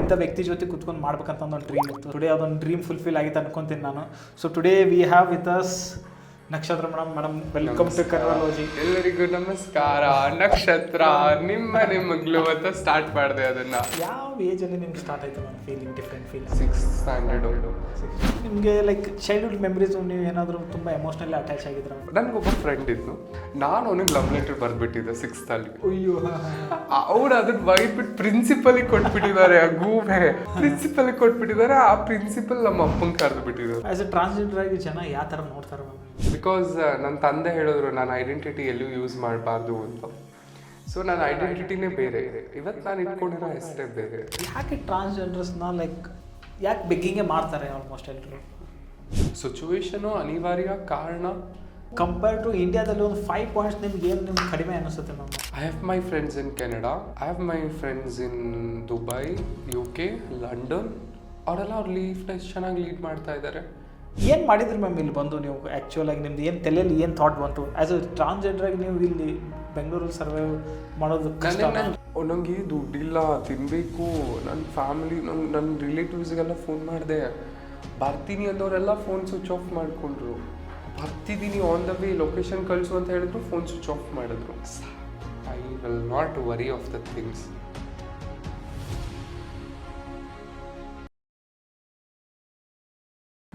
ಇಂಥ ವ್ಯಕ್ತಿ ಜೊತೆ ಕುತ್ಕೊಂಡು ಮಾಡ್ಬೇಕಂತ ಒಂದು ಡ್ರೀಮ್ ಇತ್ತು. ಟುಡೇ ಅದೊಂದು ಡ್ರೀಮ್ ಫುಲ್ಫಿಲ್ ಆಗಿತ್ತು ಅನ್ಕೊಂತೀನಿ ನಾನು. So today we have with us Nakshatra madam welcome to ಕರ್ನಾಲಜಿ. ಎಲ್ಲರಿಗೂ ನಮಸ್ಕಾರ. ನಕ್ಷತ್ರ ನಿಮ್ಮ ಮಗಳು ಅಂತ ಸ್ಟಾರ್ಟ್ ಮಾಡಿದೆ ಅದನ್ನ. ಯಾವ ಏಜಲ್ಲಿ ನಿಮ್ಗೆ ಸ್ಟಾರ್ಟ್ ಆಯಿತು ma'am feeling different feeling? 6th standard. ನಿಮಗೆ ಲೈಕ್ ಚೈಲ್ಡ್ಹುಡ್ ಮೆಮರೀಸ್ ನೀವು ಏನಾದರೂ ತುಂಬ ಎಮೋಷ್ನಲಿ ಅಟ್ಯಾಚ್ ಆಗಿದ್ರ? ನನಗೊಬ್ಬ ಫ್ರೆಂಡ್ ಇತ್ತು, ನಾನು ಅವನಿಗೆ ಲವ್ ಲೆಟರ್ ಬರ್ಬಿಟ್ಟಿದ್ದೆ 6th ಅಲ್ಲಿ. ಅಯ್ಯೋ, ಅವ್ರು ಅದನ್ನ ಬೈದ್ಬಿಟ್ಟು ಪ್ರಿನ್ಸಿಪಲ್ಗೆ ಕೊಟ್ಬಿಟ್ಟಿದ್ದಾರೆ. ಆ ಗೂಬೆ ಪ್ರಿನ್ಸಿಪಲ್ಗೆ ಕೊಟ್ಬಿಟ್ಟಿದ್ದಾರೆ. ಆ ಪ್ರಿನ್ಸಿಪಲ್ ನಮ್ಮ ಅಪ್ಪಂಗೆ ಕರೆದು ಬಿಟ್ಟಿದ್ದಾರೆ. ಆ್ಯಸ್ ಎ ಟ್ರಾನ್ಸ್ಜೆಂಡರ್ ಆಗಿ ಜನ ಯಾವ ಥರ ನೋಡ್ತಾರೆ ಮ್ಯಾಮ್? ಬಿಕಾಸ್ ನನ್ನ ತಂದೆ ಹೇಳಿದ್ರು ನನ್ನ ಐಡೆಂಟಿಟಿ ಎಲ್ಲೂ ಯೂಸ್ ಮಾಡಬಾರ್ದು ಅಂತ. ಸೊ ನನ್ನ ಐಡೆಂಟಿಟಿನೇ ಬೇರೆ, ಇವತ್ತು ನಾನು ಇಟ್ಕೊಂಡಿರೋ ಹೆಸರೇ ಬೇರೆ. ಯಾಕೆ ಟ್ರಾನ್ಸ್ಜೆಂಡರ್ಸ್ನ ಲೈಕ್ ಯಾಕೆ ಬೆಗ್ಗಿಂಗೆ ಮಾಡ್ತಾರೆ ಆಲ್ಮೋಸ್ಟ್ ಎಲ್ಲರೂ? ಸಿಚುವೇಶನು, ಅನಿವಾರ್ಯ, ಕಾರಣ. ಕಂಪೇರ್ ಟು ಇಂಡಿಯಾದಲ್ಲಿ ಒಂದು 5 ಪಾಯಿಂಟ್ಸ್ ನಿಮ್ಗೆ ಏನು ನಿಮ್ಗೆ ಕಡಿಮೆ ಅನಿಸುತ್ತೆ ma'am? I have my friends in Canada, I have my friends in Dubai, UK, London. ಅವರೆಲ್ಲ ಅವ್ರ ಲೈಫ್ನ ಎಷ್ಟು ಚೆನ್ನಾಗಿ ಲೀಡ್ ಮಾಡ್ತಾ ಇದ್ದಾರೆ. ಏನು ಮಾಡಿದ್ರಿ ಮ್ಯಾಮ್ ಇಲ್ಲಿ ಬಂದು ನೀವು? ಆ್ಯಕ್ಚುಲ್ ಆಗಿ ನಿಮ್ದು ಏನು ತಲೆಯಲ್ಲಿ ಏನು ಥಾಟ್ ಬಂತು ಆ್ಯಸ್ ಅ ಟ್ರಾನ್ಸ್ಜೆಂಡರ್ ಆಗಿ ನೀವು ಇಲ್ಲಿ ಬೆಂಗಳೂರಲ್ಲಿ ಸರ್ವೈವ್ ಮಾಡೋದು ಕಷ್ಟ? ನನಗೆ ದುಡ್ಡಿಲ್ಲ, ತಿನ್ನಬೇಕು, ನನ್ನ ಫ್ಯಾಮಿಲಿ, ನನ್ನ ರಿಲೇಟಿವ್ಸ್ಗೆಲ್ಲ ಫೋನ್ ಮಾಡಿದೆ. ಬರ್ತೀನಿ ಅಂದವರೆಲ್ಲ ಫೋನ್ ಸ್ವಿಚ್ ಆಫ್ ಮಾಡಿಕೊಂಡ್ರು. ಬರ್ತಿದ್ದೀನಿ, ಆನ್ ದ ವೇ, ಲೊಕೇಶನ್ ಕಳಿಸು ಅಂತ ಹೇಳಿದ್ರು, ಫೋನ್ ಸ್ವಿಚ್ ಆಫ್ ಮಾಡಿದ್ರು. I will not worry of the things.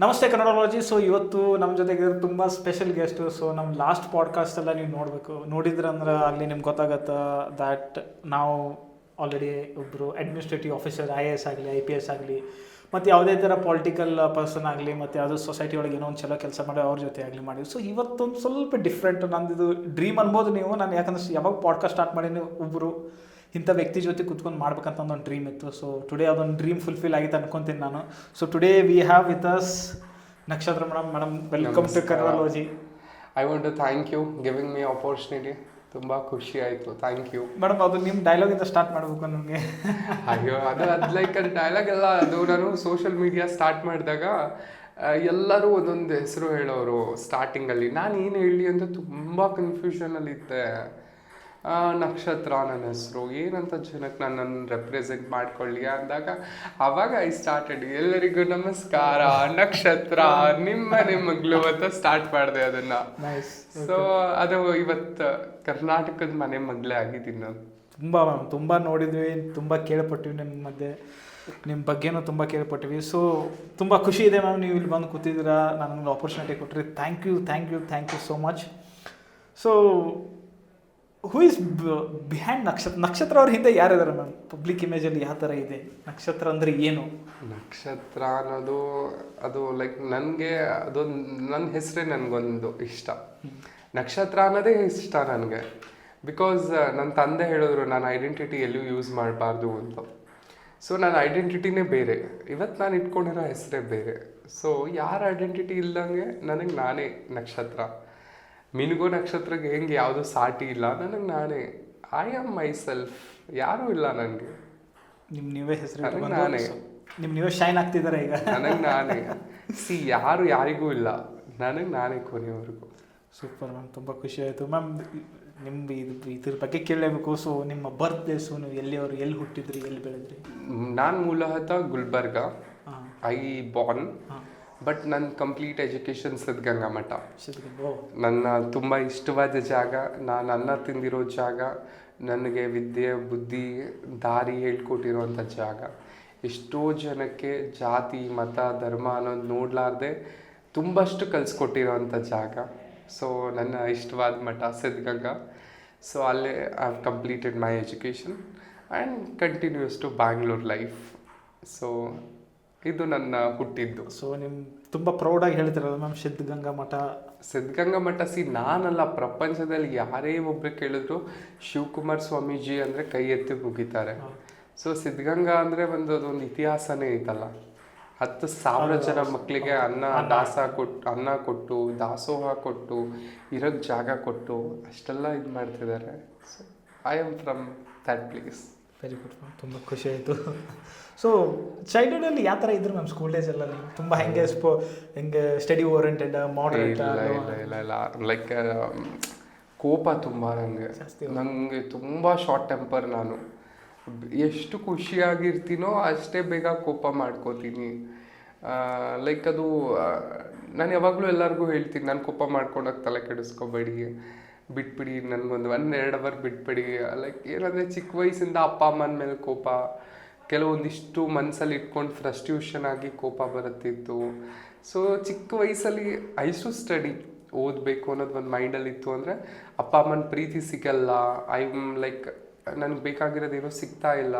ನಮಸ್ತೆ ಕನ್ನಡಾಲಜಿ. ಸೊ ಇವತ್ತು ನಮ್ಮ ಜೊತೆಗೆ ತುಂಬ ಸ್ಪೆಷಲ್ ಗೆಸ್ಟು. ಸೊ ನಮ್ಮ ಲಾಸ್ಟ್ ಪಾಡ್ಕಾಸ್ಟೆಲ್ಲ ನೀವು ನೋಡಿದ್ರಂದ್ರೆ ಅಲ್ಲಿ ನಿಮ್ಗೆ ಗೊತ್ತಾಗತ್ತೆ ದ್ಯಾಟ್ ನಾವು ಆಲ್ರೆಡಿ ಒಬ್ಬರು ಅಡ್ಮಿನಿಸ್ಟ್ರೇಟಿವ್ ಆಫೀಸರ್, IAS ಆಗಲಿ, IPS ಆಗಲಿ, ಮತ್ತು ಯಾವುದೇ ಥರ ಪೊಲಿಟಿಕಲ್ ಪರ್ಸನ್ ಆಗಲಿ, ಮತ್ತು ಯಾವುದೋ ಸೊಸೈಟಿ ಒಳಗೆ ಏನೋ ಒಂದು ಚಲೋ ಕೆಲಸ ಮಾಡಿ ಅವ್ರ ಜೊತೆ ಆಗಲಿ ಮಾಡಿ. ಸೊ ಇವತ್ತೊಂದು ಸ್ವಲ್ಪ ಡಿಫ್ರೆಂಟ್ ನಂದಿದು ಡ್ರೀಮ್ ಅನ್ಬೋದು ನೀವು. ನಾನು ಯಾಕಂದ್ರೆ ಯಾವಾಗ ಪಾಡ್ಕಾಸ್ಟ್ ಸ್ಟಾರ್ಟ್ ಮಾಡಿ ಒಬ್ಬರು ಇಂಥ ವ್ಯಕ್ತಿ ಜೊತೆ ಕುತ್ಕೊಂಡು ಮಾಡ್ಬೇಕಂತ ಒಂದು ಡ್ರೀಮ್ ಇತ್ತು. ಸೊ ಟುಡೇ ಅದೊಂದು ಡ್ರೀಮ್ ಫುಲ್ಫಿಲ್ ಆಗಿತ್ತು ಅನ್ಕೊಂತೀನಿ ನಾನು. So today we have with us Nakshatra madam welcome to ಕರ್ನಾಲಜಿ. I want to thank you giving me opportunity. ತುಂಬ ಖುಷಿ ಆಯಿತು, ಥ್ಯಾಂಕ್ ಯು ಮೇಡಮ್. ಅದು ನಿಮ್ಮ ಡೈಲಾಗಿಂದ ಸ್ಟಾರ್ಟ್ ಮಾಡಬೇಕು ನನಗೆ. ಅಯ್ಯೋ, ಅದು ಲೈಕ್ ಅದು ಡೈಲಾಗ್ ಎಲ್ಲ, ಅದು ನಾನು ಸೋಷಿಯಲ್ ಮೀಡಿಯಾ ಸ್ಟಾರ್ಟ್ ಮಾಡಿದಾಗ ಎಲ್ಲರೂ ಒಂದೊಂದು ಹೆಸರು ಹೇಳೋರು ಸ್ಟಾರ್ಟಿಂಗಲ್ಲಿ. ನಾನು ಏನು ಹೇಳಿ ಅಂತ ತುಂಬ ಕನ್ಫ್ಯೂಷನಲ್ಲಿದ್ದೆ. ನಕ್ಷತ್ರ ನನ್ನ ಹೆಸರು, ಏನಂತ ಜನಕ್ಕೆ ನನ್ನನ್ನು ರೆಪ್ರೆಸೆಂಟ್ ಮಾಡ್ಕೊಳ್ಳಿ ಅಂದಾಗ ಅವಾಗ ಐ ಸ್ಟಾರ್ಟೆಡ್ ಎಲ್ಲರಿಗೂ ನಮಸ್ಕಾರ, ನಕ್ಷತ್ರ ನಿಮ್ಮ ಮಗಳು ಅಂತ ಸ್ಟಾರ್ಟ್ ಮಾಡಿದೆ ಅದನ್ನು. ಸೊ ಅದು ಇವತ್ತು ಕರ್ನಾಟಕದ ಮನೆ ಮಗಳೇ ಆಗಿದ್ದೀನಿ ನಾನು. ತುಂಬ ನೋಡಿದ್ವಿ, ತುಂಬ ಕೇಳ್ಪಟ್ಟಿವಿ ನಿಮ್ಮ ಮಧ್ಯೆ, ನಿಮ್ಮ ಬಗ್ಗೆನೂ ತುಂಬ ಕೇಳ್ಪಟ್ಟಿವಿ. ಸೊ ತುಂಬ ಖುಷಿ ಇದೆ ಮ್ಯಾಮ್, ನೀವು ಇಲ್ಲಿ ಬಂದು ಕೂತಿದ್ದೀರಾ, ನನಗೆ ಆಪರ್ಚುನಿಟಿ ಕೊಟ್ಟರೆ thank you so much. So who is behind Nakshatra ಅವ್ರ ಹಿಂದೆ ಯಾರಿದ್ದಾರೆ ಮ್ಯಾಮ್? ಪಬ್ಲಿಕ್ ಇಮೇಜಲ್ಲಿ ಯಾವ ಥರ ಇದೆ ನಕ್ಷತ್ರ ಅಂದರೆ ಏನು? ನಕ್ಷತ್ರ ಅನ್ನೋದು ಅದು ಲೈಕ್ ನನಗೆ ಅದೊಂದು ನನ್ನ ಹೆಸರೇ ನನಗೊಂದು ಇಷ್ಟ. ನಕ್ಷತ್ರ ಅನ್ನೋದೇ ಇಷ್ಟ ನನಗೆ. ಬಿಕಾಸ್ ನನ್ನ ತಂದೆ ಹೇಳಿದ್ರು ನನ್ನ ಐಡೆಂಟಿಟಿ ಎಲ್ಲೂ ಯೂಸ್ ಮಾಡಬಾರ್ದು ಅಂತ. ಸೊ ನನ್ನ ಐಡೆಂಟಿಟಿನೇ ಬೇರೆ, ಇವತ್ತು ನಾನು ಇಟ್ಕೊಂಡಿರೋ ಹೆಸರೇ ಬೇರೆ. ಸೊ ಯಾರ ಐಡೆಂಟಿಟಿ ಇಲ್ದಂಗೆ ನನಗೆ ನಾನೇ ನಕ್ಷತ್ರ. ಮಿನುಗೋ ನಕ್ಷತ್ರಕ್ಕೆ ಹೆಂಗೆ ಯಾವುದೂ ಸಾಟಿ ಇಲ್ಲ, ನನಗೆ ನಾನೇ. ಐ ಆಮ್ ಮೈ ಸೆಲ್ಫ್, ಯಾರೂ ಇಲ್ಲ ನನಗೆ. ನೀವೇ ಹೆಸರು ನಾನೇ, ನೀವೇ ಶೈನ್ ಆಗ್ತಿದ್ದಾರೆ ಈಗ. ನನಗೆ ನಾನೇ. ಯಾರು ಯಾರಿಗೂ ಇಲ್ಲ, ನನಗೆ ನಾನೇ ಕೊನೆಯವರೆಗೂ. ಸೂಪರ್ ಮ್ಯಾಮ್, ತುಂಬ ಖುಷಿ ಆಯಿತು ಮ್ಯಾಮ್. ನಿಮ್ದು ಇದ್ರ ಬಗ್ಗೆ ಕೇಳಲೇಬೇಕು. ಸೊ ನಿಮ್ಮ ಬರ್ತ್ ಪ್ಲೇಸು, ನೀವು ಎಲ್ಲಿ ಹುಟ್ಟಿದ್ರಿ, ಎಲ್ಲಿ ಬೆಳೆದ್ರಿ? ನಾನು ಮೂಲತಃ ಗುಲ್ಬರ್ಗ, ಐ ಬಾರ್ನ್. ಬಟ್ ನನ್ನ ಕಂಪ್ಲೀಟ್ ಎಜುಕೇಷನ್ ಸಿದ್ಧಗಂಗಾ ಮಠ. ನನ್ನ ತುಂಬ ಇಷ್ಟವಾದ ಜಾಗ, ನಾನು ಅನ್ನ ತಿಂದಿರೋ ಜಾಗ, ನನಗೆ ವಿದ್ಯೆ ಬುದ್ಧಿ ದಾರಿ ಹೇಳ್ಕೊಟ್ಟಿರೋಂಥ ಜಾಗ. ಎಷ್ಟೋ ಜನಕ್ಕೆ ಜಾತಿ ಮತ ಧರ್ಮ ಅನ್ನೋದು ನೋಡಲಾರ್ದೆ ತುಂಬಷ್ಟು ಕಲಿಸ್ಕೊಟ್ಟಿರೋಂಥ ಜಾಗ. ಸೊ ನನ್ನ ಇಷ್ಟವಾದ ಮಠ ಸಿದ್ಧಗಂಗಾ. ಸೊ ಅಲ್ಲೇ I have completed my education and continues to Bangalore life. So ಇದು ನನ್ನ ಹುಟ್ಟಿದ್ದು. ಸೊ ನಿಮ್ಮ ತುಂಬ ಪ್ರೌಡಾಗಿ ಹೇಳ್ತಿರಲ್ಲ ಮ್ಯಾಮ್ ಸಿದ್ಧಗಂಗಾ ಮಠ. ನಾನಲ್ಲ, ಪ್ರಪಂಚದಲ್ಲಿ ಯಾರೇ ಒಬ್ಬರು ಕೇಳಿದ್ರು ಶಿವಕುಮಾರ್ ಸ್ವಾಮೀಜಿ ಅಂದರೆ ಕೈ ಎತ್ತಿ ಮುಗಿತಾರೆ. ಸೊ ಸಿದ್ಧಗಂಗಾ ಅಂದರೆ ಅದೊಂದು ಇತಿಹಾಸನೇ ಐತಲ್ಲ. 10,000 ಜನ ಮಕ್ಕಳಿಗೆ ಅನ್ನ ಕೊಟ್ಟು ದಾಸೋಹ ಕೊಟ್ಟು ಇರೋಕ್ಕೆ ಜಾಗ ಕೊಟ್ಟು ಅಷ್ಟೆಲ್ಲ ಇದು ಮಾಡ್ತಿದ್ದಾರೆ. So I am from that place. Very good ma'am, ತುಂಬ ಖುಷಿ ಆಯಿತು. ಸೊ ಚೈಲ್ಡ್ಹುಡಲ್ಲಿ ಯಾವ ಥರ ಇದ್ರು ಮ್ಯಾಮ್ ಸ್ಕೂಲ್ ಡೇಸೆಲ್ಲ? ನೀವು ತುಂಬ ಹೆಂಗೆ ಸ್ಟಡಿ ಓರಿಯೆಂಟೆಡ್, ಮಾಡರೇಟ್? ಇಲ್ಲ ಲೈಕ್ ಕೋಪ ತುಂಬ ನನಗೆ ತುಂಬ ಶಾರ್ಟ್ ಟೆಂಪರ್ ನಾನು. ಎಷ್ಟು ಖುಷಿಯಾಗಿರ್ತೀನೋ ಅಷ್ಟೇ ಬೇಗ ಕೋಪ ಮಾಡ್ಕೋತೀನಿ. ಲೈಕ್ ಅದು ನಾನು ಯಾವಾಗಲೂ ಎಲ್ಲರಿಗೂ ಹೇಳ್ತೀನಿ, ನಾನು ಕೋಪ ಮಾಡ್ಕೊಂಡಾಗ ತಲೆ ಕೆಡಿಸ್ಕೋಬೇಡಿ, ಬಿಟ್ಬಿಡಿ, ನನಗೊಂದು 1-2 ಅವರ್ ಬಿಟ್ಬಿಡಿ. ಲೈಕ್ ಏನಂದರೆ ಚಿಕ್ಕ ವಯಸ್ಸಿಂದ ಅಪ್ಪ ಅಮ್ಮನ ಮೇಲೆ ಕೋಪ, ಕೆಲವೊಂದಿಷ್ಟು ಮನಸ್ಸಲ್ಲಿ ಇಟ್ಕೊಂಡು ಫ್ರಸ್ಟ್ರೇಷನ್ ಆಗಿ ಕೋಪ ಬರುತ್ತಿತ್ತು. ಸೊ ಚಿಕ್ಕ ವಯಸ್ಸಲ್ಲಿ ಸ್ಟಡಿ ಓದಬೇಕು ಅನ್ನೋದು ಒಂದು ಮೈಂಡಲ್ಲಿತ್ತು. ಅಂದರೆ ಅಪ್ಪ ಅಮ್ಮನ ಪ್ರೀತಿ ಸಿಗಲ್ಲ, ಲೈಕ್ ನನಗೆ ಬೇಕಾಗಿರೋದೇನೋ ಸಿಗ್ತಾ ಇಲ್ಲ,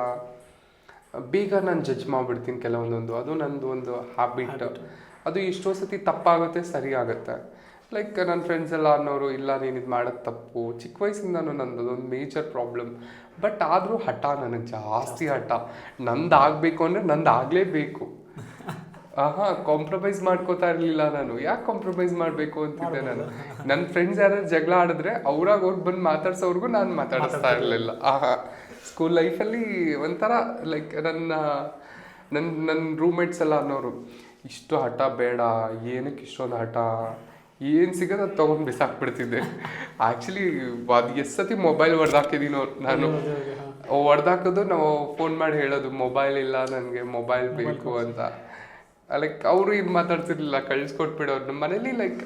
ಬೇಗ ನಾನು ಜಡ್ಜ್ ಮಾಡಿಬಿಡ್ತೀನಿ ಕೆಲವೊಂದೊಂದು. ಅದು ನಂದು ಒಂದು ಹ್ಯಾಬಿಟ್. ಅದು ಎಷ್ಟೋ ಸತಿ ತಪ್ಪಾಗುತ್ತೆ, ಸರಿ ಆಗುತ್ತೆ. ಲೈಕ್ ನನ್ನ ಫ್ರೆಂಡ್ಸ್ ಎಲ್ಲ ಅನ್ನೋರು, ಇಲ್ಲ ನೀನು ಇದು ಮಾಡೋದು ತಪ್ಪು. ಚಿಕ್ಕ ವಯಸ್ಸಿಂದನೂ ನಂದು ಒಂದು ಮೇಜರ್ ಪ್ರಾಬ್ಲಮ್. ಬಟ್ ಆದರೂ ಹಠ, ನನಗೆ ಜಾಸ್ತಿ ಹಠ. ನಂದು ಆಗಬೇಕು ಅಂದರೆ ನಂದು ಆಗಲೇಬೇಕು. ಕಾಂಪ್ರಮೈಸ್ ಮಾಡ್ಕೋತಾ ಇರಲಿಲ್ಲ ನಾನು. ಯಾಕೆ ಕಾಂಪ್ರಮೈಸ್ ಮಾಡಬೇಕು ಅಂತಿದ್ದೆ ನಾನು. ನನ್ನ ಫ್ರೆಂಡ್ಸ್ ಯಾರು ಜಗಳ ಆಡಿದ್ರೆ ಅವ್ರಾಗ ಅವ್ರಿಗೆ ಬಂದು ಮಾತಾಡ್ಸೋರ್ಗು ನಾನು ಮಾತಾಡಿಸ್ತಾ ಇರಲಿಲ್ಲ. ಸ್ಕೂಲ್ ಲೈಫಲ್ಲಿ ಒಂಥರ ಲೈಕ್ ನನ್ನ ರೂಮ್ಮೇಟ್ಸ್ ಎಲ್ಲ ಅನ್ನೋರು, ಇಷ್ಟು ಹಠ ಬೇಡ, ಏನಕ್ಕೆ ಇಷ್ಟೊಂದು ಹಠ, ಏನು ಸಿಗೋದು ಅದು ತೊಗೊಂಡು ಬಿಸಾಕ್ಬಿಡ್ತಿದ್ದೆ. ಆ್ಯಕ್ಚುಲಿ ಅದು ಎಷ್ಟು ಸತಿ ಮೊಬೈಲ್ ಹೊಡೆದಾಕಿದ್ದೀನೋ ನಾನು. ಹೊಡೆದಾಕೋದು ನಾವು ಫೋನ್ ಮಾಡಿ ಹೇಳೋದು, ಮೊಬೈಲ್ ಇಲ್ಲ ನನಗೆ, ಮೊಬೈಲ್ ಬೇಕು ಅಂತ. ಲೈಕ್ ಅವರು ಏನು ಮಾತಾಡ್ತಿರ್ಲಿಲ್ಲ, ಕಳಿಸ್ಕೊಟ್ಬಿಡೋರು ನಮ್ಮ ಮನೇಲಿ. ಲೈಕ್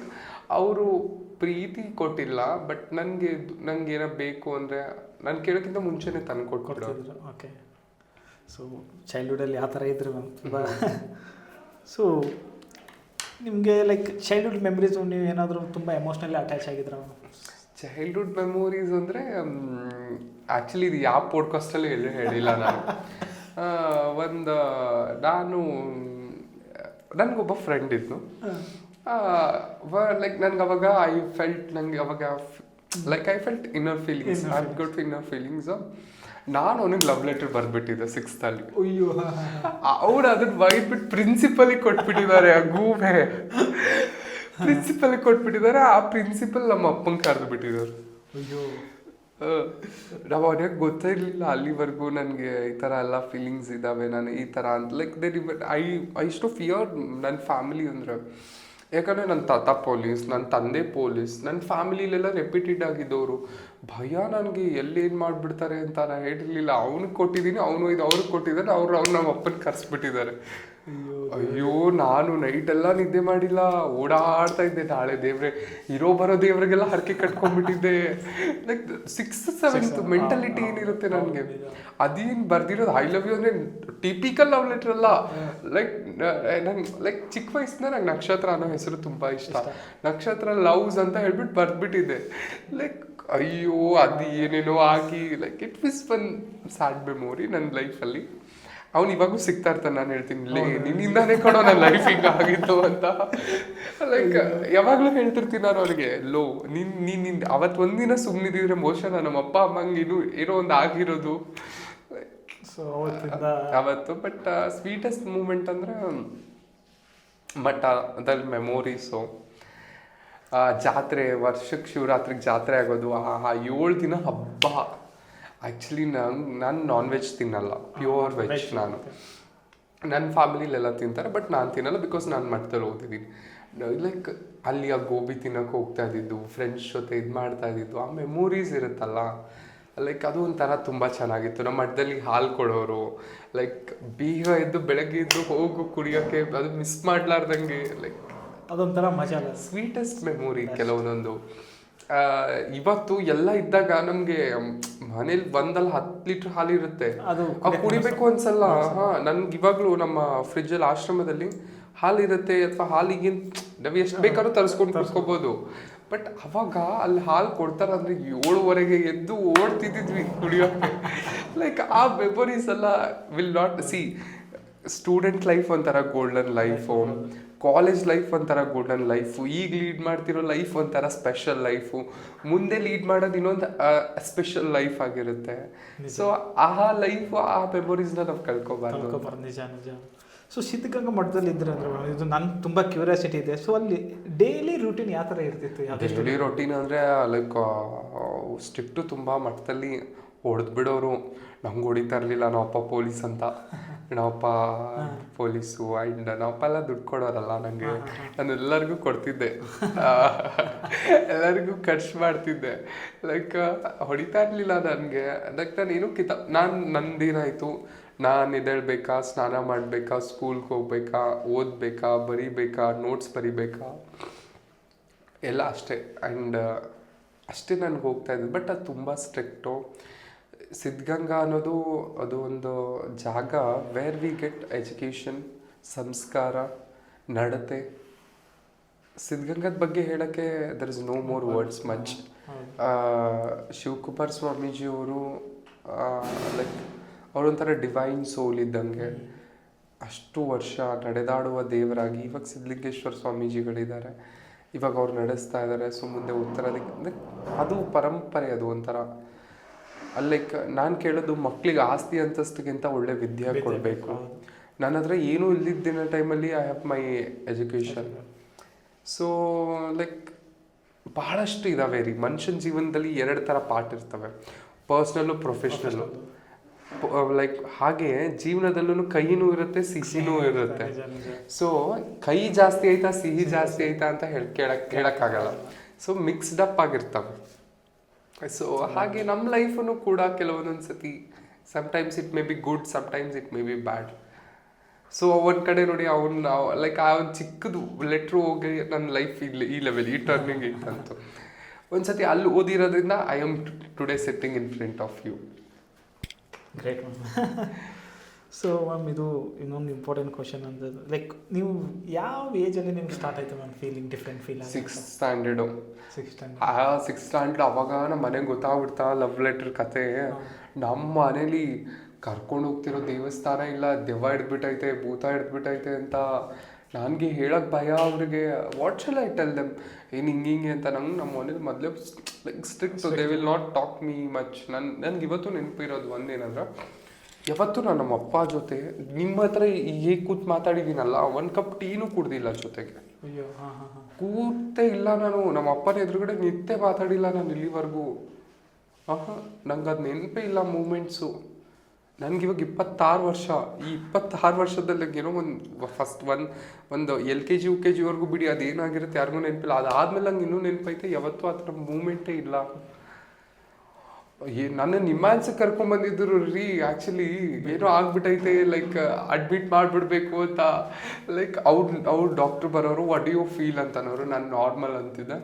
ಅವರು ಪ್ರೀತಿ ಕೊಟ್ಟಿಲ್ಲ, ಬಟ್ ನನಗೆ ಏನೋ ಬೇಕು ಅಂದರೆ ನಾನು ಕೇಳೋಕ್ಕಿಂತ ಮುಂಚೆನೇ ತಂದು ಕೊಟ್ಬಿಡೋರು. ಓಕೆ. ಸೊ ಚೈಲ್ಡ್ಹುಡಲ್ಲಿ ಯಾವ ಥರ ಇದ್ರು ಮ್ಯಾಮ್. ಸೊ ನಿಮಗೆ ಲೈಕ್ ಚೈಲ್ಡ್ಹುಡ್ ಮೆಮರೀಸು ನೀವು ಏನಾದರೂ ತುಂಬ ಎಮೋಷ್ನಲಿ ಅಟ್ಯಾಚ್ ಆಗಿದ್ರ? ಚೈಲ್ಡ್ಹುಡ್ ಮೆಮೊರೀಸ್ ಅಂದರೆ ಆ್ಯಕ್ಚುಲಿ ಇದು ಯಾವ ಪಾಡ್ಕಾಸ್ಟಲ್ಲಿ ಹೇಳಿಲ್ಲ ನಾನು. ನನಗೊಬ್ಬ ಫ್ರೆಂಡ್ ಇತ್ತು. ಲೈಕ್ ನನಗೆ ಅವಾಗ I felt inner feelings. I got inner feelings. ನಾನು ಅವನಿಗೆ ಲವ್ ಲೆಟರ್ ಬರ್ಬಿಟ್ಟಿದ್ದೆ 6th ಅಲ್ಲಿ. ಅಯ್ಯೋ. ಅವ್ರು ಅದನ್ನ ಬೈದ್ಬಿಟ್ಟು ಪ್ರಿನ್ಸಿಪಲಿಗೆ ಕೊಟ್ಬಿಟ್ಟಿದ್ದಾರೆ. ಆ ಗೂಬೆ ಪ್ರಿನ್ಸಿಪಲಿಗೆ ಕೊಟ್ಬಿಟ್ಟಿದ್ದಾರೆ. ಆ ಪ್ರಿನ್ಸಿಪಲ್ ನಮ್ಮ ಅಪ್ಪಂಗೆ ಕರೆದು ಬಿಟ್ಟಿದ್ದಾರೆ. ಅಯ್ಯೋ. ನಾವು ಅವನಿಗೆ ಗೊತ್ತೇ ಇರಲಿಲ್ಲ ಅಲ್ಲಿವರೆಗೂ ನನಗೆ ಈ ಥರ ಎಲ್ಲ ಫೀಲಿಂಗ್ಸ್ ಇದ್ದಾವೆ, ನಾನು ಈ ಥರ ಅಂತ. ಲೈಕ್ ಐ ಟು ಫಿಯರ್ ನನ್ನ ಫ್ಯಾಮಿಲಿ ಅಂದರೆ. ಯಾಕಂದರೆ ನನ್ನ ತಾತ ಪೊಲೀಸ್, ನನ್ನ ತಂದೆ ಪೊಲೀಸ್, ನನ್ನ ಫ್ಯಾಮಿಲಿಲೆಲ್ಲ ರೆಪ್ಯೂಟೆಡ್ ಆಗಿದ್ದವರು. ಭಯ ನನಗೆ ಎಲ್ಲೇನು ಮಾಡಿಬಿಡ್ತಾರೆ ಅಂತ ನಾನು ಹೇಳಿರಲಿಲ್ಲ. ಅವ್ನಿಗೆ ಕೊಟ್ಟಿದ್ದೀನಿ, ಅವನು ಇದು ಅವ್ರಿಗೆ ಕೊಟ್ಟಿದ್ದಾರೆ, ಅವ್ರು ನಮ್ಮ ಅಪ್ಪನ ಕರೆಸ್ಬಿಟ್ಟಿದ್ದಾರೆ. ಅಯ್ಯೋ, ನಾನು ನೈಟೆಲ್ಲ ನಿದ್ದೆ ಮಾಡಿಲ್ಲ, ಓಡಾಡ್ತಾ ಇದ್ದೆ. ನಾಳೆ ದೇವ್ರೆ, ಬರೋ ದೇವ್ರಿಗೆಲ್ಲ ಹರಕೆ ಕಟ್ಕೊಂಡ್ಬಿಟ್ಟಿದ್ದೆ. ಲೈಕ್ 6th 7th ಮೆಂಟಾಲಿಟಿ ಏನಿರುತ್ತೆ ನನಗೆ, ಅದೇನು ಬರ್ದಿರೋದು ಐ ಲವ್ ಯು ಅಂದರೆ ಟಿಪಿಕಲ್ ಲವ್ ಲೆಟರ್ ಅಲ್ಲ. ಲೈಕ್ ಚಿಕ್ಕ ವಯಸ್ಸಿಂದ ನಂಗೆ ನಕ್ಷತ್ರ ಅನ್ನೋ ಹೆಸರು ತುಂಬ ಇಷ್ಟ. ನಕ್ಷತ್ರ ಲವ್ಸ್ ಅಂತ ಹೇಳ್ಬಿಟ್ಟು ಬರ್ದ್ಬಿಟ್ಟಿದ್ದೆ. ಲೈಕ್ ಅಯ್ಯೋ, ಅದು ಏನೇನೋ ಆಗಿ like it was one sad memory ನನ್ನ ಲೈಫಲ್ಲಿ. ಅವ್ನು ಇವಾಗೂ ಸಿಗ್ತಾ ಇರ್ತಾನೆ. ನಾನು ಹೇಳ್ತೀನಿ, ನಿನ್ನಿಂದಾನೇ ಕೊಡೋ ನನ್ನ ಲೈಫ್ ಹಿಂಗಾಗಿತ್ತು ಅಂತ. ಲೈಕ್ ಯಾವಾಗಲೂ ಹೇಳ್ತಿರ್ತೀನಿ ನಾನು ಅವನಿಗೆ, ನೀನು ಅವತ್ತು ಒಂದಿನ ಸುಮ್ಮನಿದ್ರೆ ಮೋಶ ನಮ್ಮ ಅಪ್ಪ ಅಮ್ಮಂಗೆ ಏನೋ ಒಂದು ಆಗಿರೋದು ಅವತ್ತು. ಬಟ್ ಸ್ವೀಟೆಸ್ಟ್ ಮೂಮೆಂಟ್ ಅಂದರೆ ಅದ್ರಲ್ಲಿ ಮೆಮೊರೀಸು. ಜಾತ್ರೆ, ವರ್ಷಕ್ಕೆ ಶಿವರಾತ್ರಿಗೆ ಜಾತ್ರೆ ಆಗೋದು, 7 ದಿನ ಹಬ್ಬ. ಆ್ಯಕ್ಚುಲಿ ನಾನು ನಾನ್ ವೆಜ್ ತಿನ್ನಲ್ಲ, ಪ್ಯೂರ್ ವೆಜ್ ನಾನು. ನನ್ನ ಫ್ಯಾಮಿಲಿಲೆಲ್ಲ ತಿಂತಾರೆ, ಬಟ್ ನಾನು ತಿನ್ನಲ್ಲ. ಬಿಕಾಸ್ ನಾನು ಮಠದಲ್ಲಿ ಓದಿದ್ದೀನಿ. ಲೈಕ್ ಅಲ್ಲಿ ಆ ಗೋಬಿ ತಿನ್ನೋಕೆ ಹೋಗ್ತಾ ಇದ್ದಿದ್ದು, ಫ್ರೆಂಡ್ಸ್ ಜೊತೆ ಇದು ಮಾಡ್ತಾ ಇದ್ದಿದ್ದು, ಆ ಮೆಮೊರೀಸ್ ಇರುತ್ತಲ್ಲ. ಲೈಕ್ ಅದು ಒಂಥರ ತುಂಬ ಚೆನ್ನಾಗಿತ್ತು. ನಮ್ಮ ಮಠದಲ್ಲಿ ಹಾಲು ಕೊಡೋರು. ಲೈಕ್ ಬೇಗ ಎದ್ದು ಬೆಳಗ್ಗೆ ಎದ್ದು ಹೋಗು ಕುಡಿಯೋಕ್ಕೆ, ಅದು ಮಿಸ್ ಮಾಡಲಾರ್ದಂಗೆ. ಲೈಕ್ ಅದೊಂಥರ ಮಜಾ. ಸ್ವೀಟೆಸ್ಟ್ ಮೆಮೊರಿ ಕೆಲವೊಂದೊಂದು. ಇವತ್ತು ಎಲ್ಲ ಇದ್ದಾಗ ನಮಗೆ ಮನೇಲಿ 1-10 ಲೀಟ್ರ್ ಹಾಲು ಇರುತ್ತೆ, ಅದು ಕುಡಿಬೇಕು ಅನ್ಸಲ್ಲ. ನನ್ಗೆ ಇವಾಗಲೂ ನಮ್ಮ ಫ್ರಿಜ್ಜಲ್ಲಿ ಆಶ್ರಮದಲ್ಲಿ ಹಾಲು ಇರುತ್ತೆ, ಅಥವಾ ಹಾಲಿಗೆ ನಾವು ಎಷ್ಟು ಬೇಕಾದ್ರೂ ತರಿಸ್ಕೊಂಡು ಕುಡ್ಕೋಬೋದು. ಬಟ್ ಅವಾಗ ಅಲ್ಲಿ ಹಾಲು ಕೊಡ್ತಾರೆ ಅಂದರೆ 7:30 ಎದ್ದು ಓಡ್ತಿದ್ವಿ ಕುಡಿಯೋಕ್ಕೆ. ಲೈಕ್ ಆ ಮೆಮೊರೀಸ್ ಎಲ್ಲ will not C. Student life ಒಂಥರ ಗೋಲ್ಡನ್ ಲೈಫು, ಕಾಲೇಜ್ ಲೈಫ್ ಒಂಥರ ಗೋಲ್ಡನ್ ಲೈಫು, ಈಗ ಲೀಡ್ ಮಾಡ್ತಿರೋ ಲೈಫ್ ಒಂಥರ ಸ್ಪೆಷಲ್ ಲೈಫು, ಮುಂದೆ ಲೀಡ್ ಮಾಡೋದು ಇನ್ನೊಂದು ಸ್ಪೆಷಲ್ ಲೈಫ್ ಆಗಿರುತ್ತೆ. ಸೊ ಆ ಲೈಫು, ಆ ಮೆಮೊರೀಸ್ನ ನಾವು ಕಳ್ಕೊಬಾರ್ದು. ನಿಜ ನಿಜ. ಸೊ ಸಿದ್ಧಗಂಗಾ ಮಠದಲ್ಲಿ ಇದ್ರೆ ಅಂದರೆ ಇದು ನನಗೆ ತುಂಬ ಕ್ಯೂರಿಯಾಸಿಟಿ ಇದೆ. ಸೊ ಅಲ್ಲಿ ಡೈಲಿ ರೂಟೀನ್ ಯಾವ ಥರ ಇರ್ತಿತ್ತು? ಡೈಲಿ ರೂಟೀನ್ ಅಂದರೆ ಲೈಕ್ ಸ್ಟ್ರಿಕ್ಟು ತುಂಬ. ಮಠದಲ್ಲಿ ಹೊಡೆದು ಬಿಡೋರು, ನಮ್ಗೆ ಹೊಡಿತಾ ಇರಲಿಲ್ಲ, ನಾವು ಅಪ್ಪ ಪೊಲೀಸ್ ಅಂತ. ನಮ್ಮಪ್ಪ ಪೊಲೀಸು ಆ್ಯಂಡ್ ನಮ್ಮಪ್ಪ ಎಲ್ಲ ದುಡ್ಡು ಕೊಡೋರಲ್ಲ ನನಗೆ, ನಾನು ಎಲ್ಲರಿಗೂ ಕೊಡ್ತಿದ್ದೆ, ಎಲ್ಲರಿಗೂ ಖರ್ಚು ಮಾಡ್ತಿದ್ದೆ. ಲೈಕ್ ಹೊಡಿತಾ ಇರಲಿಲ್ಲ ನನಗೆ. ಲೈಕ್ ನಾನು ಏನೂ ನಂದೇನಾಯಿತು, ನಾನು ಎದ್ದೇಳ್ಬೇಕಾ, ಸ್ನಾನ ಮಾಡಬೇಕಾ, ಸ್ಕೂಲ್ಗೆ ಹೋಗ್ಬೇಕಾ, ಓದಬೇಕಾ, ಬರೀಬೇಕಾ, ನೋಟ್ಸ್ ಬರೀಬೇಕಾ, ಎಲ್ಲ ಅಷ್ಟೇ. ಆ್ಯಂಡ್ ಅಷ್ಟೇ ನನಗೆ ಹೋಗ್ತಾ ಇದ್ದೆ. ಬಟ್ ಅದು ತುಂಬ ಸ್ಟ್ರಿಕ್ಟು. ಸಿದ್ಧಗಂಗಾ ಅನ್ನೋದು ಅದು ಒಂದು ಜಾಗ ವೇರ್ ವಿ ಗೆಟ್ ಎಜುಕೇಷನ್, ಸಂಸ್ಕಾರ, ನಡತೆ. ಸಿದ್ಧಗಂಗದ ಬಗ್ಗೆ ಹೇಳೋಕ್ಕೆ there is no more words much. Shivakumar ಸ್ವಾಮೀಜಿಯವರು ಲೈಕ್ ಅವರೊಂಥರ ಡಿವೈನ್ ಸೋಲ್ ಇದ್ದಂಗೆ. ಅಷ್ಟು ವರ್ಷ ನಡೆದಾಡುವ ದೇವರಾಗಿ ಇವಾಗ ಸಿದ್ಧಲಿಂಗೇಶ್ವರ ಸ್ವಾಮೀಜಿಗಳಿದ್ದಾರೆ, ಇವಾಗ ಅವ್ರು ನಡೆಸ್ತಾ ಇದ್ದಾರೆ. ಸೊ ಮುಂದೆ ಉತ್ತರ ಅದು ಪರಂಪರೆ, ಅದು ಒಂಥರ. ಲೈಕ್ ನಾನು ಕೇಳೋದು ಮಕ್ಕಳಿಗೆ ಆಸ್ತಿ ಅಂತಸ್ತಿಗಿಂತ ಒಳ್ಳೆ ವಿದ್ಯೆ ಕೊಡಬೇಕು. ನನ್ನ ಹತ್ರ ಏನೂ ಇಲ್ಲಿದ್ದಿನ ಟೈಮಲ್ಲಿ I have my education. So like ಬಹಳಷ್ಟು ಇದಾವೆ ರೀ ಮನುಷ್ಯನ ಜೀವನದಲ್ಲಿ. 2 ಥರ ಪಾರ್ಟ್ ಇರ್ತವೆ, ಪರ್ಸ್ನಲ್ಲು, ಪ್ರೊಫೆಷ್ನಲ್ಲು. ಲೈಕ್ ಹಾಗೆ ಜೀವನದಲ್ಲೂ ಕಹಿನೂ ಇರುತ್ತೆ, ಸಿಹಿನೂ ಇರುತ್ತೆ. ಸೊ ಕಹಿ ಜಾಸ್ತಿ ಆಯ್ತಾ, ಸಿಹಿ ಜಾಸ್ತಿ ಆಯ್ತಾ ಅಂತ ಹೇಳಕ್ಕಾಗಲ್ಲ. ಸೊ ಮಿಕ್ಸ್ಡ್ ಅಪ್ ಆಗಿರ್ತವೆ. ಸೊ ಹಾಗೆ ನಮ್ಮ ಲೈಫನ್ನು ಕೂಡ ಕೆಲವೊಂದೊಂದು ಸತಿ sometimes it may be good, sometimes it may be bad. So ಒಂದು ಕಡೆ ನೋಡಿ ಲೈಕ್ ಆ ಒಂದು ಚಿಕ್ಕದು ಲೆಟ್ರು ಹೋಗಿ ನನ್ನ ಲೈಫ್ ಈ ಲೆವೆಲ್, ಈ ಟರ್ನಿಂಗ್ ಇತ್ತಂತು. ಒಂದ್ಸತಿ ಅಲ್ಲಿ ಓದಿರೋದ್ರಿಂದ I am today sitting in front of you. Great ma'am. So ma'am, ಇದು ಇನ್ನೊಂದು ಇಂಪಾರ್ಟೆಂಟ್ ಕ್ವಶನ್ ಅಂದರೆ ಲೈಕ್ ನೀವು ಯಾವ ಏಜಲ್ಲಿ ನಿಮ್ಗೆ ಸ್ಟಾರ್ಟ್ ಆಯಿತು ma'am feeling different feel? 6th standard. ಅವಾಗ ನಮ್ಮ ಮನೆಗೆ ಗೊತ್ತಾಗ್ಬಿಡ್ತಾ ಲವ್ ಲೆಟರ್ ಕತೆ. ನಮ್ಮ ಮನೇಲಿ ಕರ್ಕೊಂಡು ಹೋಗ್ತಿರೋ ದೇವಸ್ಥಾನ ಇಲ್ಲ, ದೆವ್ವ ಹಿಡ್ಬಿಟ್ಟೈತೆ, ಭೂತ ಹಿಡ್ಬಿಟ್ಟೈತೆ ಅಂತ ನನಗೆ ಹೇಳಕ್ಕೆ ಭಯ. ಅವ್ರಿಗೆ what shall I tell them, ಏನು ಹಿಂಗೆ ಅಂತ. ನಮ್ಮ ಮನೇಲಿ ಮೊದಲೇ like strict, they will not talk me much. ನನ್ಗೆ ಇವತ್ತು ನೆನಪಿರೋದು ಒಂದೇನಂದ್ರೆ, ಯಾವತ್ತೂ ನಾನು ನಮ್ಮ ಅಪ್ಪ ಜೊತೆ ನಿಮ್ಮ ಹತ್ರ ಹೇಗೆ ಕೂತ್ ಮಾತಾಡಿದ್ದೀನಲ್ಲ, 1 ಕಪ್ ಟೀನೂ ಕುಡ್ದಿಲ್ಲ ಜೊತೆಗೆ. ಕೂತೇ ಇಲ್ಲ ನಾನು. ನಮ್ಮ ಅಪ್ಪನ ಎದುರುಗಡೆ ನಿತ್ಯ ಮಾತಾಡಿಲ್ಲ ನಾನು ಇಲ್ಲಿವರೆಗೂ. ನಂಗೆ ಅದು ನೆನಪೇ ಇಲ್ಲ ಮೂಮೆಂಟ್ಸು. ನನಗಿವಾಗ 26 ವರ್ಷ. ಈ 26 ವರ್ಷದಲ್ಲಿ ಏನೋ ಒಂದು LKG UKG ವರೆಗೂ ಬಿಡಿ, ಅದೇನಾಗಿರುತ್ತೆ ಯಾರಿಗೂ ನೆನಪಿಲ್ಲ. ಅದಾದ್ಮೇಲೆ ನಂಗೆ ಇನ್ನೂ ನೆನಪೈತೆ. ಯಾವತ್ತೂ ಆ ಥರ ಮೂಮೆಂಟೇ ಇಲ್ಲ. ನನ್ನ ನಿಮ್ಮಾನ್ಸಕ್ಕೆ ಕರ್ಕೊಂಡ್ಬಂದಿದ್ರು ರೀ. ಆ್ಯಕ್ಚುಲಿ ಏನೋ ಆಗ್ಬಿಟ್ಟೈತೆ, ಲೈಕ್ ಅಡ್ಮಿಟ್ ಮಾಡಿಬಿಡ್ಬೇಕು ಅಂತ. ಲೈಕ್ ಅವ್ರು ಡಾಕ್ಟ್ರ್ ಬರೋರು, ವಾಟ್ ಯು ಫೀಲ್ ಅಂತನೋರು. ನಾನು ನಾರ್ಮಲ್ ಅಂತಿದ್ದೆ.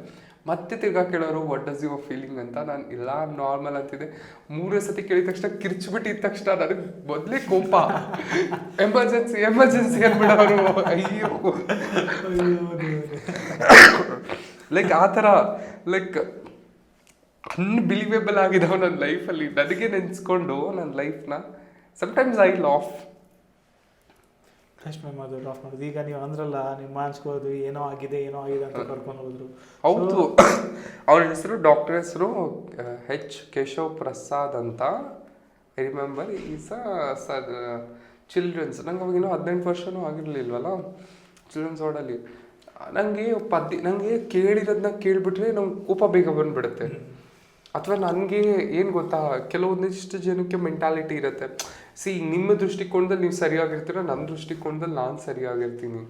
ಮತ್ತೆ ತಿರ್ಗಾ ಕೇಳೋರು ವಾಟ್ ಡಸ್ ಯುವರ್ ಫೀಲಿಂಗ್ ಅಂತ. ನಾನು ಇಲ್ಲ ನಾರ್ಮಲ್ ಅಂತಿದ್ದೆ. 3 ಸತಿ ಕೇಳಿದ ತಕ್ಷಣ ಕಿರ್ಚ್ಬಿಟ್ಟಿದ ತಕ್ಷಣ ನನಗೆ ಮೊದಲೇ ಕೋಪ. ಎಮರ್ಜೆನ್ಸಿ ಅಂದ್ಬಿಡೋರು. ಅಯ್ಯೋ ಲೈಕ್ ಆ ಥರ ಲೈಕ್ ಅನ್ಬಿಲೀವೇಬಲ್ ಆಗಿದ್ದಾವೆ ನನ್ನ ಲೈಫಲ್ಲಿ. ನನಗೆ ನೆನೆಸ್ಕೊಂಡು ನನ್ನ ಲೈಫ್ನ ಸಮ್ಟೈಮ್ಸ್ ಐ ಲಾಫ್. ಮ್ಯಾಮ್ ಅದು ಲಾಫ್ ಮಾಡೋದು. ಈಗ ನೀವು ಅಂದ್ರಲ್ಲ ನಿಮ್ಮ ಅನ್ಸ್ಕೋದು ಏನೋ ಆಗಿದೆ ಅಂತ ಕರ್ಕೊಂಡು ಹೋದ್ರು. ಹೌದು, ಅವ್ರ ಹೆಸರು ಡಾಕ್ಟರ್ ಹೆಸರು H. ಕೇಶವ್ ಪ್ರಸಾದ್ ಅಂತ. I remember is children's. ನಂಗೆ ಅವಾಗ ಇನ್ನೂ 18 ವರ್ಷನೂ ಆಗಿರಲಿಲ್ವಲ್ಲ, ಚಿಲ್ಡ್ರನ್ಸ್ ವಾರ್ಡಲ್ಲಿ. ನನಗೆ ಕೇಳಿರೋದನ್ನ ಕೇಳಿಬಿಟ್ರೆ ನಂಗೆ ಕೋಪ ಬೇಗ ಬಂದುಬಿಡುತ್ತೆ. ಅಥವಾ ನನಗೆ ಏನು ಗೊತ್ತಾ, ಕೆಲವೊಂದಿಷ್ಟು ಜನಕ್ಕೆ ಮೆಂಟಾಲಿಟಿ ಇರುತ್ತೆ. ನಿಮ್ಮ ದೃಷ್ಟಿಕೋನದಲ್ಲಿ ನೀವು ಸರಿಯಾಗಿರ್ತೀರ, ನನ್ನ ದೃಷ್ಟಿಕೋನದಲ್ಲಿ ನಾನು ಸರಿಯಾಗಿರ್ತೀನಿ.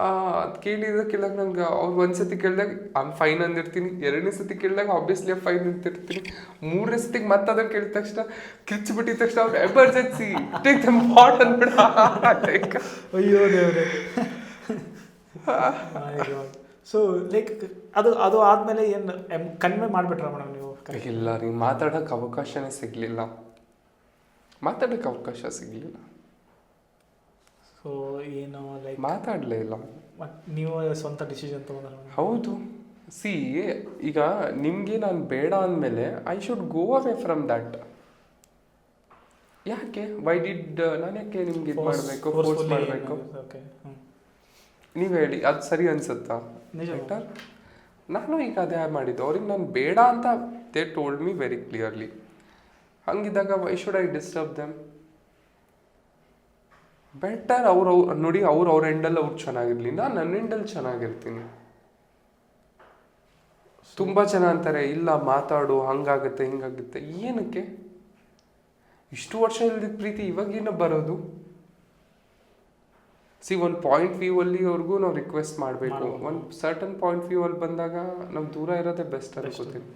ಅದು ಕೇಳಿದ್ದಕ್ಕೆಲ್ಲ ನಂಗೆ ಅವ್ರು 1 ಸತಿ ಕೇಳಿದಾಗ ಐಮ್ ಫೈನ್ ಅಂದಿರ್ತೀನಿ, 2ನೇ ಸತಿ ಕೇಳಿದಾಗ ಆಬ್ವಿಯಸ್ಲಿ ಫೈನ್ ಅಂತಿರ್ತೀನಿ, 3ನೇ ಸತಿಗೆ ಮತ್ತೆ ಅದನ್ನು ಕೇಳಿದ ತಕ್ಷಣ ಕಿರ್ಚಿಬಿಟ್ಟಿದ ತಕ್ಷಣ ಅವ್ರು ಎಮರ್ಜೆನ್ಸಿ ಟೇಕ್ ದಮ್ ವಾಟ್ ಅಂದ್ಬಿಡ. ಅಯ್ಯೋ ದೇವ್ರೆ. ಸೊ ಲೈಕ್ ಅದು ಆದಮೇಲೆ ಏನು ಕಡಿಮೆ ಮಾಡಿಬಿಟ್ರ ಮೇಡಮ್ ನೀವು? ಇಲ್ಲ ರೀ, ಮಾತಾಡೋಕ್ಕೆ ಅವಕಾಶನೇ ಸಿಗಲಿಲ್ಲ. ಸೊ ಏನು ಲೈಕ್ ಮಾತಾಡಲೇ ಇಲ್ಲ. ನೀವು ಸ್ವಂತ ಡಿಸಿಷನ್ ತೊಗೊಂಡ್ರ? ಹೌದು. ಈಗ ನಿಮಗೆ ನಾನು ಬೇಡ ಅಂದಮೇಲೆ I should go away from that. ಯಾಕೆ ನಾನು ಯಾಕೆ ನಿಮ್ಗೆ ಇದು ಮಾಡಬೇಕು, ಫೋರ್ಸ್ ಮಾಡಬೇಕು? ನೀವು ಹೇಳಿ, ಅದು ಸರಿ ಅನ್ಸುತ್ತಾ? ನಾನು ಈಗ ಅದೇ ಮಾಡಿದ್ದು. ಅವ್ರಿಗೆ ನಾನು ಬೇಡ ಅಂತ they told me very clearly. ಹಂಗಿದ್ದಾಗ why should I disturb them? Better ಅವ್ರು ನೋಡಿ, ಅವ್ರ ಎಂಡಲ್ಲಿ ಅವ್ರು ಚೆನ್ನಾಗಿರ್ಲಿ, ನಾನು ನನ್ನ ಎಂಡಲ್ಲಿ ಚೆನ್ನಾಗಿರ್ತೀನಿ. ತುಂಬ ಜನ ಅಂತಾರೆ ಇಲ್ಲ ಮಾತಾಡು, ಹಂಗಾಗುತ್ತೆ ಹಿಂಗಾಗುತ್ತೆ. ಏನಕ್ಕೆ? ಇಷ್ಟು ವರ್ಷ ಇಲ್ದಿದ್ದ ಪ್ರೀತಿ ಇವಾಗೇನೋ ಬರೋದು? ಒಂದು ಪಾಯಿಂಟ್ ವ್ಯೂ ಅಲ್ಲಿ ಅವ್ರಿಗೂ ನಾವು ರಿಕ್ವೆಸ್ಟ್ ಮಾಡಬೇಕು. ಒಂದು ಸರ್ಟನ್ ಪಾಯಿಂಟ್ ವ್ಯೂ ಅಲ್ಲಿ ಬಂದಾಗ ನಾವು ದೂರ ಇರೋದೇ ಬೆಸ್ಟ್ ಅನ್ಕೋತೀನಿ.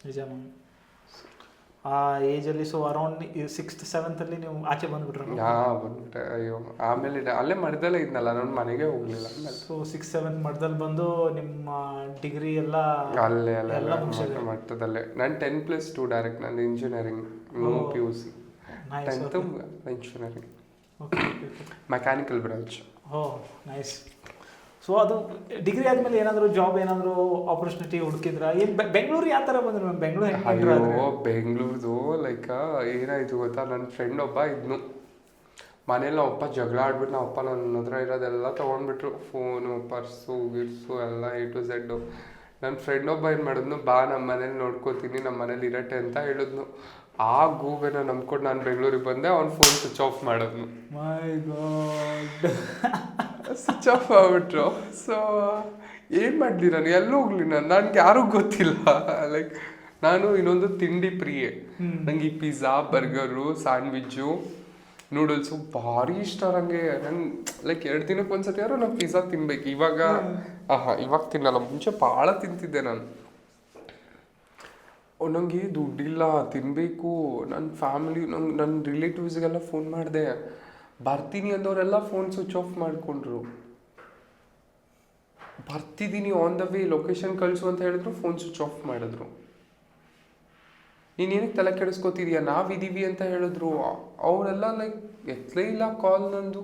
ನಿಜ ಮ್ಯಾಮ್. ಆ ಏಜಲ್ಲಿ ಸೊ ಅರೌಂಡ್ 6th 7th ಅಲ್ಲಿ ನೀವು ಆಚೆ ಬಂದ್ಬಿಟ್ರೆ? ಬಂದ್ಬಿಟ್ಟೆ. ಅಯ್ಯೋ, ಆಮೇಲೆ ಅಲ್ಲೇ ಮಠದಲ್ಲೇ ಇದ್ನಲ್ಲ, ನಾನು ಮನೆಗೆ ಹೋಗ್ಲಿಲ್ಲ. ಸೊ 6th 7th ಮಠದಲ್ಲಿ ಬಂದು ನಿಮ್ಮ ಡಿಗ್ರಿ ಎಲ್ಲ ಅಲ್ಲೇ ಮಠದಲ್ಲೇ. ನಾನು 10+2 ಡೈರೆಕ್ಟ್. ನಂದು engineering, PUC. 10th engineering, mechanical branch. Nice. So ಅದು ಡಿಗ್ರಿ ಆದಮೇಲೆ ಏನಾದರೂ ಜಾಬ್ ಏನಾದರೂ ಆಪರ್ಚುನಿಟಿ ಹುಡುಕಿದ್ರ? ಏನು ಬೆಂಗಳೂರು ಯಾವ ಥರ ಬಂದ್ರು ಮ್ಯಾಮ್? ಬೆಂಗಳೂರದು ಲೈಕ್ ಏನಾಯ್ತು ಗೊತ್ತಾ, ನನ್ನ ಫ್ರೆಂಡ್ ಒಬ್ಬ ಇದ್ನು. ಮನೇಲಿ ನಾವು ಅಪ್ಪ ಜಗಳ ಆಡ್ಬಿಟ್ಟು, ನಾವು ಅಪ್ಪ ನನ್ನ ಹತ್ರ ಇರೋದೆಲ್ಲ ತೊಗೊಂಡ್ಬಿಟ್ರು, ಫೋನು, ಪರ್ಸು, ಗಿರ್ಸು ಎಲ್ಲ A to Z. ನನ್ನ ಫ್ರೆಂಡ್ ಒಬ್ಬ ಏನು ಮಾಡಿದ್ನು, ಬಾ ನಮ್ಮ ಮನೇಲಿ ನೋಡ್ಕೋತೀನಿ, ನಮ್ಮ ಮನೇಲಿ ಇರಟ್ಟೆ ಅಂತ ಹೇಳಿದ್ನು. ಆ ಗೂಬೆನ ನಂಬ್ಕೊಂಡು ನಾನು ಬೆಂಗಳೂರಿಗೆ ಬಂದೆ. ಅವ್ನ ಫೋನ್ ಸ್ವಿಚ್ ಆಫ್ ಮಾಡಿದ್ನು. ಮೈ ಗಾಡ್, ಸ್ವಿಚ್ ಆಫ್ ಆಗ್ಬಿಟ್ರು. ಸೊ ಏನು ಮಾಡಲಿ, ನಾನು ಎಲ್ಲೂ ಹೋಗ್ಲಿ, ನನಗೆ ಯಾರೂ ಗೊತ್ತಿಲ್ಲ. ಲೈಕ್ ನಾನು ಇನ್ನೊಂದು ತಿಂಡಿ ಪ್ರಿಯೆ. ನಂಗೆ ಈ ಪಿಜ್ಜಾ, ಬರ್ಗರು, ಸ್ಯಾಂಡ್ವಿಚ್ಚು, ನೂಡಲ್ಸು ಭಾರಿ ಇಷ್ಟ ನನಗೆ. ನಂಗೆ ಲೈಕ್ 2 ದಿನಕ್ಕೆ ಒಂದ್ಸತಿ ಯಾರು ನಾನು ಪಿಜ್ಜಾ ತಿನ್ಬೇಕು. ಇವಾಗ ತಿನ್ನಲ್ಲ, ಮುಂಚೆ ಭಾಳ ತಿಂತಿದ್ದೆ ನಾನು. ನನಗೆ ದುಡ್ಡಿಲ್ಲ, ತಿನ್ನಬೇಕು. ನನ್ನ ಫ್ಯಾಮಿಲಿ, ನನ್ನ ರಿಲೇಟಿವ್ಸ್ಗೆಲ್ಲ ಫೋನ್ ಮಾಡಿದೆ, ಬರ್ತೀನಿ ಅಂದವರೆಲ್ಲ ಫೋನ್ ಸ್ವಿಚ್ ಆಫ್ ಮಾಡಿಕೊಂಡ್ರು. ಬರ್ತಿದ್ದೀನಿ, ಆನ್ ದ ವೇ, ಲೊಕೇಶನ್ ಕಳಿಸು ಅಂತ ಹೇಳಿದ್ರು, ಫೋನ್ ಸ್ವಿಚ್ ಆಫ್ ಮಾಡಿದ್ರು. ನೀನೇನಕ್ಕೆ ತಲೆ ಕೆಡಿಸ್ಕೋತಿದ್ಯಾ, ನಾವಿದ್ದೀವಿ ಅಂತ ಹೇಳಿದ್ರು. ಅವರೆಲ್ಲ ಲೈಕ್ ಎತ್ತಲೇ ಇಲ್ಲ ಕಾಲ್ ನಂದು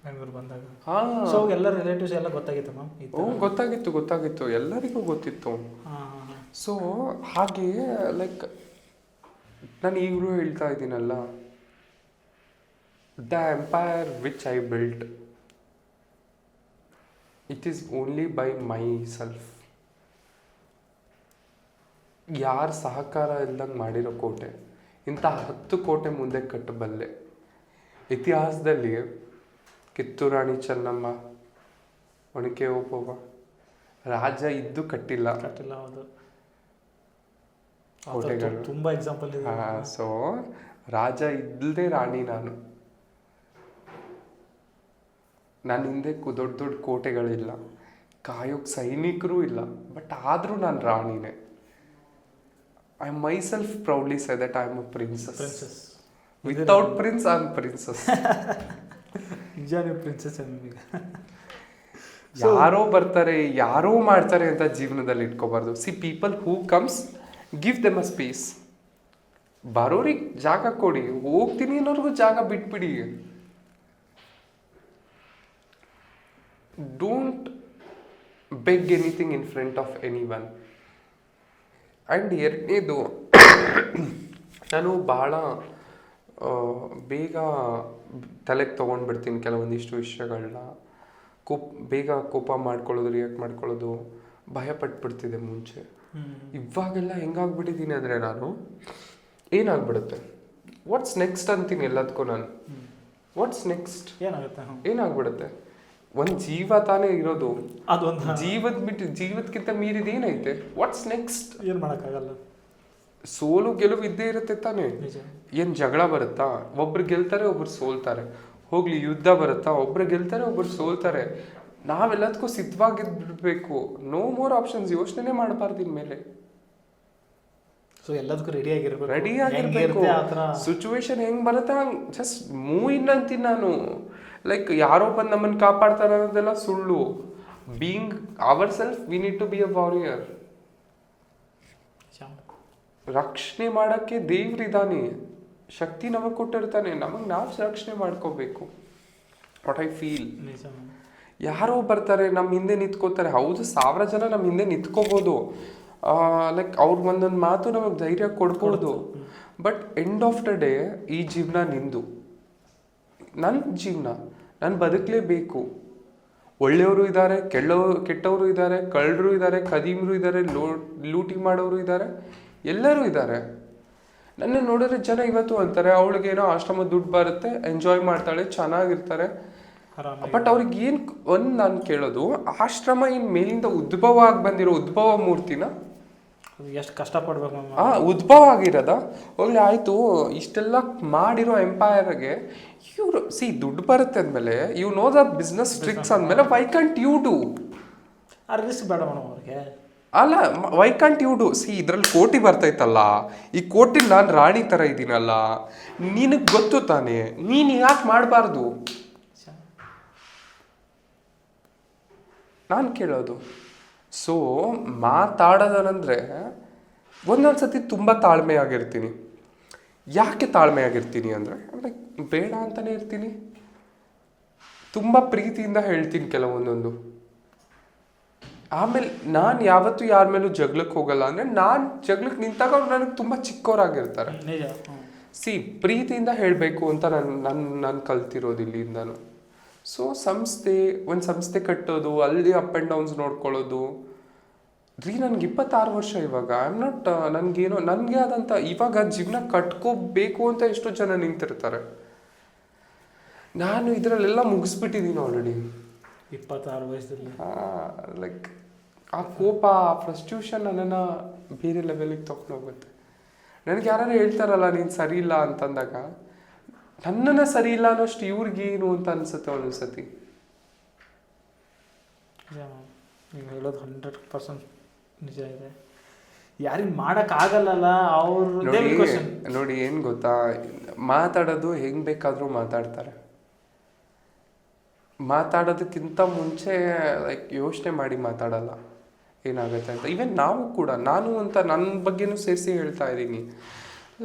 ಬೆಂಗಳೂರು ಬಂದಾಗ. ಹಾಂ. ಸೊ ಎಲ್ಲ ರಿಲೇಟಿವ್ಸ್ ಎಲ್ಲ ಗೊತ್ತಾಗಿತ್ತು ಮ್ಯಾಮ್? ಗೊತ್ತಾಗಿತ್ತು, ಎಲ್ಲರಿಗೂ ಗೊತ್ತಿತ್ತು. ಸೊ ಹಾಗೆ ಲೈಕ್ ನಾನು ಈಗಲೂ ಹೇಳ್ತಾ ಇದ್ದೀನಲ್ಲ, the empire which I built, it is only by myself. ಯಾರ ಸಹಕಾರ ಇಲ್ದಂಗೆ ಮಾಡಿರೋ ಕೋಟೆ, ಇಂಥ 10 ಕೋಟೆ ಮುಂದೆ ಕಟ್ಟಬಲ್ಲೆ. ಇತಿಹಾಸದಲ್ಲಿ ಕಿತ್ತೂರು ರಾಣಿ ಚೆನ್ನಮ್ಮ, ಒನಕೆ ಓಬವ್ವ, ರಾಜ ಇದ್ದು ಕಟ್ಟಿಲ್ಲ. ಹೌದು, ಕೋಟೆಗಳು ತುಂಬ ಎಕ್ಸಾಂಪಲ್ ಇದೆ. ಸೊ ರಾಜ ಇಲ್ಲದೆ ರಾಣಿ ನಾನು. ನನ್ನ ಹಿಂದೆ ದೊಡ್ಡ ದೊಡ್ಡ ಕೋಟೆಗಳಿಲ್ಲ, ಕಾಯೋಕ್ಕೆ ಸೈನಿಕರು ಇಲ್ಲ, ಬಟ್ ಆದರೂ ನಾನು ರಾಣಿನೇ. I myself proudly say that I am a princess. Without prince I am princess. ನಿಜ, ನೀವು ಪ್ರಿನ್ಸಸ್. ಯಾರೋ ಬರ್ತಾರೆ, ಯಾರೋ ಮಾಡ್ತಾರೆ ಅಂತ ಜೀವನದಲ್ಲಿ ಇಟ್ಕೋಬಾರ್ದು. See, people who comes, give them a space. ಬರೋರಿಗೆ ಜಾಗ ಕೊಡಿ, ಹೋಗ್ತೀನಿ ಅನ್ನೋರ್ಗೂ ಜಾಗ ಬಿಟ್ಬಿಡಿ. Don't beg anything in front of anyone. And ಎರಡನೇದು, ನಾನು ಭಾಳ ಬೇಗ ತಲೆಗೆ ತೊಗೊಂಡ್ಬಿಡ್ತೀನಿ ಕೆಲವೊಂದಿಷ್ಟು ವಿಷಯಗಳನ್ನ. ಬೇಗ ಕೋಪ ಮಾಡ್ಕೊಳ್ಳೋದು, ರಿಯಾಕ್ಟ್ ಮಾಡ್ಕೊಳ್ಳೋದು, ಭಯಪಟ್ಬಿಡ್ತಿದ್ದೆ ಮುಂಚೆ. ಇವಾಗೆಲ್ಲ ಹೆಂಗಾಗ್ಬಿಟ್ಟಿದ್ದೀನಿ ಅಂದರೆ, ನಾನು ಏನಾಗ್ಬಿಡುತ್ತೆ, ವಾಟ್ಸ್ ನೆಕ್ಸ್ಟ್ ಅಂತೀನಿ ಎಲ್ಲದಕ್ಕೂ ನಾನು. ವಾಟ್ಸ್ ನೆಕ್ಸ್ಟ್ ಏನಾಗ್ಬಿಡುತ್ತೆ. ಒಂದು ಜೀವ ತಾನೇ ಇರೋದು, ಅದೊಂದು ಜೀವದಕ್ಕಿಂತ ಮೀರಿದ ಏನೈತೆ? What's next? ಏನು ಮಾಡೋಕ್ಕಾಗಲ್ಲ. ಸೋಲು ಗೆಲುವು ಇದ್ದೇ ಇರುತ್ತೆ ತಾನೇ. ಏನು ಜಗಳ ಬರುತ್ತಾ? ಒಬ್ರು ಗೆಲ್ತಾರೆ, ಒಬ್ರು ಸೋಲ್ತಾರೆ. ಹೋಗ್ಲಿ, ಯುದ್ಧ ಬರುತ್ತಾ? ಒಬ್ರು ಗೆಲ್ತಾರೆ, ಒಬ್ರು ಸೋಲ್ತಾರೆ. ನಾವೆಲ್ಲದಕ್ಕೂ ಸಿದ್ಧವಾಗಿರ್ಬೇಕು. No more options. ಯೋಚನೆ ಮಾಡಬಾರ್ದು ಇನ್ಮೇಲೆ. ಸೊ ಎಲ್ಲದಕ್ಕೂ ರೆಡಿಯಾಗಿರ್ಬೇಕು. ಸಿಚುವೇಶನ್ ಹೆಂಗ್ ಬರುತ್ತೆ ಹಂಗೆ ಜಸ್ಟ್ ಮೂವ್ ಇನ್ ಅಂತೀನಿ ನಾನು. ಲೈಕ್ ಯಾರೋ ಬಂದು ನಮ್ಮನ್ನು ಕಾಪಾಡ್ತಾರೆ ಅನ್ನೋದೆಲ್ಲ ಸುಳ್ಳು. Being our self, we need to be a warrior. ರಕ್ಷಣೆ ಮಾಡೋಕ್ಕೆ ದೇವ್ರಿದ್ದಾನೆ, ಶಕ್ತಿ ನಮಗೆ ಕೊಟ್ಟಿರ್ತಾನೆ, ನಮಗೆ ನಾವು ರಕ್ಷಣೆ ಮಾಡ್ಕೋಬೇಕು. What I feel. ಯಾರೋ ಬರ್ತಾರೆ, ನಮ್ಮ ಹಿಂದೆ ನಿಂತ್ಕೋತಾರೆ. ಹೌದು, 1000 ಜನ ನಮ್ಮ ಹಿಂದೆ ನಿಂತ್ಕೋಬೋದು. ಲೈಕ್ ಅವ್ರ ಒಂದೊಂದು ಮಾತು ನಮಗೆ ಧೈರ್ಯ ಕೊಡ್ಬೋದು. But end of the day ಈ ಜೀವನ ನಿಂದು, ನನ್ನ ಜೀವನ, ನಾನು ಬದುಕಲೇಬೇಕು. ಒಳ್ಳೆಯವರು ಇದ್ದಾರೆ, ಕೆಟ್ಟವರು ಇದ್ದಾರೆ, ಕಳ್ಳರು ಇದ್ದಾರೆ, ಖದೀಮರು ಇದ್ದಾರೆ, ಲೂಟಿ ಮಾಡೋರು ಇದ್ದಾರೆ, ಎಲ್ಲರೂ ಇದ್ದಾರೆ. ನನ್ನ ನೋಡಿದ್ರೆ ಜನ ಇವತ್ತು ಅಂತಾರೆ, ಅವಳಿಗೇನೋ ಆಶ್ರಮ ದುಡ್ಡು ಬರುತ್ತೆ, ಎಂಜಾಯ್ ಮಾಡ್ತಾಳೆ, ಚೆನ್ನಾಗಿರ್ತಾರೆ. ಬಟ್ ಅವ್ರಿಗೆ ಏನು ನಾನು ಕೇಳೋದು, ಆಶ್ರಮ ಏನು ಮೇಲಿಂದ ಉದ್ಭವ ಆಗಿ ಬಂದಿರೋ ಉದ್ಭವ ಮೂರ್ತಿನ, ಎಷ್ಟು ಕಷ್ಟಪಡ್ಬೇಕು ಮ್ಯಾಮ್. ಉದ್ಭವ ಆಗಿರೋದ ಹೋಗ್ಲಿ ಆಯಿತು. ಇಷ್ಟೆಲ್ಲ ಮಾಡಿರೋ ಎಂಪೈರ್ಗೆ ಇವರು ದುಡ್ಡು ಬರುತ್ತೆ ಅಂದಮೇಲೆ you know the business tricks ಅಂದಮೇಲೆ ವೈ ಕಾಂಟ್ ಯು ಡೂ? ಆ ರಿಸ್ಕ್ ಬೇಡ ಮೇಡಮ್ ಅವ್ರಿಗೆ. ಅಲ್ಲ, ವೈ ಕಾಂಟ್ ಯು ಡೂ? ಇದ್ರಲ್ಲಿ ಕೋಟಿ ಬರ್ತೈತಲ್ಲ, ಈ ಕೋಟಿ ನಾನು ರಾಣಿ ಥರ ಇದ್ದೀನಲ್ಲ, ನಿನಗೆ ಗೊತ್ತು ತಾನೇ, ನೀನು ಯಾಕೆ ಮಾಡಬಾರ್ದು? ನಾನು ಕೇಳೋದು. ಸೊ ಮಾತಾಡೋದಂದರೆ ಒಂದೊಂದು ಸತಿ ತುಂಬ ತಾಳ್ಮೆಯಾಗಿರ್ತೀನಿ. ಯಾಕೆ ತಾಳ್ಮೆಯಾಗಿರ್ತೀನಿ ಅಂದರೆ ಲೈಕ್ ಬೇಡ ಅಂತಲೇ ಇರ್ತೀನಿ. ತುಂಬ ಪ್ರೀತಿಯಿಂದ ಹೇಳ್ತೀನಿ ಕೆಲವೊಂದೊಂದು. ಆಮೇಲೆ ನಾನು ಯಾವತ್ತೂ ಯಾರ ಮೇಲೂ ಜಗಳಕ್ಕೆ ಹೋಗಲ್ಲ. ಅಂದರೆ ನಾನು ಜಗಳಕ್ಕೆ ನಿಂತಾಗ ಅವ್ರು ನನಗೆ ತುಂಬ ಚಿಕ್ಕವರಾಗಿರ್ತಾರೆ. ಪ್ರೀತಿಯಿಂದ ಹೇಳಬೇಕು ಅಂತ ನಾನು ಕಲ್ತಿರೋದು ಇಲ್ಲಿಂದನು. ಸೊ ಒಂದು ಸಂಸ್ಥೆ ಕಟ್ಟೋದು, ಅಲ್ಲಿ ಅಪ್ ಆ್ಯಂಡ್ ಡೌನ್ಸ್ ನೋಡ್ಕೊಳ್ಳೋದು. ನನಗೆ 26 ವರ್ಷ ಇವಾಗ. ಐ ಆಮ್ ನಾಟ್, ನನಗೆ ಆದಂಥ ಇವಾಗ ಜೀವನ ಕಟ್ಕೋಬೇಕು ಅಂತ ಎಷ್ಟೋ ಜನ ನಿಂತಿರ್ತಾರೆ. ನಾನು ಇದರಲ್ಲೆಲ್ಲ ಮುಗಿಸ್ಬಿಟ್ಟಿದ್ದೀನಿ ಆಲ್ರೆಡಿ 26 ವಯಸ್ಸಲ್ಲಿ. ಲೈಕ್ ಆ ಕೋಪ, ಆ ಫ್ರಸ್ಟ್ರೇಷನ್ ನನ್ನನ್ನು ಬೇರೆ ಲೆವೆಲಿಗೆ ತೊಗೊಂಡೋಗುತ್ತೆ. ನನಗೆ ಯಾರು ಹೇಳ್ತಾರಲ್ಲ ನೀನು ಸರಿ ಇಲ್ಲ ಅಂತಂದಾಗ ನನ್ನನ್ನು ಸರಿ ಇಲ್ಲ ಅನ್ನೋಷ್ಟು ಇವ್ರಿಗೇನು ಅಂತ ಅನ್ಸುತ್ತೆ ಒಂದೊಂದ್ಸತಿ. ನೀವು ಹೇಳೋದು 100% ನಿಜ ಇದೆ. ಯಾರಿಗೆ ಮಾಡೋಕ್ಕಾಗಲ್ಲ ಅವ್ರ ನೋಡಿ. ಏನು ಗೊತ್ತಾ, ಮಾತಾಡೋದು ಹೆಂಗೆ ಬೇಕಾದರೂ ಮಾತಾಡ್ತಾರೆ. ಮಾತಾಡೋದಕ್ಕಿಂತ ಮುಂಚೆ ಲೈಕ್ ಯೋಚನೆ ಮಾಡಿ ಮಾತಾಡಲ್ಲ ಏನಾಗುತ್ತೆ ಅಂತ. ಈವನ್ ನಾವು ಕೂಡ, ನಾನು ಅಂತ ನನ್ನ ಬಗ್ಗೆನೂ ಸೇರಿಸಿ ಹೇಳ್ತಾ ಇದ್ದೀನಿ.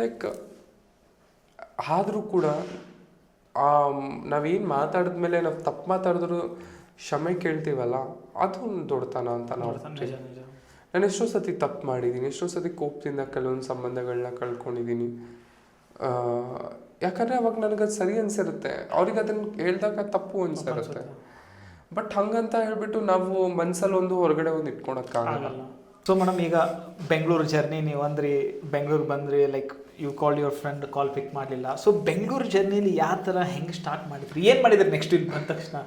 ಲೈಕ್ ಆದರೂ ಕೂಡ ನಾವೇನು ಮಾತಾಡಿದ್ಮೇಲೆ ನಾವು ತಪ್ಪು ಮಾತಾಡಿದ್ರು ಕ್ಷಮೆ ಕೇಳ್ತೀವಲ್ಲ, ಅದು ಒಂದು ದೊಡ್ಡತನ ಅಂತ ನಾವು. ನಾನು ಎಷ್ಟೋ ಸತಿ ತಪ್ಪು ಮಾಡಿದ್ದೀನಿ, ಎಷ್ಟೋ ಸತಿ ಕೋಪದಿಂದ ಕೆಲವೊಂದು ಸಂಬಂಧಗಳನ್ನ ಕಳ್ಕೊಂಡಿದ್ದೀನಿ. ಯಾಕಂದರೆ ಅವಾಗ ನನಗದು ಸರಿ ಅನಿಸಿರುತ್ತೆ, ಅವ್ರಿಗೆ ಅದನ್ನು ಹೇಳಿದಾಗ ತಪ್ಪು ಅನಿಸಿರುತ್ತೆ. ಬಟ್ ಹಂಗಂತ ಹೇಳ್ಬಿಟ್ಟು ನಾವು ಮನಸ್ಸಲ್ಲಿ ಒಂದು ಹೊರಗಡೆ ಒಂದು ಇಟ್ಕೊಳಕ್ಕಾಗಲ್ಲ. ಸೊ ಮೇಡಮ್, ಈಗ ಬೆಂಗಳೂರು ಜರ್ನಿ ನೀವು ಅಂದ್ರಿ, ಬೆಂಗಳೂರು ಬಂದ್ರಿ, like you call your friend, call pick ಮಾಡಲಿಲ್ಲ. ಸೊ ಬೆಂಗಳೂರು ಜರ್ನಿಲಿ ಯಾವ ಥರ ಹೆಂಗೆ ಸ್ಟಾರ್ಟ್ ಮಾಡಿದ್ರಿ, ಏನು ಮಾಡಿದ್ರಿ ನೆಕ್ಸ್ಟ್ ಇಲ್ಲಿ ಬಂದ ತಕ್ಷಣ?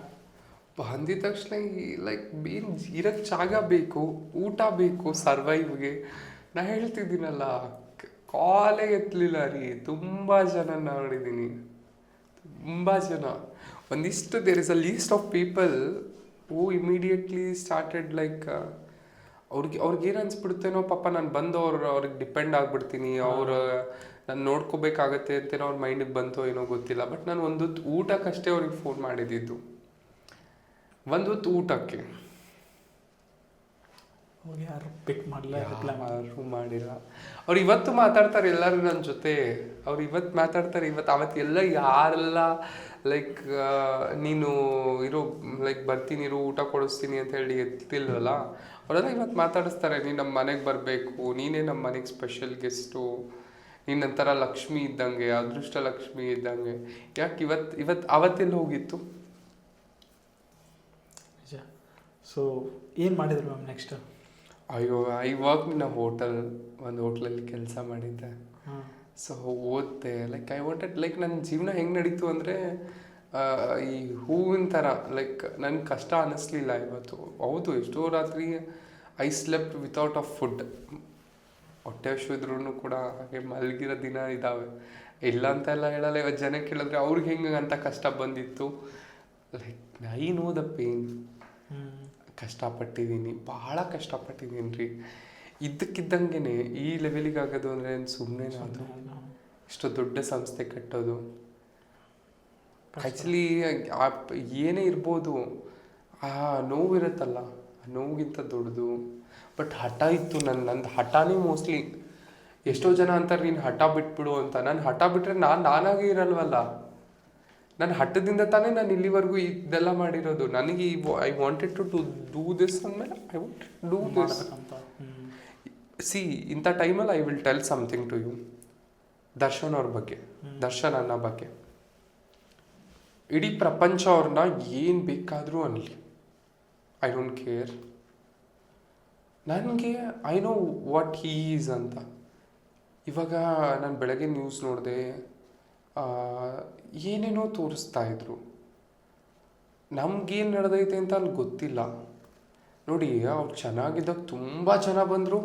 ಬಂದಿದ ತಕ್ಷಣ ಲೈಕ್ ಇರಕ್ಕೆ ಜಾಗ ಬೇಕು, ಊಟ ಬೇಕು, ಸರ್ವೈವ್ಗೆ. ನಾ ಹೇಳ್ತಿದ್ದೀನಲ್ಲ, ಕಾಲೇ ಎತ್ತಲಿಲ್ಲ ರೀ. ತುಂಬ ಜನ ನೋಡಿದ್ದೀನಿ, ತುಂಬ ಜನ. ಒಂದಿಷ್ಟು there is a list of people who immediately started like ಅವ್ರಿಗೇನು ಅನ್ಸ್ಬಿಡುತ್ತೇನೋ, ಪಾಪ ನಾನು ಬಂದು ಅವ್ರಿಗೆ ಡಿಪೆಂಡ್ ಆಗಿಬಿಡ್ತೀನಿ, ನಾನು ನೋಡ್ಕೋಬೇಕಾಗತ್ತೆ ಅಂತೇನೋ ಅವ್ರ ಮೈಂಡಿಗೆ ಬಂತೋ ಏನೋ ಗೊತ್ತಿಲ್ಲ. ಬಟ್ ನಾನು ಒಂದು ಊಟಕ್ಕಷ್ಟೇ ಅವ್ರಿಗೆ ಫೋನ್ ಮಾಡಿದ್ದು, ಒಂದು ಹೊತ್ತು ಊಟಕ್ಕೆ. ಯಾರು ಪಿಕ್ ಮಾಡಲ್ಲ, ಯಾರು ಮಾಡಿಲ್ಲ. ಅವ್ರು ಇವತ್ತು ಮಾತಾಡ್ತಾರೆ ಎಲ್ಲರೂ ನನ್ನ ಜೊತೆ. ಅವ್ರು ಇವತ್ತು ಮಾತಾಡ್ತಾರೆ, ಅವತ್ತೆಲ್ಲ ಯಾರೆಲ್ಲ ಲೈಕ್ ನೀನು ಇರೋ ಲೈಕ್ ಬರ್ತೀನಿ ಇರೋ ಊಟ ಕೊಡಿಸ್ತೀನಿ ಅಂತ ಹೇಳಿ ಎತ್ತಿಲ್ವಲ್ಲ, ಅವರೆಲ್ಲ ಇವತ್ತು ಮಾತಾಡಿಸ್ತಾರೆ. ನೀನು ನಮ್ಮ ಮನೆಗೆ ಬರಬೇಕು, ನೀನೇ ನಮ್ಮ ಮನೆಗೆ ಸ್ಪೆಷಲ್ ಗೆಸ್ಟು, ನೀನು ನಂತರ ಲಕ್ಷ್ಮಿ ಇದ್ದಂಗೆ, ಅದೃಷ್ಟ ಲಕ್ಷ್ಮಿ ಇದ್ದಂಗೆ. ಯಾಕೆ ಅವತ್ತೆಲ್ಲ ಹೋಗಿತ್ತು? ಸೊ ಏನು ಮಾಡಿದ್ರು ಮ್ಯಾಮ್ ನೆಕ್ಸ್ಟ್? ಅಯ್ಯೋ, I work in a hotel. ಒಂದು ಹೋಟ್ಲಲ್ಲಿ ಕೆಲಸ ಮಾಡಿದ್ದೆ. ಸೊ ಓದಿದೆ. ಲೈಕ್ ಐ ವಾಂಟೆಡ್, ಲೈಕ್ ನನ್ನ ಜೀವನ ಹೆಂಗೆ ನಡೀತು ಅಂದರೆ ಈ ಹೂವಿನ ಥರ. ಲೈಕ್ ನನಗೆ ಕಷ್ಟ ಅನ್ನಿಸ್ಲಿಲ್ಲ ಇವತ್ತು. ಹೌದು, ಎಷ್ಟೋ ರಾತ್ರಿ I slept without a food. ಹೊಟ್ಟೆ ಹಸಿದ್ರೂ ಕೂಡ ಹಾಗೆ ಮಲಗಿರೋ ದಿನ ಇದ್ದಾವೆ, ಇಲ್ಲ ಅಂತೆಲ್ಲ ಹೇಳಲ್ಲ. ಇವತ್ತು ಜನ ಕೇಳಿದ್ರೆ ಅವ್ರಿಗೆ ಹೆಂಗೆ ಅಂತ ಕಷ್ಟ ಬಂದಿತ್ತು. Like I know the pain. ಕಷ್ಟಪಟ್ಟಿದ್ದೀನಿ, ಭಾಳ ಕಷ್ಟಪಟ್ಟಿದ್ದೀನಿ ರೀ. ಇದ್ದಕ್ಕಿದ್ದಂಗೆ ಈ ಲೆವೆಲಿಗೆ ಆಗೋದು ಅಂದರೆ ಸುಮ್ಮನೆ ಅದು ಇಷ್ಟು ದೊಡ್ಡ ಸಂಸ್ಥೆ ಕಟ್ಟೋದು. ಆ್ಯಕ್ಚುಲಿ ಏನೇ ಇರ್ಬೋದು, ಆ ನೋವಿರುತ್ತಲ್ಲ, ಆ ನೋವಿಗಿಂತ ದೊಡ್ಡದು. ಬಟ್ ಹಠ ಇತ್ತು ನಂದು ಹಠನೇ ಮೋಸ್ಟ್ಲಿ. ಎಷ್ಟೋ ಜನ ಅಂತಾರೆ ನೀನು ಹಠ ಬಿಟ್ಬಿಡು ಅಂತ. ನಾನು ಹಠ ಬಿಟ್ಟರೆ ನಾನಾಗೇ ಇರಲ್ವಲ್ಲ. ನನ್ನ ಹಠದಿಂದ ತಾನೇ ನಾನು ಇಲ್ಲಿವರೆಗೂ ಇದೆಲ್ಲ ಮಾಡಿರೋದು. ನನಗೆ I wanted to do this ಅಂದಮೇಲೆ ಐ ವಾಂಟ್ ಡೂ ದಿಸ್. ಇಂಥ ಟೈಮಲ್ಲಿ I will tell something to you. Darshan ಅವ್ರ ಬಗ್ಗೆ, ದರ್ಶನ್ ಅನ್ನ ಬಗ್ಗೆ. ಇಡೀ ಪ್ರಪಂಚ ಅವ್ರನ್ನ ಏನು ಬೇಕಾದರೂ ಅನ್ನಲಿ, ಐ ಡೋಂಟ್ ಕೇರ್. ನನಗೆ I know what he is ಅಂತ. ಇವಾಗ ನಾನು ಬೆಳಗ್ಗೆ ನ್ಯೂಸ್ ನೋಡಿದೆ, ಏನೇನೋ ತೋರಿಸ್ತಾ ಇದ್ರು. ನಮ್ಗೇನು ನಡೆದೈತೆ ಅಂತ ಅಲ್ಲಿ ಗೊತ್ತಿಲ್ಲ. ನೋಡಿ, ಅವ್ರು ಚೆನ್ನಾಗಿದ್ದಾಗ ತುಂಬ ಜನ ಬಂದರು,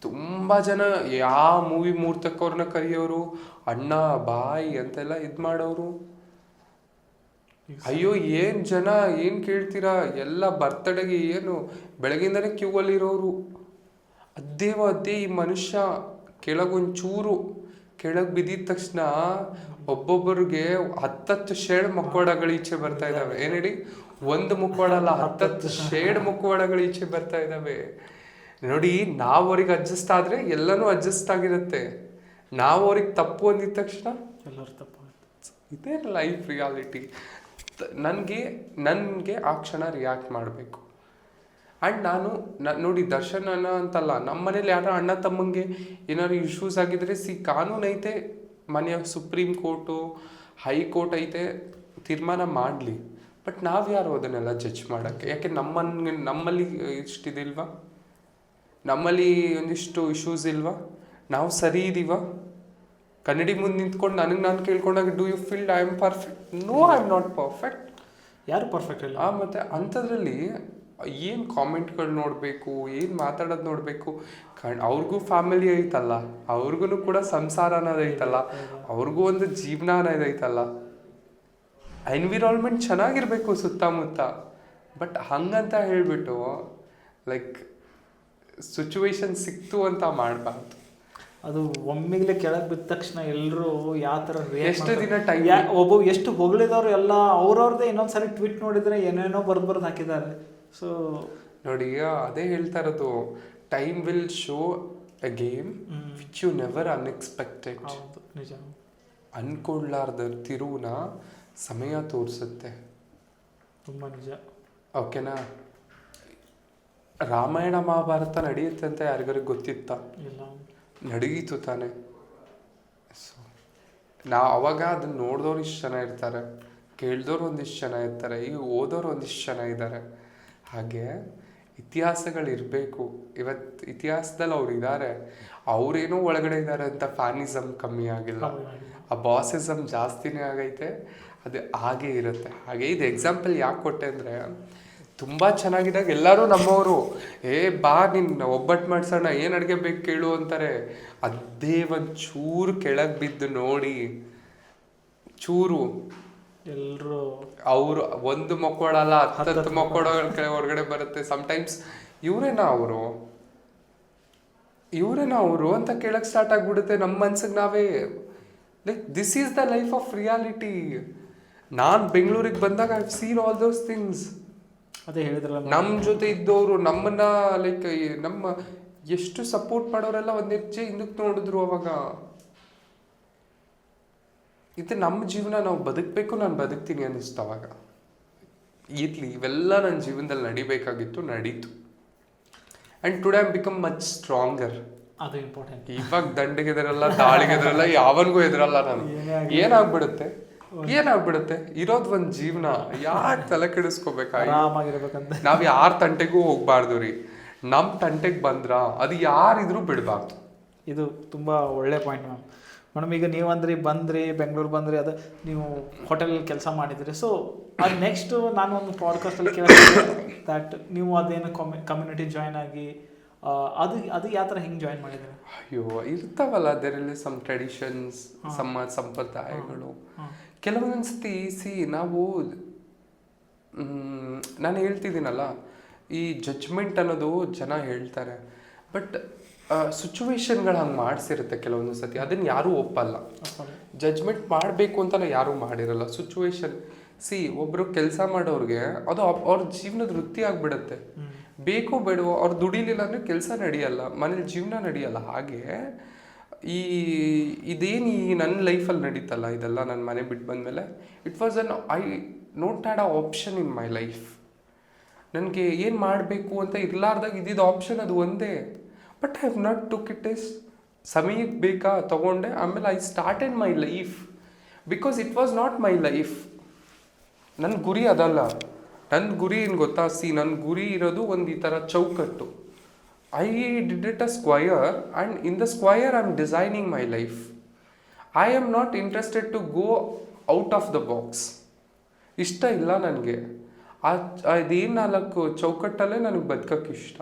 ತುಂಬ ಜನ ಯಾವ ಮೂವಿ ಮುಹೂರ್ತಕ್ಕವ್ರನ್ನ ಕರೆಯೋರು, ಅಣ್ಣ ಬಾಯ್ ಅಂತೆಲ್ಲ ಇದು ಮಾಡೋರು. ಅಯ್ಯೋ ಏನು ಜನ ಏನು ಕೇಳ್ತೀರಾ, ಎಲ್ಲ ಬರ್ತಡೆಗೆ ಏನು ಬೆಳಗಿಂದನೇ ಕ್ಯೂ ಅಲ್ಲಿರೋರು. ಅದೇ ಈ ಮನುಷ್ಯ ಕೆಳಗೊಂಚೂರು ಕೆಳಗೆ ಬಿದ್ದಿದ ತಕ್ಷಣ ಒಬ್ಬೊಬ್ಬರಿಗೆ 10 ಶೇಡ್ ಮುಖವಾಡಗಳು ಈಚೆ ಬರ್ತಾ ಇದಾವೆ. ಏನ್ ಹೇಳಿ, ಒಂದು ಮುಖವಾಡ ಅಲ್ಲ, 10 ಶೇಡ್ ಮುಖವಾಡಗಳು ಈಚೆ ಬರ್ತಾ ಇದಾವೆ. ನೋಡಿ, ನಾವು ಅವ್ರಿಗೆ ಅಡ್ಜಸ್ಟ್ ಆದ್ರೆ ಎಲ್ಲನೂ ಅಡ್ಜಸ್ಟ್ ಆಗಿರುತ್ತೆ. ನಾವು ಅವ್ರಿಗೆ ತಪ್ಪು ಅಂದಿದ ತಕ್ಷಣ ಎಲ್ಲರೂ ತಪ್ಪು. ಇದೇ ಲೈಫ್ ರಿಯಾಲಿಟಿ. ನನಗೆ ಆ ಕ್ಷಣ ರಿಯಾಕ್ಟ್ ಮಾಡಬೇಕು. ಆ್ಯಂಡ್ ನಾನು ನೋಡಿ, ದರ್ಶನ್ ಅಣ್ಣ ಅಂತಲ್ಲ, ನಮ್ಮ ಮನೇಲಿ ಯಾರೋ ಅಣ್ಣ ತಮ್ಮಂಗೆ ಏನಾದ್ರು ಇಶ್ಯೂಸ್ ಆಗಿದ್ರೆ ಕಾನೂನು ಐತೆ, ಮನೆಯ ಸುಪ್ರೀಂ ಕೋರ್ಟು ಹೈಕೋರ್ಟ್ ಐತೆ, ತೀರ್ಮಾನ ಮಾಡಲಿ. ಬಟ್ ನಾವು ಯಾರು ಅದನ್ನೆಲ್ಲ ಜಡ್ಜ್ ಮಾಡೋಕ್ಕೆ? ಯಾಕೆ ನಮ್ಮಲ್ಲಿ ಇಷ್ಟಿದಿಲ್ವಾ? ನಮ್ಮಲ್ಲಿ ಒಂದಿಷ್ಟು ಇಶ್ಯೂಸ್ ಇಲ್ವಾ? ನಾವು ಸರಿ ಇದೀವ? ಕನ್ನಡಿ ಮುಂದೆ ನಿಂತ್ಕೊಂಡು ನಾನು ಕೇಳ್ಕೊಂಡಾಗ, do you feel I am perfect? No, I am not perfect. ಯಾರು ಪರ್ಫೆಕ್ಟ್ ಇಲ್ಲ. ಮತ್ತು ಅಂಥದ್ರಲ್ಲಿ ಏನು ಕಾಮೆಂಟ್ಗಳು ನೋಡಬೇಕು, ಏನು ಮಾತಾಡೋದು ನೋಡಬೇಕು. ಅವ್ರಿಗೂ ಫ್ಯಾಮಿಲಿ ಐತಲ್ಲ, ಅವ್ರಿಗೂ ಕೂಡ ಸಂಸಾರ ಅನ್ನೋದೈತಲ್ಲ, ಅವ್ರಿಗೂ ಒಂದು ಜೀವನ ಅನ್ನೋದೈತಲ್ಲ. ಎನ್ವಿರಾನ್ಮೆಂಟ್ ಚೆನ್ನಾಗಿರ್ಬೇಕು ಸುತ್ತಮುತ್ತ. ಬಟ್ ಹಂಗಂತ ಹೇಳ್ಬಿಟ್ಟು ಲೈಕ್ ಸಿಚುವೇಶನ್ ಸಿಕ್ತು ಅಂತ ಮಾಡಬಾರ್ದು. ಅದು ಒಮ್ಮಿಗ್ಲೆ ಕೆಳಗೆ ಬಿದ್ದ ತಕ್ಷಣ ಎಲ್ಲರೂ ಯಾವ ಥರ ಎಷ್ಟು ದಿನ ಟೈಮ್, ಒಬ್ಬ ಎಷ್ಟು ಹೊಗಳಿದವರು ಎಲ್ಲ ಅವ್ರವ್ರದ್ದೇ ಇನ್ನೊಂದ್ಸರಿ ಟ್ವೀಟ್ ನೋಡಿದ್ರೆ ಏನೇನೋ ಬರ್ದು ಹಾಕಿದ್ದಾರೆ. ಸೊ ನೋಡಿ, ಅದೇ ಹೇಳ್ತಾ ಇರೋದು, time will show a game which you never unexpected. ನಿಜ. ಅನ್ಕೊಳ್ಳಾರ್ದ ತಿರುವುನ ಸಮಯ ತೋರಿಸುತ್ತೆ. ತುಂಬ ನಿಜ. ಓಕೆನಾ? ರಾಮಾಯಣ ಮಹಾಭಾರತ ನಡೆಯುತ್ತೆ ಅಂತ ಯಾರಿಗಾರು ಗೊತ್ತಿತ್ತ? ಇಲ್ಲ, ನಡೆಯಿತು ತಾನೆ. ಸೊ ಅವಾಗ ಅದನ್ನ ನೋಡಿದವ್ರು ಇಷ್ಟು ಜನ ಇರ್ತಾರೆ, ಕೇಳಿದವ್ರು ಒಂದಿಷ್ಟು ಜನ ಇರ್ತಾರೆ, ಈಗ ಓದೋರು ಒಂದಿಷ್ಟು ಜನ ಇದ್ದಾರೆ. ಹಾಗೆ ಇತಿಹಾಸಗಳಿರಬೇಕು. ಇವತ್ತು ಇತಿಹಾಸದಲ್ಲಿ ಅವ್ರು ಇದ್ದಾರೆ, ಅವ್ರೇನೋ ಒಳಗಡೆ ಇದ್ದಾರೆ ಅಂತ ಫ್ಯಾನಿಸಮ್ ಕಮ್ಮಿ ಆಗಿಲ್ಲ, ಆ ಬಾಸಿಸಮ್ ಜಾಸ್ತಿನೇ ಆಗೈತೆ. ಅದು ಹಾಗೇ ಇರುತ್ತೆ. ಹಾಗೆ ಇದು ಎಕ್ಸಾಂಪಲ್ ಯಾಕೆ ಕೊಟ್ಟೆ ಅಂದರೆ, ತುಂಬ ಚೆನ್ನಾಗಿದ್ದಾಗ ಎಲ್ಲರೂ ನಮ್ಮವರು, ಬಾ ನಿನ್ನ ಒಬ್ಬಟ್ಟು ಮಾಡ್ಸೋಣ, ಏನು ಅಡುಗೆ ಬೇಕು ಕೇಳು ಅಂತಾರೆ. ಅದೇ ಒಂದು ಚೂರು ಕೆಳಗೆ ಬಿದ್ದು ನೋಡಿ, ಚೂರು ಎಲ್ಲರೂ ಅವರು ಒಂದು ಮಕ್ಕಳ ಅಲ್ಲ 10 ಮಕ್ಕಳಗಳ ಕಡೆ ಹೊರಗಡೆ ಬರುತ್ತೆ. ಸಮ್ಟೈಮ್ಸ್ ಇವರೇನಾ ಅವರು ಅಂತ ಕೇಳಕ್ಕೆ ಸ್ಟಾರ್ಟ್ ಆಗಿಬಿಡುತ್ತೆ ನಮ್ಮ ಮನ್ಸಿಗೆ ನಾವೇ. Like this is the life of reality. ನಾನು ಬೆಂಗಳೂರಿಗೆ ಬಂದಾಗ I have seen all those things. ಅದೇ ಹೇಳಿದ್ರಲ್ಲ, ನಮ್ಮ ಜೊತೆ ಇದ್ದವರು ನಮ್ಮನ್ನ ಲೈಕ್ ನಮ್ಮ ಎಷ್ಟು ಸಪೋರ್ಟ್ ಮಾಡೋರೆಲ್ಲ ಒಂದು ಹೆಜ್ಜೆ ಹಿಂದಕ್ಕೆ ನೋಡಿದ್ರು ಅವಾಗ. ಇದು ನಮ್ಮ ಜೀವನ, ನಾವು ಬದುಕಬೇಕು, ನಾನು ಬದುಕ್ತೀನಿ ಅನ್ನಿಸ್ತು ಅವಾಗ. ಇವೆಲ್ಲ ನನ್ನ ಜೀವನದಲ್ಲಿ ನಡಿಬೇಕಾಗಿತ್ತು, ನಡೀತು. And today I become much stronger. ಅದು ಇಂಪಾರ್ಟೆಂಟ್. ಇವಾಗ ದಂಡೆಗೆ ಎದುರಲ್ಲ, ದಾಳಿಗೆ ಎದುರಲ್ಲ, ಯಾವನಿಗೂ ಎದುರಲ್ಲ ನಾನು. ಏನಾಗ್ಬಿಡುತ್ತೆ ಇರೋದು ಒಂದು ಜೀವನ, ಯಾಕೆ ತಲೆ ಕೆಡಿಸ್ಕೋಬೇಕಾಗಿ? ನಾವ್ ಯಾರ ತಂಟೆಗೂ ಹೋಗ್ಬಾರ್ದು ರೀ. ನಮ್ಮ ತಂಟೆಗೆ ಬಂದ್ರ ಅದು ಯಾರಿದ್ರು ಬಿಡಬಾರ್ದು. ಇದು ತುಂಬ ಒಳ್ಳೆ ಪಾಯಿಂಟ್ ಮೇಡಮ್. ಈಗ ನೀವು ಬಂದ್ರಿ ಬೆಂಗಳೂರು ಬಂದ್ರಿ, ಅದು ನೀವು ಹೋಟೆಲಲ್ಲಿ ಕೆಲಸ ಮಾಡಿದ್ರಿ. ಸೊ ಅದು ನೆಕ್ಸ್ಟ್ ನಾನು ಒಂದು ಪಾಡ್ಕಾಸ್ಟಲ್ಲಿ ಕೇಳಿದೆ ದಟ್ ನೀವು ಅದೇನು ಕಮ್ಯುನಿಟಿ ಜಾಯ್ನ್ ಆಗಿ ಅದು ಯಾವ ಥರ ಹಿಂಗೆ ಜಾಯ್ನ್ ಮಾಡಿದ್ರೆ? ಅಯ್ಯೋ, ಇರ್ತಾವಲ್ಲ ಅದರಲ್ಲಿ ಸಮ್ ಟ್ರೆಡಿಷನ್ಸ್, ಸಂಪ್ರದಾಯಗಳು. ಕೆಲವೊಂದು ಸತಿ ನಾವು ನಾನು ಹೇಳ್ತಿದ್ದೀನಲ್ಲ, ಈ ಜಡ್ಜ್ಮೆಂಟ್ ಅನ್ನೋದು ಜನ ಹೇಳ್ತಾರೆ, ಬಟ್ ಸಿಚುವೇಶನ್ಗಳು ಹಂಗೆ ಮಾಡಿಸಿರುತ್ತೆ ಕೆಲವೊಂದು ಸತಿ. ಅದನ್ನು ಯಾರೂ ಒಪ್ಪಲ್ಲ. ಜಡ್ಜ್ಮೆಂಟ್ ಮಾಡಬೇಕು ಅಂತ ಯಾರೂ ಮಾಡಿರಲ್ಲ. ಸಿಚುವೇಶನ್ ಒಬ್ಬರು ಕೆಲಸ ಮಾಡೋರಿಗೆ ಅದು ಅವ್ರ ಜೀವನದ ವೃತ್ತಿ ಆಗಿಬಿಡುತ್ತೆ. ಬೇಕೋ ಬೇಡವೋ ಅವ್ರು ದುಡಿಲಿಲ್ಲ ಅಂದರೆ ಕೆಲಸ ನಡೆಯಲ್ಲ, ಮನೇಲಿ ಜೀವನ ನಡೆಯಲ್ಲ. ಹಾಗೆ ಇದೇನು ನನ್ನ ಲೈಫಲ್ಲಿ ನಡೀತಲ್ಲ, ಇದೆಲ್ಲ ನನ್ನ ಮನೆ ಬಿಟ್ಟು ಬಂದಮೇಲೆ, it was I note had a option in my life. ನನಗೆ ಏನು ಮಾಡಬೇಕು ಅಂತ ಇರಲಾರ್ದಾಗ ಇದ್ದಿದ್ದು ಆಪ್ಷನ್ ಅದು ಒಂದೇ. But I have not took it is ಸಮಯಕ್ಕೆ ಬೇಕಾ ತೊಗೊಂಡೆ. ಆಮೇಲೆ I started my life because it was not my life. ನನ್ನ ಗುರಿ ಅದಲ್ಲ. ನನ್ನ ಗುರಿ ಏನು ಗೊತ್ತಾ? ನನ್ನ ಗುರಿ ಇರೋದು ಒಂದು ಈ ಥರ ಚೌಕಟ್ಟು. I did it a square, and in the square I am designing my life. I am not interested to go out of the box. ಇಷ್ಟ ಇಲ್ಲ ನನಗೆ. ಅದೇನು 4 ಚೌಕಟ್ಟಲ್ಲೇ ನನಗೆ ಬದುಕಕ್ಕೆ ಇಷ್ಟ.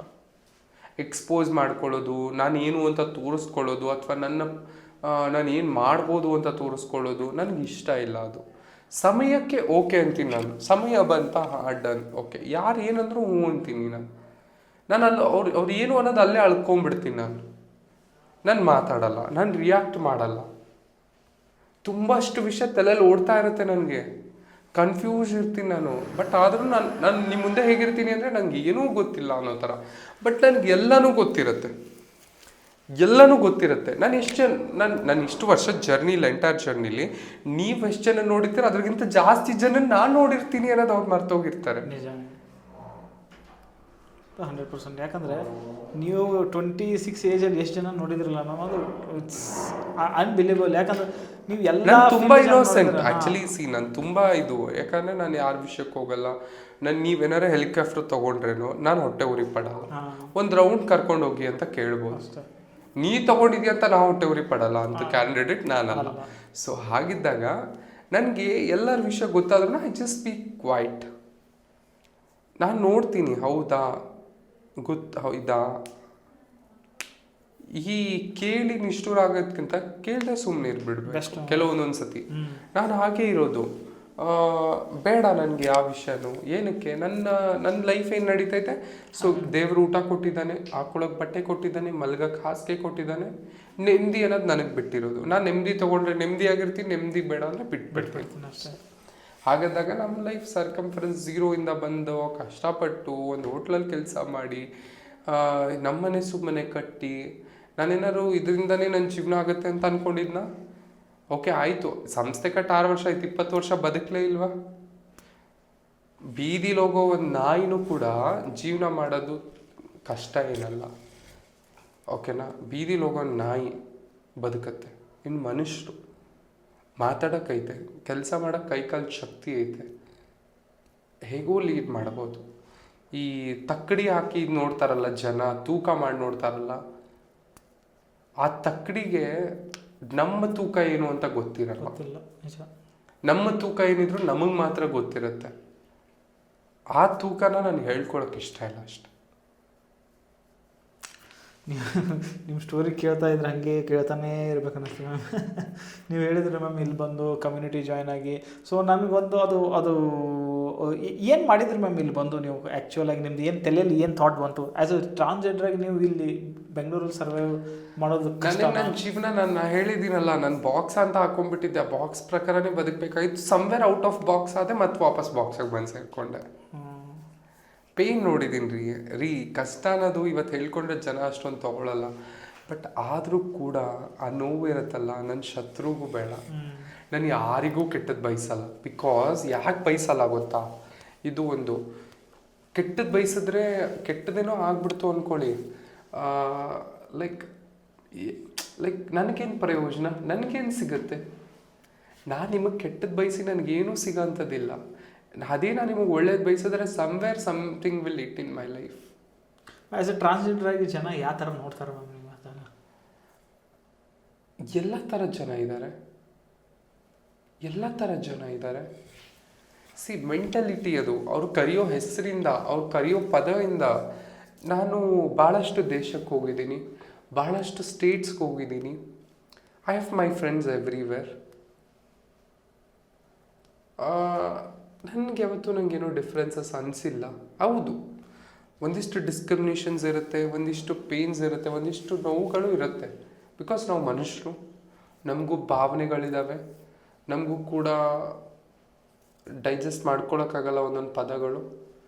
ಎಕ್ಸ್ಪೋಸ್ ಮಾಡ್ಕೊಳ್ಳೋದು, ನಾನು ಏನು ಅಂತ ತೋರಿಸ್ಕೊಳ್ಳೋದು, ಅಥವಾ ನಾನು ಏನು ಮಾಡ್ಬೋದು ಅಂತ ತೋರಿಸ್ಕೊಳ್ಳೋದು ನನಗೆ ಇಷ್ಟ ಇಲ್ಲ. ಅದು ಸಮಯಕ್ಕೆ ಓಕೆ ಅಂತೀನಿ ನಾನು. ಸಮಯ ಬಂತ ಡನ್, ಓಕೆ, ಯಾರು ಏನಂದ್ರೂ ಹ್ಞೂ ಅಂತೀನಿ ನಾನು ಅಲ್ಲಿ ಅವ್ರು ಏನು ಅನ್ನೋದು ಅಲ್ಲೇ ಅಳ್ಕೊಂಡ್ಬಿಡ್ತೀನಿ. ನಾನು ಮಾತಾಡಲ್ಲ, ನಾನು ರಿಯಾಕ್ಟ್ ಮಾಡಲ್ಲ. ತುಂಬ ಅಷ್ಟು ವಿಷಯ ತಲೆಯಲ್ಲಿ ಓಡ್ತಾ ಇರುತ್ತೆ, ನನಗೆ ಕನ್ಫ್ಯೂಸ್ ಇರ್ತೀನಿ ನಾನು. ಬಟ್ ಆದರೂ ನಾನು ನಿಮ್ಮ ಮುಂದೆ ಹೇಗಿರ್ತೀನಿ ಅಂದರೆ ನನಗೆ ಏನೂ ಗೊತ್ತಿಲ್ಲ ಅನ್ನೋ ಥರ. ಬಟ್ ನನಗೆ ಎಲ್ಲನೂ ಗೊತ್ತಿರುತ್ತೆ. ನಾನು ಇಷ್ಟು ವರ್ಷದ ಜರ್ನಿಲಿ, ಎಂಟೈರ್ ಜರ್ನಿಲಿ ನೀವು ಎಷ್ಟು ಜನ ನೋಡಿರ್ತೀರ ಅದ್ರಿಗಿಂತ ಜಾಸ್ತಿ ಜನ ನಾನು ನೋಡಿರ್ತೀನಿ ಅನ್ನೋದು ಅವ್ರು ಮರ್ತೋಗಿರ್ತಾರೆ. ನಿಜ, 100%. ಯಾಕಂದರೆ ನೀವು 26 ಏಜಲ್ಲಿ ಎಷ್ಟು ಜನ ನೋಡಿದ್ರಲ್ಲ ಅನ್ನೋದು ಇಟ್ಸ್ ಅನ್ಬಿಲೀವಬಲ್. ಯಾಕಂದ್ರೆ ನೀವು ಎಲ್ಲ ತುಂಬ ಇನ್ನೋಸೆಂಟ್ ಆ್ಯಕ್ಚುಲಿ. ನಾನು ತುಂಬ ಯಾಕಂದರೆ ನಾನು ಯಾರ ವಿಷಯಕ್ಕೆ ಹೋಗಲ್ಲ. ನೀವೇನಾರು ಹೆಲಿಕಾಪ್ಟರ್ ತೊಗೊಂಡ್ರೇನು ನಾನು ಹೊಟ್ಟೆ ಉರಿ ಪಡಲ್ಲ. ಒಂದು ರೌಂಡ್ ಕರ್ಕೊಂಡು ಹೋಗಿ ಅಂತ ಕೇಳ್ಬೋದು. ನೀ ತೊಗೊಂಡಿದ್ಯಾ ಅಂತ ನಾವು ಹೊಟ್ಟೆ ಉರಿ ಪಡಲ್ಲ ಅಂತ ಕ್ಯಾಂಡಿಡೇಟ್ ನಾನಲ್ಲ. ಸೊ ಹಾಗಿದ್ದಾಗ ನನಗೆ ಎಲ್ಲರ ವಿಷಯ ಗೊತ್ತಾದ್ರೂ ಐ ಜಸ್ಟ್ ಸ್ಪೀಕ್ ಕ್ವೈಟ್. ನಾನು ನೋಡ್ತೀನಿ, ಹೌದಾ ಈ ಕೇಳಿ ನಿಷ್ಠೂರ ಆಗೋದಕ್ಕಿಂತ ಕೇಳದೆ ಸುಮ್ಮನೆ ಇರ್ಬಿಡ್ಬೇಕು ಕೆಲವೊಂದೊಂದು ಸತಿ. ನಾನು ಹಾಗೆ ಇರೋದು. ಬೇಡ ನನಗೆ ಆ ವಿಷಯನೂ ಏನಕ್ಕೆ. ನನ್ನ ಲೈಫ್ ಏನು ನಡೀತೈತೆ. ಸೊ ದೇವರು ಊಟ ಕೊಟ್ಟಿದ್ದಾನೆ, ಹಾಕೊಳ್ಳೋಕೆ ಬಟ್ಟೆ ಕೊಟ್ಟಿದ್ದಾನೆ, ಮಲ್ಗಕ್ಕೆ ಹಾಸಿಗೆ ಕೊಟ್ಟಿದ್ದಾನೆ, ನೆಮ್ಮದಿ ಅನ್ನೋದು ನನಗೆ ಬಿಟ್ಟಿರೋದು. ನಾನು ನೆಮ್ಮದಿ ತೊಗೊಂಡ್ರೆ ನೆಮ್ಮದಿಯಾಗಿರ್ತೀನಿ, ನೆಮ್ಮದಿ ಬೇಡ ಅಂದರೆ ಬಿಟ್ಬಿಡ್ತೀನಿ. ಹಾಗಾದಾಗ ನಮ್ಮ ಲೈಫ್ ಸರ್ಕಂಫರೆನ್ಸ್ 0 ಬಂದು ಕಷ್ಟಪಟ್ಟು ಒಂದು ಹೋಟ್ಲಲ್ಲಿ ಕೆಲಸ ಮಾಡಿ ನಮ್ಮನೆ ಸುಮ್ಮನೆ ಕಟ್ಟಿ ನಾನೇನಾದ್ರು ಇದರಿಂದನೇ ನನ್ನ ಜೀವನ ಆಗುತ್ತೆ ಅಂತ ಅಂದ್ಕೊಂಡಿದ್ನ. ಓಕೆ ಆಯಿತು, ಸಂಸ್ಥೆ ಕಟ್ಟಿ 6 ವರ್ಷ ಆಯ್ತು, 20 ವರ್ಷ ಬದುಕಲೇ ಇಲ್ವಾ? ಬೀದಿಲಿ ಹೋಗೋ ಒಂದು ನಾಯಿನೂ ಕೂಡ ಜೀವನ ಮಾಡೋದು ಕಷ್ಟ ಏನಲ್ಲ, ಓಕೆನಾ? ಬೀದಿಲಿ ಹೋಗೋ ನಾಯಿ ಬದುಕತ್ತೆ. ಇನ್ನು ಮನುಷ್ಯರು ಮಾತಾಡೋಕ್ಕೈತೆ, ಕೆಲಸ ಮಾಡೋಕ್ಕೆ ಕೈಕಾಲು ಶಕ್ತಿ ಐತೆ, ಹೇಗೋ ಲೀಡ್ ಮಾಡ್ಬೋದು. ಈ ತಕ್ಕಡಿ ಹಾಕಿ ನೋಡ್ತಾರಲ್ಲ ಜನ, ತೂಕ ಮಾಡಿ ನೋಡ್ತಾರಲ್ಲ, ಆ ತಕ್ಕಡಿಗೆ ನಮ್ಮ ತೂಕ ಏನು ಅಂತ ಗೊತ್ತಿರಲ್ಲ. ನಮ್ಮ ತೂಕ ಏನಿದ್ರು ನಮಗೆ ಮಾತ್ರ ಗೊತ್ತಿರುತ್ತೆ. ಆ ತೂಕನ ನಾನು ಹೇಳ್ಕೊಳಕ್ಕೆ ಇಷ್ಟ ಇಲ್ಲ ಅಷ್ಟೆ. ನಿಮ್ಮ ಸ್ಟೋರಿ ಕೇಳ್ತಾ ಇದ್ರೆ ಹಾಗೆ ಕೇಳ್ತಾನೇ ಇರ್ಬೇಕು ಅನ್ನಿಸ್ತೀವಿ ಮ್ಯಾಮ್. ನೀವು ಹೇಳಿದ್ರೆ ಮ್ಯಾಮ್ ಇಲ್ಲಿ ಬಂದು ಕಮ್ಯುನಿಟಿ ಜಾಯ್ನ್ ಆಗಿ. ಸೊ ನನಗೊಂದು ಅದು ಏನು ಮಾಡಿದ್ರಿ ಮ್ಯಾಮ್ ಇಲ್ಲಿ ಬಂದು ನೀವು? ಆ್ಯಕ್ಚುಲಾಗಿ ನಿಮ್ದು ಏನು ತಲೆಯಲ್ಲಿ ಏನು ಥಾಟ್ ಬಂತು ಆ್ಯಸ್ ಅ ಟ್ರಾನ್ಸ್ಜೆಂಡರಾಗಿ ನೀವು ಇಲ್ಲಿ ಬೆಂಗಳೂರಲ್ಲಿ ಸರ್ವೈವ್ ಮಾಡೋದು? ನನ್ನ ಜೀವನ ನಾನು ಹೇಳಿದ್ದೀನಲ್ಲ, ನಾನು ಬಾಕ್ಸ್ ಅಂತ ಹಾಕೊಂಡ್ಬಿಟ್ಟಿದ್ದೆ. ಆ ಬಾಕ್ಸ್ ಪ್ರಕಾರನೇ ಬದುಕಬೇಕಾಗಿತ್ತು. ಸಮ್ವೇರ್ ಔಟ್ ಆಫ್ ಬಾಕ್ಸ್ ಆದೆ, ಮತ್ತೆ ವಾಪಸ್ ಬಾಕ್ಸಿಗೆ ಬಂದು ಸೇರಿಕೊಂಡೆ. ಪೇಯ್ನ್ ನೋಡಿದ್ದೀನಿ ರೀ. ಕಷ್ಟ ಅನ್ನೋದು ಇವತ್ತು ಹೇಳ್ಕೊಂಡ್ರೆ ಜನ ಅಷ್ಟೊಂದು ತೊಗೊಳಲ್ಲ. ಬಟ್ ಆದರೂ ಕೂಡ ಆ ನೋವು ಇರುತ್ತಲ್ಲ, ನನ್ನ ಶತ್ರುಗೂ ಬೇಡ, ನಾನು ಯಾರಿಗೂ ಕೆಟ್ಟದ್ದು ಬಯಸಲ್ಲ. ಬಿಕಾಸ್ ಯಾಕೆ ಬಯಸಲ್ಲ ಗೊತ್ತಾ? ಇದು ಒಂದು ಕೆಟ್ಟದ್ದು ಬಯಸಿದ್ರೆ ಕೆಟ್ಟದೇನೋ ಆಗ್ಬಿಡ್ತು ಅಂದ್ಕೊಳ್ಳಿ, ಲೈಕ್ ನನಗೇನು ಪ್ರಯೋಜನ, ನನಗೇನು ಸಿಗುತ್ತೆ? ನಾನು ನಿಮಗೆ ಕೆಟ್ಟದ್ದು ಬಯಸಿ ನನಗೇನೂ ಸಿಗೋಂಥದ್ದಿಲ್ಲ. ಅದೇ ನಾನು ನಿಮಗೆ ಒಳ್ಳೇದು ಬಯಸಿದ್ರೆ somewhere something will it in my life. As A transgender ಆಗಿ ಜನ ಯಾವ ಥರ ನೋಡ್ತಾರೆ ಮ್ಯಾಮ್ ನಿಮ್ಮ ಮಾತನ್ನ? ಎಲ್ಲ ಥರದ ಜನ ಇದ್ದಾರೆ. ಸಿ ಮೆಂಟಾಲಿಟಿ ಅದು. ಅವ್ರು ಕರೆಯೋ ಹೆಸರಿಂದ, ಅವ್ರು ಕರೆಯೋ ಪದದಿಂದ. ನಾನು ಭಾಳಷ್ಟು ದೇಶಕ್ಕೆ ಹೋಗಿದ್ದೀನಿ, ಭಾಳಷ್ಟು ಸ್ಟೇಟ್ಸ್ಗೆ ಹೋಗಿದ್ದೀನಿ. I have my friends everywhere. ನನಗೆ ಯಾವತ್ತೂ ನನಗೇನೋ ಡಿಫ್ರೆನ್ಸಸ್ ಅನಿಸಿಲ್ಲ. ಹೌದು, ಒಂದಿಷ್ಟು ಡಿಸ್ಕ್ರಿಮಿನೇಷನ್ಸ್ ಇರುತ್ತೆ, ಒಂದಿಷ್ಟು ಪೇನ್ಸ್ ಇರುತ್ತೆ, ಒಂದಿಷ್ಟು ನೋವುಗಳು ಇರುತ್ತೆ. ಬಿಕಾಸ್ ನಾವು ಮನುಷ್ಯರು, ನಮಗೂ ಭಾವನೆಗಳಿದ್ದಾವೆ, ನಮಗೂ ಕೂಡ ಡೈಜೆಸ್ಟ್ ಮಾಡ್ಕೊಳಕ್ಕಾಗಲ್ಲ ಒಂದೊಂದು ಪದಗಳು.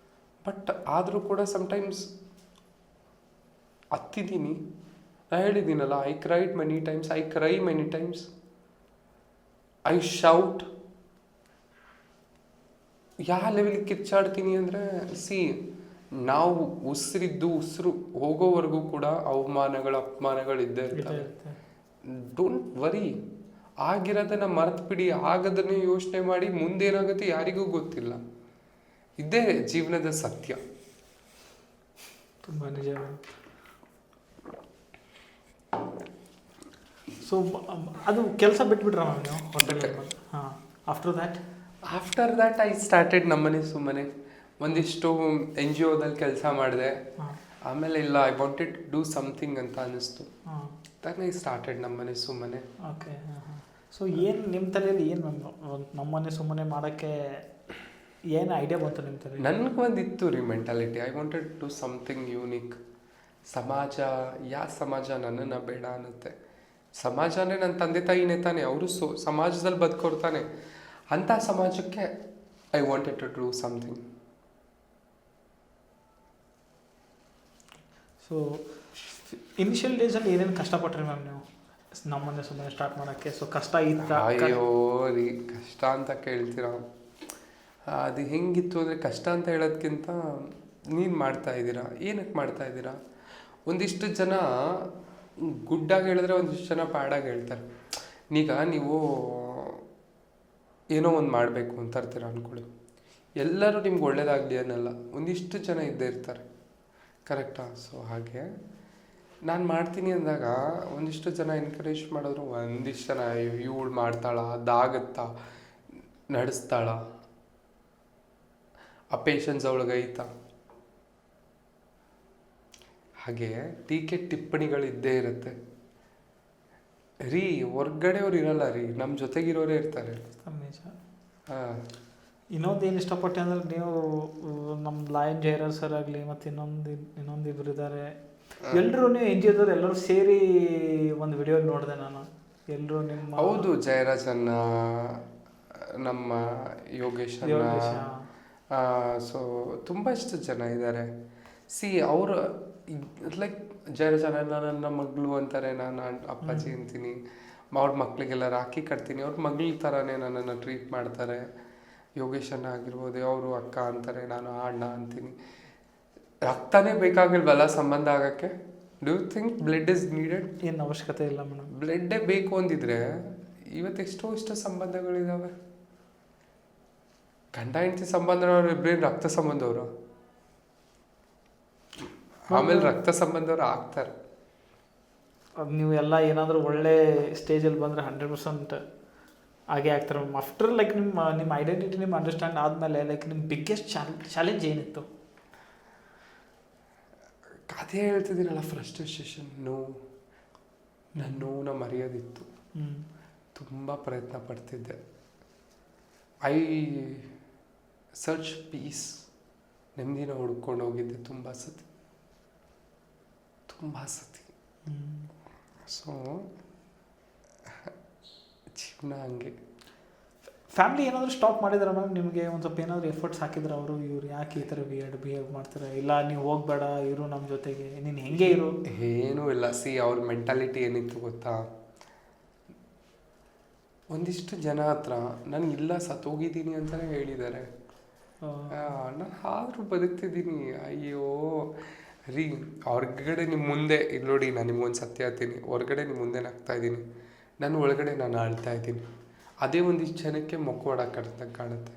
ಬಟ್ ಆದರೂ ಕೂಡ ಸಮ್ಟೈಮ್ಸ್ ಹತ್ತಿದ್ದೀನಿ. ನಾನು ಹೇಳಿದ್ದೀನಲ್ಲ, I cried many times, I cry many times, I shout. ಯಾವ ಲೆವೆಲಿಗೆ ಕಿರ್ಚಾಡ್ತೀನಿ ಅಂದರೆ, ನಾವು ಉಸಿರು ಹೋಗೋವರೆಗೂ ಕೂಡ ಅಪಮಾನಗಳು ಇದ್ದೇ ಇರ್ತವೆ. ಡೋಂಟ್ ವರಿ, ಆಗಿರೋದನ್ನ ಮರೆತು ಬಿಡಿ. ಆಗದನ್ನೇ ಯೋಚನೆ ಮಾಡಿ ಮುಂದೇನಾಗುತ್ತೆ ಯಾರಿಗೂ ಗೊತ್ತಿಲ್ಲ. ಇದೇ ಜೀವನದ ಸತ್ಯ. ತುಂಬ ನಿಜ. ಸೊ ಅದು ಕೆಲಸ ಬಿಟ್ಬಿಟ್ರ ಮ್ಯಾಮ್ ನೀವು ಹೋಟೆಲ್? ಹಾಂ. ಆಫ್ಟರ್ ದ್ಯಾಟ್ ಐ ಸ್ಟಾರ್ಟೆಡ್ ನಮ್ಮನೆ ಸುಮ್ಮನೆ ಒಂದಿಷ್ಟು NGOದಲ್ಲಿ ಕೆಲಸ ಮಾಡಿದೆ. ಆಮೇಲೆ ಇಲ್ಲ I wanted to do something ಅಂತ ಅನ್ನಿಸ್ತು. ಹಾಂ ತಾನೇ ಸ್ಟಾರ್ಟೆಡ್ ನಮ್ಮನೆ ಸುಮ್ಮನೆ. ಓಕೆ ಹಾಂ ಹಾಂ. ಸೊ ಏನು ನಿಮ್ಮ ತಲೆಯಲ್ಲಿ ಏನು ನಮ್ಮನೆ ಸುಮ್ಮನೆ ಮಾಡೋಕ್ಕೆ ಏನು ಐಡಿಯಾ ಬಂತು ನಿಮ್ಮ ತಲೆ? ನನಗೊಂದಿತ್ತು ರೀ mentality, I wanted to something unique. ಸಮಾಜ ಸಮಾಜ ನನ್ನನ್ನು ಬೇಡ ಅನ್ನುತ್ತೆ. ಸಮಾಜನೇ ನನ್ನ ತಂದೆ ತಾಯಿನೇ ತಾನೆ, ಅವರು ಸಮಾಜದಲ್ಲಿ ಬದುಕೋರ್ತಾನೆ. ಅಂಥ ಸಮಾಜಕ್ಕೆ I wanted to do something. So initial ಡೇಸಲ್ಲಿ ಏನೇನು ಕಷ್ಟಪಟ್ರಿ ಮ್ಯಾಮ್ ನೀವು ನಮ್ಮನ್ನೇ ಸುಮ್ಮನೆ ಸ್ಟಾರ್ಟ್ ಮಾಡೋಕ್ಕೆ? ಸೊ ಕಷ್ಟ ಇತ್ತಾ? ಅಯ್ಯೋ ರೀ, ಕಷ್ಟ ಅಂತ ಕೇಳ್ತೀರ, ಅದು ಹೆಂಗಿತ್ತು ಅಂದರೆ, ಕಷ್ಟ ಅಂತ ಹೇಳೋದಕ್ಕಿಂತ ನೀನು ಮಾಡ್ತಾ ಇದ್ದೀರಾ, ಏನಕ್ಕೆ ಮಾಡ್ತಾ ಇದ್ದೀರಾ. ಒಂದಿಷ್ಟು ಜನ ಗುಡ್ಡಾಗಿ ಹೇಳಿದ್ರೆ ಒಂದಿಷ್ಟು ಜನ ಬ್ಯಾಡಾಗಿ ಹೇಳ್ತಾರೆ. ಈಗ ನೀವು ಏನೋ ಒಂದು ಮಾಡಬೇಕು ಅಂತ ಇರ್ತೀರ ಅಂದ್ಕೊಳ್ಳಿ, ಎಲ್ಲರೂ ನಿಮ್ಗೆ ಒಳ್ಳೇದಾಗಲಿ ಅನ್ನಲ್ಲ, ಒಂದಿಷ್ಟು ಜನ ಇದ್ದೇ ಇರ್ತಾರೆ, ಕರೆಕ್ಟಾ? ಸೊ ಹಾಗೆ ನಾನು ಮಾಡ್ತೀನಿ ಅಂದಾಗ ಒಂದಿಷ್ಟು ಜನ ಎನ್ಕರೇಜ್ ಮಾಡಿದ್ರು, ಒಂದಿಷ್ಟು ಜನ ಇವಳು ಮಾಡ್ತಾಳ, ಅದಾಗತ್ತಾ, ನಡೆಸ್ತಾಳ, ಆ ಪೇಷನ್ಸ್ ಅವಳಿಗೈತಾ, ಹಾಗೆ ಟೀಕೆ ಟಿಪ್ಪಣಿಗಳಿದ್ದೇ ಇರುತ್ತೆ ರೀ. ಹೊರ್ಗಡೆ ಅವ್ರು ಇರಲ್ಲ ರೀ, ನಮ್ಮ ಜೊತೆಗಿರೋರೇ ಇರ್ತಾರೆ. ನಿಜ. ಹಾಂ, ಇನ್ನೊಂದು ಏನು ಇಷ್ಟಪಟ್ಟೆ ಅಂದರೆ, ನೀವು ನಮ್ಮ ಲಾಯನ್ ಜಯರಾಜ್ ಸರ್ ಆಗಲಿ ಮತ್ತು ಇನ್ನೊಂದಿಬ್ರು ಇದ್ದಾರೆ, ಎಲ್ಲರೂ ಎನ್ ಜಿ ಒದವ್ರು ಎಲ್ಲರೂ ಸೇರಿ ಒಂದು ವಿಡಿಯೋ ನೋಡಿದೆ ನಾನು. ಎಲ್ಲರೂ ನಿಮ್ಮ ಹೌದು, ಜಯರಾಜನ್ನ, ನಮ್ಮ ಯೋಗೇಶನ್ನ, ಸೊ ತುಂಬ ಇಷ್ಟು ಜನ ಇದ್ದಾರೆ. ಸಿ ಅವರು ಲೈಕ್ ಜಯರಾಜನ ನನ್ನ ಮಗಳು ಅಂತಾರೆ, ನಾನು ಅಪ್ಪಾಜಿ ಅಂತೀನಿ. ಅವ್ರ ಮಕ್ಕಳಿಗೆಲ್ಲ ರಾಖಿ ಕಟ್ತೀನಿ, ಅವ್ರ ಮಗಳ ಥರನೇ ನನ್ನನ್ನು ಟ್ರೀಟ್ ಮಾಡ್ತಾರೆ. ಯೋಗೇಶನ್ನ ಆಗಿರ್ಬೋದು, ಅವರು ಅಕ್ಕ ಅಂತಾರೆ, ನಾನು ಅಣ್ಣ ಅಂತೀನಿ. ರಕ್ತನೇ ಬೇಕಾಗಿಲ್ವಲ್ಲ ಸಂಬಂಧ ಆಗೋಕ್ಕೆ? Do you think blood is needed? ಏನು ಅವಶ್ಯಕತೆ ಇಲ್ಲ ಮೇಡಮ್. ಬ್ಲಡ್ಡೇ ಬೇಕು ಅಂದಿದ್ರೆ ಇವತ್ತು ಎಷ್ಟೋ ಸಂಬಂಧಗಳಿದ್ದಾವೆ. ಗಂಡ ಹೆಂಡತಿ ಸಂಬಂಧದವ್ರು ಇಬ್ಬರೇನು ರಕ್ತ ಸಂಬಂಧವರು, ಆಮೇಲೆ ರಕ್ತ ಸಂಬಂಧವ್ರು ಆಗ್ತಾರೆ. ಅದು ನೀವು ಎಲ್ಲ ಏನಾದರೂ ಒಳ್ಳೆ ಸ್ಟೇಜಲ್ಲಿ ಬಂದರೆ 100% ಹಾಗೆ ಆಗ್ತಾರೆ ಮ್ಯಾಮ್. ಆಫ್ಟರ್ ಲೈಕ್ ನಿಮ್ಮ ಐಡೆಂಟಿಟಿ ನಿಮ್ಮ ಅಂಡರ್ಸ್ಟ್ಯಾಂಡ್ ಆದಮೇಲೆ ಲೈಕ್ ನಿಮ್ಮ ಬಿಗ್ಗೆಸ್ಟ್ ಚಾಲೆಂಜ್ ಏನಿತ್ತು? ಅದೇ ಹೇಳ್ತಿದ್ದೀನಲ್ಲ, ಫ್ರಸ್ಟ್ರೇಷನ್, ನನ್ನ ನೋವನ್ನ ಮರೆಯೋದಿತ್ತು. ತುಂಬ ಪ್ರಯತ್ನ ಪಡ್ತಿದ್ದೆ. ಐ ಸರ್ಚ್ ಪೀಸ್, ನೆಮ್ಮದಿನ ಹುಡ್ಕೊಂಡು ಹೋಗಿದ್ದೆ ತುಂಬ ಸತಿ. ಸೊ ಜೀವನ ಹಂಗೆ. ಫ್ಯಾಮಿಲಿ ಏನಾದರೂ ಸ್ಟಾಪ್ ಮಾಡಿದಾರ ಮ್ಯಾಮ್ ನಿಮಗೆ? ಒಂದು ಸ್ವಲ್ಪ ಏನಾದರೂ ಎಫರ್ಟ್ಸ್ ಹಾಕಿದ್ರೆ ಅವರು, ಇವ್ರು ಯಾಕೆ ಈ ಥರ ಬಿಹೇವ್ ಮಾಡ್ತಾರೆ, ಇಲ್ಲ ನೀವು ಹೋಗಬೇಡ, ಇರು ನಮ್ಮ ಜೊತೆಗೆ, ನೀನು ಹೆಂಗೆ ಇರು? ಏನೂ ಇಲ್ಲ. ಸಿ, ಅವ್ರ ಮೆಂಟಾಲಿಟಿ ಏನಿತ್ತು ಗೊತ್ತಾ? ಒಂದಿಷ್ಟು ಜನ ಹತ್ರ ನಾನು ಇಲ್ಲ ಸತ್ತೋಗಿದ್ದೀನಿ ಅಂತಲೇ ಹೇಳಿದ್ದಾರೆ. ನಾನು ಆದರೂ ಬದುಕ್ತಿದ್ದೀನಿ. ಅಯ್ಯೋ ರೀ, ಹೊರ್ಗಡೆ ನಿಮ್ಮ ಮುಂದೆ ಇಲ್ಲಿ ನೋಡಿ, ನಾನು ನಿಮ್ಗೊಂದು ಸತ್ಯ ಹೇಳ್ತೀನಿ, ಹೊರಗಡೆ ನಿಮ್ಮ ಮುಂದೆ ನಗ್ತಾ ಇದ್ದೀನಿ, ನಾನು ಒಳಗಡೆ ನಾನು ಆಳ್ತಾ ಇದ್ದೀನಿ. ಅದೇ ಒಂದಿಷ್ಟು ಜನಕ್ಕೆ ಮುಖ ಹೊಡಕ್ಕೆ ಕಾಣುತ್ತೆ.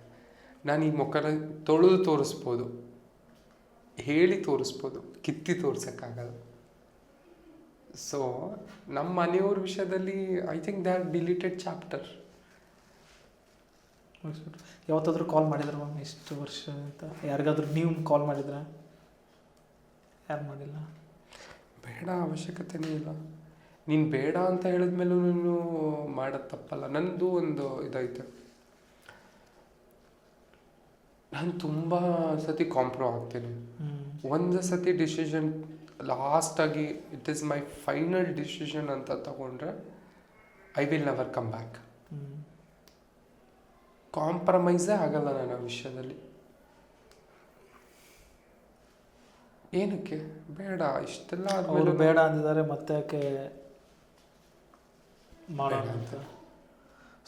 ನಾನು ಈ ಮುಖನ ತೊಳೆದು ತೋರಿಸ್ಬೋದು, ಹೇಳಿ ತೋರಿಸ್ಬೋದು, ಕಿತ್ತಿ ತೋರ್ಸೋಕ್ಕಾಗಲ್ಲ. ಸೊ ನಮ್ಮ ಮನೆಯವ್ರ ವಿಷಯದಲ್ಲಿ I think they are deleted chapter. ಯಾವತ್ತಾದರೂ ಕಾಲ್ ಮಾಡಿದ್ರೆ ಮ್ಯಾಮ್ ಇಷ್ಟು ವರ್ಷ ಅಂತ ಯಾರಿಗಾದ್ರೂ ನೀವು ಕಾಲ್ ಮಾಡಿದ್ರೆ? ಯಾರು ಮಾಡಿಲ್ಲ. ಬೇಡ, ಅವಶ್ಯಕತೆನೇ ಇಲ್ಲ. ನೀನು ಬೇಡ ಅಂತ ಹೇಳಿದ್ಮೇಲೂ ನೀನು ಮಾಡೋದು ತಪ್ಪಲ್ಲ. ನಂದು ಒಂದು ಇದೈತೆ, ನಾನು ತುಂಬ ಸತಿ ಕಾಂಪ್ರಮೈಸ್ ಆಗ್ತೀನಿ. ಒಂದು ಸತಿ ಡಿಸಿಷನ್ ಲಾಸ್ಟಾಗಿ it is my final decision ಅಂತ ತಗೊಂಡ್ರೆ I will never come back. ಕಾಂಪ್ರಮೈಸೇ ಆಗಲ್ಲ ನನ್ನ ವಿಷಯದಲ್ಲಿ. ಏನಕ್ಕೆ ಬೇಡ, ಇಷ್ಟೆಲ್ಲ ಅವರು ಬೇಡ ಅಂದಿದ್ದಾರೆ, ಮತ್ತೆ ಯಾಕೆ ಮಾಡೋಣ ಅಂತ.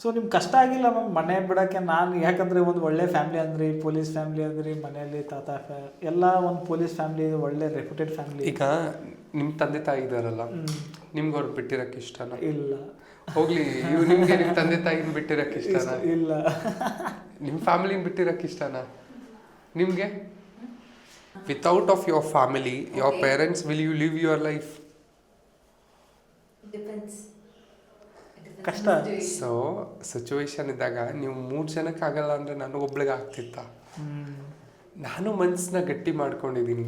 ಸೊ ನಿಮ್ಗೆ ಕಷ್ಟ ಆಗಿಲ್ಲ ಮ್ಯಾಮ್ ಮನೆ ಬಿಡೋಕ್ಕೆ? ನಾನು ಯಾಕಂದರೆ ಒಂದು ಒಳ್ಳೆ ಫ್ಯಾಮಿಲಿ ಅಂದ್ರಿ, ಪೊಲೀಸ್ ಫ್ಯಾಮಿಲಿ ಅಂದ್ರಿ, ಮನೆಯಲ್ಲಿ ತಾತ ಎಲ್ಲ ಒಂದು ಪೊಲೀಸ್ ಫ್ಯಾಮಿಲಿ, ಒಳ್ಳೆ ರೆಪ್ಯೂಟೆಡ್ ಫ್ಯಾಮಿಲಿ. ಈಗ ನಿಮ್ಮ ತಂದೆ ತಾಯಿ ಇದ್ದಾರಲ್ಲ, ನಿಮ್ಗೆ ಅವ್ರು ಬಿಟ್ಟಿರೋಕ್ಕೆ ಇಷ್ಟನಾ? ಇಲ್ಲ. ಹೋಗ್ಲಿ, ಇವು ನಿಮಗೆ ನಿಮ್ಮ ತಂದೆ ತಾಯಿನ ಬಿಟ್ಟಿರೋಕ್ಕೆ ಇಷ್ಟನಾ? ಇಲ್ಲ. ನಿಮ್ಮ ಫ್ಯಾಮಿಲಿನ ಬಿಟ್ಟಿರೋಕ್ಕೆ ಇಷ್ಟನಾ ನಿಮಗೆ? Without of your family, your parents, will you live your life? Depends. ಕಷ್ಟ. ಸೊ ಸಿಚುವೇಶನ್ ಇದ್ದಾಗ ನೀವು 3 ಜನಕ್ಕೆ ಆಗಲ್ಲ ಅಂದರೆ ನನಗೊಬ್ಳಿಗೆ ಆಗ್ತಿತ್ತ? ನಾನು ಮನಸ್ಸನ್ನ ಗಟ್ಟಿ ಮಾಡ್ಕೊಂಡಿದ್ದೀನಿ.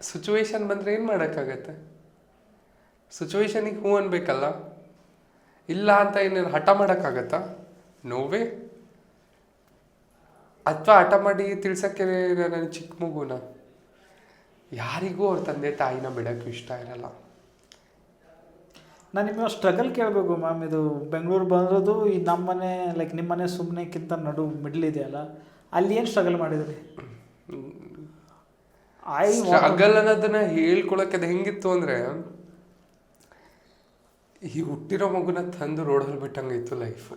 ಸಿಚುವೇಶನ್ ಬಂದರೆ ಏನು ಮಾಡೋಕ್ಕಾಗತ್ತೆ? ಸಿಚುವೇಶನಿಗೆ ಹ್ಞೂ ಅನ್ಬೇಕಲ್ಲ. ಇಲ್ಲ ಅಂತ ಏನೇನು ಹಠ ಮಾಡೋಕ್ಕಾಗತ್ತಾ? ನೋವೇ. ಅಥವಾ ಹಠ ಮಾಡಿ ತಿಳ್ಸೋಕ್ಕೆ ನಾನು ಚಿಕ್ಕ ಮಗುನ? ಯಾರಿಗೂ ಅವ್ರ ತಂದೆ ತಾಯಿನ ಬಿಡೋಕ್ಕೂ ಇಷ್ಟ ಇರಲ್ಲ. ನಾನು ನಿಮಗೆ ಸ್ಟ್ರಗಲ್ ಕೇಳಬೇಕು ಮ್ಯಾಮ್. ಇದು ಬೆಂಗಳೂರು ಬಂದಿರೋದು ಈ ನಮ್ಮನೆ ಲೈಕ್ ನಿಮ್ಮನೆ ಸುಮ್ಮನೆಕ್ಕಿಂತ ನಡು ಮಿಡ್ಲ್ ಇದೆಯಲ್ಲ, ಅಲ್ಲಿ ಏನು ಸ್ಟ್ರಗಲ್ ಮಾಡಿದ್ರಿ? ಸ್ಟ್ರಗಲ್ ಅನ್ನೋದನ್ನ ಹೇಳ್ಕೊಳಕ್ಕೆ ಅದು ಹೆಂಗಿತ್ತು ಅಂದರೆ, ಈ ಹುಟ್ಟಿರೋ ಮಗುನ ತಂದು ರೋಡಲ್ಲಿ ಬಿಟ್ಟಂಗಿತ್ತು ಲೈಫು.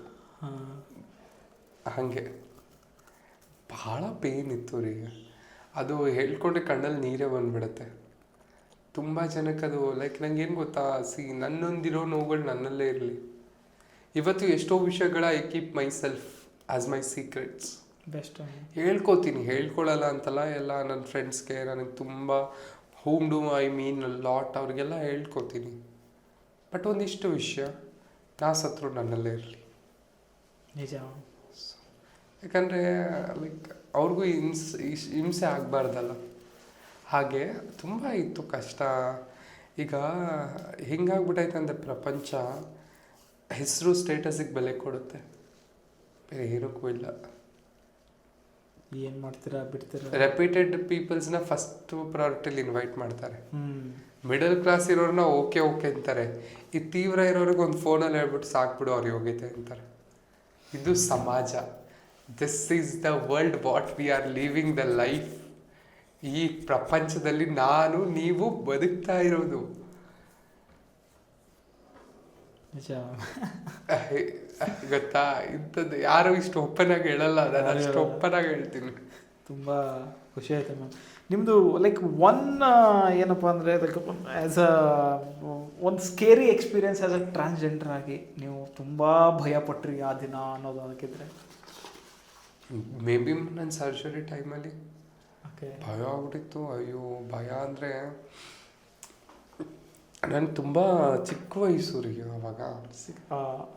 ಹಾಗೆ ಭಾಳ ಪೇನ್ ಇತ್ತು ರೀ. ಅದು ಹೇಳ್ಕೊಂಡ್ರೆ ಕಣ್ಣಲ್ಲಿ ನೀರೇ ಬಂದ್ಬಿಡುತ್ತೆ. ತುಂಬ ಜನಕ್ಕೆ ಅದು ಲೈಕ್ ನಂಗೆ ಏನು ಗೊತ್ತಾ, ನನ್ನೊಂದಿರೋ ನೋವುಗಳು ನನ್ನಲ್ಲೇ ಇರಲಿ. ಇವತ್ತು ಎಷ್ಟೋ ವಿಷಯಗಳ I keep myself as my secrets. Best ಹೇಳ್ಕೊತೀನಿ, ಹೇಳ್ಕೊಳ್ಳಲ್ಲ ಅಂತಲ್ಲ. ಎಲ್ಲ ನನ್ನ ಫ್ರೆಂಡ್ಸ್ಗೆ, ನನಗೆ ತುಂಬ whom do I mean lot, ಅವ್ರಿಗೆಲ್ಲ ಹೇಳ್ಕೊತೀನಿ. ಬಟ್ ಒಂದಿಷ್ಟು ವಿಷಯ ನಾ ಸತ್ರು ನನ್ನಲ್ಲೇ ಇರಲಿ. ನಿಜ. ಯಾಕಂದರೆ ಲೈಕ್ ಅವ್ರಿಗೂ ಹಿಂಸೆ ಆಗಬಾರ್ದಲ್ಲ. ಹಾಗೆ ತುಂಬ ಇತ್ತು ಕಷ್ಟ. ಈಗ ಹಿಂಗಾಗ್ಬಿಟ್ಟೈತೆ ಅಂದರೆ ಪ್ರಪಂಚ ಹೆಸರು ಸ್ಟೇಟಸಿಗೆ ಬೆಲೆ ಕೊಡುತ್ತೆ, ಬೇರೆ ಏನಕ್ಕೂ ಇಲ್ಲ. ಏನು ಮಾಡ್ತೀರಾ ಬಿಡ್ತೀರಾ? ರೆಪ್ಯೂಟೆಡ್ ಪೀಪಲ್ಸ್ನ ಫಸ್ಟ್ ಪ್ರಯಾರಿಟಿಲಿ ಇನ್ವೈಟ್ ಮಾಡ್ತಾರೆ. ಮಿಡಲ್ ಕ್ಲಾಸ್ ಇರೋರನ್ನ ಓಕೆ ಅಂತಾರೆ. ಈ ತೀವ್ರ ಇರೋರಿಗೆ ಒಂದು ಫೋನಲ್ಲಿ ಹೇಳ್ಬಿಟ್ಟು ಸಾಕ್ಬಿಡು ಅವ್ರ ಯೋಗ್ಯತೆ ಅಂತಾರೆ. ಇದು ಸಮಾಜ. This is the world what we are living the life. ಈ ಪ್ರಪಂಚದಲ್ಲಿ ನಾನು ನೀವು ಬದುಕ್ತಾ ಇರೋದು. ಗೊತ್ತಾ? ಇಂಥದ್ದು ಯಾರು ಇಷ್ಟು ಓಪನ್ ಆಗಿ ಹೇಳಲ್ಲ, ನಾನು ಅಷ್ಟು ಓಪನ್ ಆಗಿ ಹೇಳ್ತೀನಿ. ತುಂಬ ಖುಷಿ ಆಯ್ತು ಮ್ಯಾಮ್. ನಿಮ್ಮದು ಲೈಕ್ ಏನಪ್ಪ ಅಂದರೆ ಲೈಕ್ ಆ್ಯಸ್ ಒಂದು scary experience as a transgender ಆಗಿ ನೀವು ತುಂಬ ಭಯಪಟ್ರಿ ಆ ದಿನ ಅನ್ನೋದು ಅದಕ್ಕಿದ್ರೆ? ಮೇ ಬಿ ನನ್ನ ಸರ್ಜರಿ ಟೈಮಲ್ಲಿ ಓಕೆ ಭಯ ಆಗ್ಬಿಟ್ಟಿತ್ತು. ಅಯ್ಯೋ ಭಯ ಅಂದರೆ ನಾನು ತುಂಬ ಚಿಕ್ಕ ವಯಸ್ಸು ರೀ ಅವಾಗ.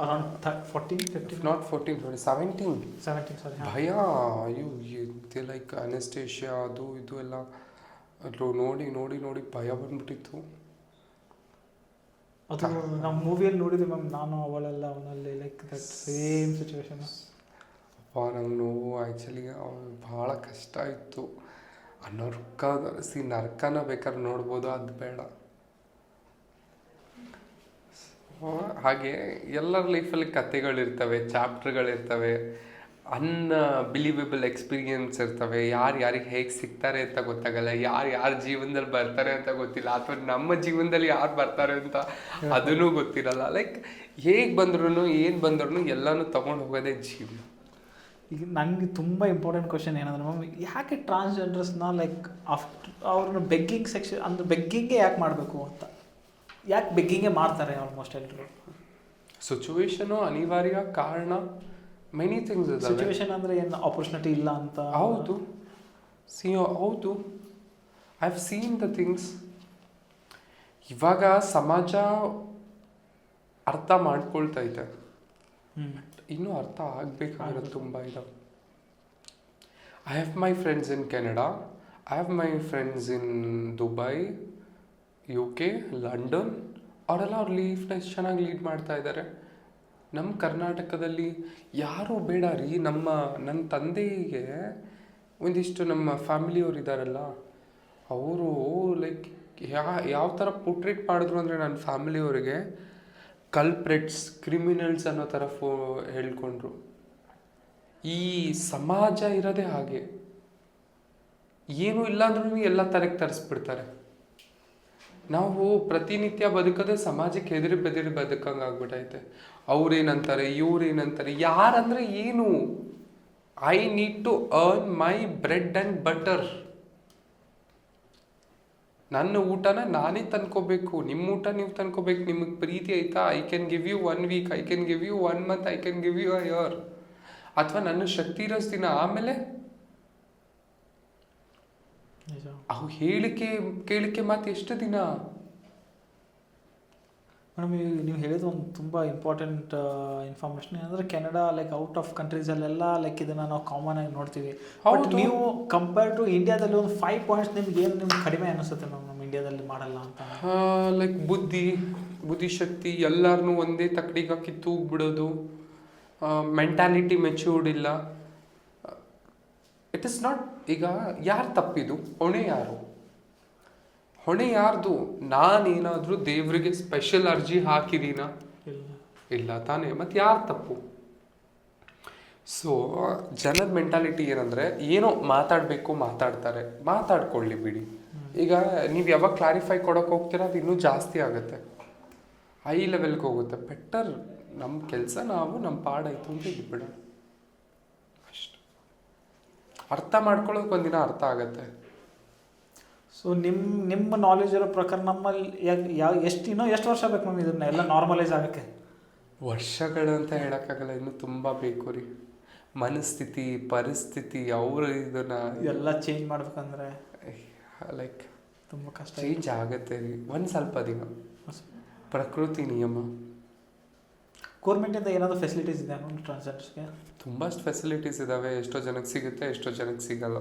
ಅರೌಂಡ್ 14-15? ನಾಟ್ 14, 17. ಸಾರಿ. ಭಯ. ಅಯ್ಯೋ ಇದೆ ಲೈಕ್ ಅನೆಸ್ಟೇಷಿಯಾ ಅದು ಇದು ಎಲ್ಲ ನೋಡಿ ಭಯ ಬಂದ್ಬಿಟ್ಟಿತ್ತು. ಅದು ನಮ್ಮ ಮೂವಿಯಲ್ಲಿ ನೋಡಿದ್ವಿ ಮ್ಯಾಮ್, ನಾನು ಅವಳೆಲ್ಲ ಅವನಲ್ಲಿ ಲೈಕ್ ದಟ್ ಸೇಮ್ ಸಿಚುವೇಶನ್. ಅಪ್ಪ ನಂಗೆ ನೋವು ಆ್ಯಕ್ಚುಲಿ ಭಾಳ ಕಷ್ಟ ಇತ್ತು. ಆ ನರ್ಕನ ಬೇಕಾದ್ರೆ ನೋಡ್ಬೋದು, ಅದು ಬೇಡ. ಹಾಗೆ ಎಲ್ಲರ ಲೈಫಲ್ಲಿ ಕಥೆಗಳಿರ್ತವೆ, ಚಾಪ್ಟರ್ಗಳಿರ್ತವೆ, ಅನ್ಬಿಲೀವೇಬಲ್ ಎಕ್ಸ್ಪೀರಿಯನ್ಸ್ ಇರ್ತವೆ. ಯಾರಿಗೆ ಹೇಗೆ ಸಿಗ್ತಾರೆ ಅಂತ ಗೊತ್ತಾಗಲ್ಲ, ಯಾರ ಜೀವನದಲ್ಲಿ ಬರ್ತಾರೆ ಅಂತ ಗೊತ್ತಿಲ್ಲ, ಅಥವಾ ನಮ್ಮ ಜೀವನದಲ್ಲಿ ಯಾರು ಬರ್ತಾರೆ ಅಂತ ಅದೂ ಗೊತ್ತಿರಲ್ಲ. ಲೈಕ್ ಹೇಗೆ ಬಂದ್ರೂ ಏನು ಬಂದ್ರೂ ಎಲ್ಲನೂ ತೊಗೊಂಡು ಹೋಗೋದೇ ಜೀವನ. ಈಗ ನನಗೆ ತುಂಬ ಇಂಪಾರ್ಟೆಂಟ್ ಕ್ವಶನ್ ಏನಂದ್ರೆ ಮ್ಯಾಮ್, ಯಾಕೆ ಟ್ರಾನ್ಸ್ಜೆಂಡರ್ಸ್ನ ಲೈಕ್ ಅವ್ರನ್ನ ಬೆಗ್ಗಿಂಗ್ ಸೆಕ್ಷನ್ ಅಂದರೆ ಬೆಗ್ಗಿಂಗೇ ಯಾಕೆ ಮಾಡಬೇಕು ಅಂತ? ಯಾಕೆ ಬೆಗ್ಗಿಂಗೇ ಮಾಡ್ತಾರೆ ಆಲ್ಮೋಸ್ಟ್ ಎಲ್ಲರೂ? ಸಿಚುವೇಶನು ಅನಿವಾರ್ಯ, ಕಾರಣ ಮೆನಿ ಥಿಂಗ್ಸ್ ಇದೆ. ಸಿಚುವೇಶನ್ ಅಂದರೆ ಏನು ಆಪರ್ಚುನಿಟಿ ಇಲ್ಲ ಅಂತ? ಹೌದು ಹೌದು, I have seen the things. ಇವಾಗ ಸಮಾಜ ಅರ್ಥ ಮಾಡ್ಕೊಳ್ತಾ ಇದೆ, ಇನ್ನೂ ಅರ್ಥ ಆಗಬೇಕಾಗಿರೋದು ತುಂಬ ಇದಾವೆ. I have my friends in Canada, I have my friends in Dubai, UK, London. ಅವರೆಲ್ಲ ಅವ್ರ ಲೈಫ್ನ ಎಷ್ಟು ಚೆನ್ನಾಗಿ ಲೀಡ್ ಮಾಡ್ತಾ ಇದ್ದಾರೆ. ನಮ್ಮ ಕರ್ನಾಟಕದಲ್ಲಿ ಯಾರೂ ಬೇಡ ರೀ. ನನ್ನ ತಂದೆಗೆ ಒಂದಿಷ್ಟು ನಮ್ಮ ಫ್ಯಾಮಿಲಿಯವ್ರು ಇದ್ದಾರಲ್ಲ, ಅವರು ಲೈಕ್ ಯಾವ ಥರ ಪೋರ್ಟ್ರೇಟ್ ಮಾಡಿದ್ರು ಅಂದರೆ ನನ್ನ ಫ್ಯಾಮಿಲಿಯವರಿಗೆ ಕಲ್ಪ್ರೆಟ್ಸ್, ಕ್ರಿಮಿನಲ್ಸ್ ಅನ್ನೋ ಥರ ಹೇಳ್ಕೊಂಡ್ರು. ಈ ಸಮಾಜ ಇರೋದೇ ಹಾಗೆ, ಏನೂ ಇಲ್ಲ ಅಂದ್ರೂ ಎಲ್ಲ ಥರಕ್ಕೆ ತರಿಸ್ಬಿಡ್ತಾರೆ. ನಾವು ಪ್ರತಿನಿತ್ಯ ಬದುಕೋದೇ ಸಮಾಜಕ್ಕೆ ಹೆದರಿ ಬದುಕಂಗೆ ಆಗ್ಬಿಟ್ಟೈತೆ. ಅವ್ರೇನಂತಾರೆ, ಇವ್ರೇನಂತಾರೆ, ಯಾರಂದರೆ ಏನು? I need to earn my bread and butter. ನನ್ನ ಊಟನ ನಾನೇ ತಂದ್ಕೋಬೇಕು, ನಿಮ್ಮ ಊಟ ನೀವು ತಂದ್ಕೋಬೇಕು. ನಿಮಗೆ ಪ್ರೀತಿ ಆಯ್ತಾ? I can give you 1 week, I can give you 1 month, I can give you a year. ಅಥವಾ ನನ್ನ ಶಕ್ತಿ ಇರೋಷ್ಟು ದಿನ, ಆಮೇಲೆ ಅವು ಕೇಳಿಕೆ ಮಾತು ಎಷ್ಟು ದಿನ? ಮೇಡಮ್ ನೀವು ಹೇಳಿದ ಒಂದು ತುಂಬ ಇಂಪಾರ್ಟೆಂಟ್ ಇನ್ಫಾರ್ಮೇಷನ್ ಏನಂದರೆ ಕೆನಡಾ ಲೈಕ್ ಔಟ್ ಆಫ್ ಕಂಟ್ರೀಸಲ್ಲೆಲ್ಲ ಲೈಕ್ ಇದನ್ನು ನಾವು ಕಾಮನ್ ಆಗಿ ನೋಡ್ತೀವಿ. ಬಟ್ ನೀವು ಕಂಪೇರ್ ಟು ಇಂಡಿಯಾದಲ್ಲಿ ಒಂದು 5 ಪಾಯಿಂಟ್ಸ್ ನಿಮ್ಗೆ ಏನು ನಿಮ್ಗೆ ಕಡಿಮೆ ಅನಿಸುತ್ತೆ ಮ್ಯಾಮ್ ನಮ್ಮ ಇಂಡಿಯಾದಲ್ಲಿ ಮಾಡಲ್ಲ ಅಂತ? ಲೈಕ್ ಬುದ್ಧಿಶಕ್ತಿ ಎಲ್ಲರನ್ನೂ ಒಂದೇ ತಕ್ಕಡಿಗೆ ಹಾಕಿ ತೂಗ್ಬಿಡೋದು, ಮೆಂಟ್ಯಾಲಿಟಿ ಮೆಚ್ಯೂರ್ಡ್ ಇಲ್ಲ. It is not. ಈಗ ಯಾರು ತಪ್ಪಿದು? ಹೊಣೆ ಯಾರ್ದು? ನಾನೇನಾದರೂ ದೇವ್ರಿಗೆ ಸ್ಪೆಷಲ್ ಅರ್ಜಿ ಹಾಕಿದೀನ? ಇಲ್ಲ ತಾನೇ. ಮತ್ತು ಯಾರು ತಪ್ಪು? ಸೊ ಜನದ ಮೆಂಟಾಲಿಟಿ ಏನಂದರೆ, ಏನೋ ಮಾತಾಡಬೇಕು ಮಾತಾಡ್ತಾರೆ, ಮಾತಾಡ್ಕೊಳ್ಳಿ ಬಿಡಿ. ಈಗ ನೀವು ಯಾವಾಗ ಕ್ಲಾರಿಫೈ ಕೊಡೋಕೆ ಹೋಗ್ತೀರಾ ಅದು ಇನ್ನೂ ಜಾಸ್ತಿ ಆಗುತ್ತೆ, ಹೈ ಲೆವೆಲ್ಗೆ ಹೋಗುತ್ತೆ. ಬೆಟರ್ ನಮ್ಮ ಕೆಲಸ ನಾವು ನಮ್ಮ ಪಾಡಾಯಿತು ಅಂತ ಇದ್ಬಿಡೋಣ ಅಷ್ಟು. ಅರ್ಥ ಮಾಡ್ಕೊಳ್ಳೋಕೆ ಒಂದಿನ ಅರ್ಥ ಆಗುತ್ತೆ. ಸೊ ನಿಮ್ಮ ನಾಲೆಜ್ ಇರೋ ಪ್ರಕಾರ ನಮ್ಮಲ್ಲಿ ಎಷ್ಟು ವರ್ಷ ಬೇಕು ಮ್ಯಾಮ್ ಇದನ್ನೆಲ್ಲ ನಾರ್ಮಲೈಸ್ ಆಗೋಕ್ಕೆ? ವರ್ಷಗಳಂತ ಹೇಳೋಕ್ಕಾಗಲ್ಲ, ಇನ್ನೂ ತುಂಬ ಬೇಕು ರೀ. ಮನಸ್ಥಿತಿ, ಪರಿಸ್ಥಿತಿ, ಅವರು ಇದನ್ನು ಎಲ್ಲ ಚೇಂಜ್ ಮಾಡ್ಬೇಕಂದ್ರೆ ಲೈಕ್ ತುಂಬ ಕಷ್ಟ. ಚೇಂಜ್ ಆಗುತ್ತೆ ರೀ ಒಂದು ಸ್ವಲ್ಪ ದಿನ. ಪ್ರಕೃತಿ ನಿಯಮ. ಗೌರ್ಮೆಂಟಿಂದ ಏನಾದರೂ ಫೆಸಿಲಿಟೀಸ್ ಇದೆ ಟ್ರಾನ್ಸ್ಜೆಂಡರ್ಸ್ಗೆ? ತುಂಬ ಫೆಸಿಲಿಟೀಸ್ ಇದ್ದಾವೆ. ಎಷ್ಟೋ ಜನಕ್ಕೆ ಸಿಗುತ್ತೆ, ಎಷ್ಟೋ ಜನಕ್ಕೆ ಸಿಗಲ್ಲ.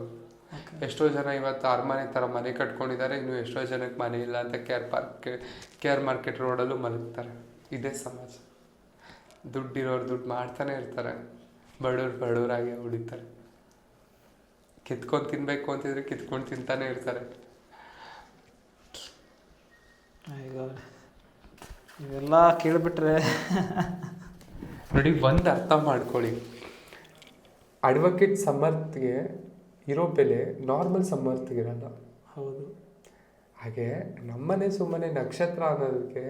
ಎಷ್ಟೋ ಜನ ಇವತ್ತು ಅರಮನೆ ಥರ ಮನೆ ಕಟ್ಕೊಂಡಿದ್ದಾರೆ, ಇನ್ನು ಎಷ್ಟೋ ಜನಕ್ಕೆ ಮನೆ ಇಲ್ಲ ಅಂತ ಕೇರ್ ಮಾರ್ಕೆಟ್ ರೋಡಲ್ಲೂ ಮಲಗ್ತಾರೆ. ಇದೇ ಸಮಾಜ. ದುಡ್ಡಿರೋರು ದುಡ್ಡು ಮಾಡ್ತಾನೆ ಇರ್ತಾರೆ, ಬಡವರಾಗಿ ಉಳಿತಾರೆ. ಕಿತ್ಕೊಂಡು ತಿನ್ಬೇಕು ಅಂತಿದ್ರೆ ಕಿತ್ಕೊಂಡು ತಿಂತಾನೆ ಇರ್ತಾರೆ. ಈಗ ಇವೆಲ್ಲ ಕೇಳಿಬಿಟ್ರೆ ನೋಡಿ, ಒಂದು ಅರ್ಥ ಮಾಡ್ಕೊಳ್ಳಿ, ಅಡ್ವೊಕೇಟ್ ಸಮರ್ಥ್ಗೆ ಇರೋ ಬೆಲೆ ನಾರ್ಮಲ್ ಸಮರ್ಥ್ಗಿರಲ್ಲ. ಹೌದು. ಹಾಗೆ ನಮ್ಮನೆ ಸುಮ್ಮನೆ ನಕ್ಷತ್ರ ಅನ್ನೋದಕ್ಕೆ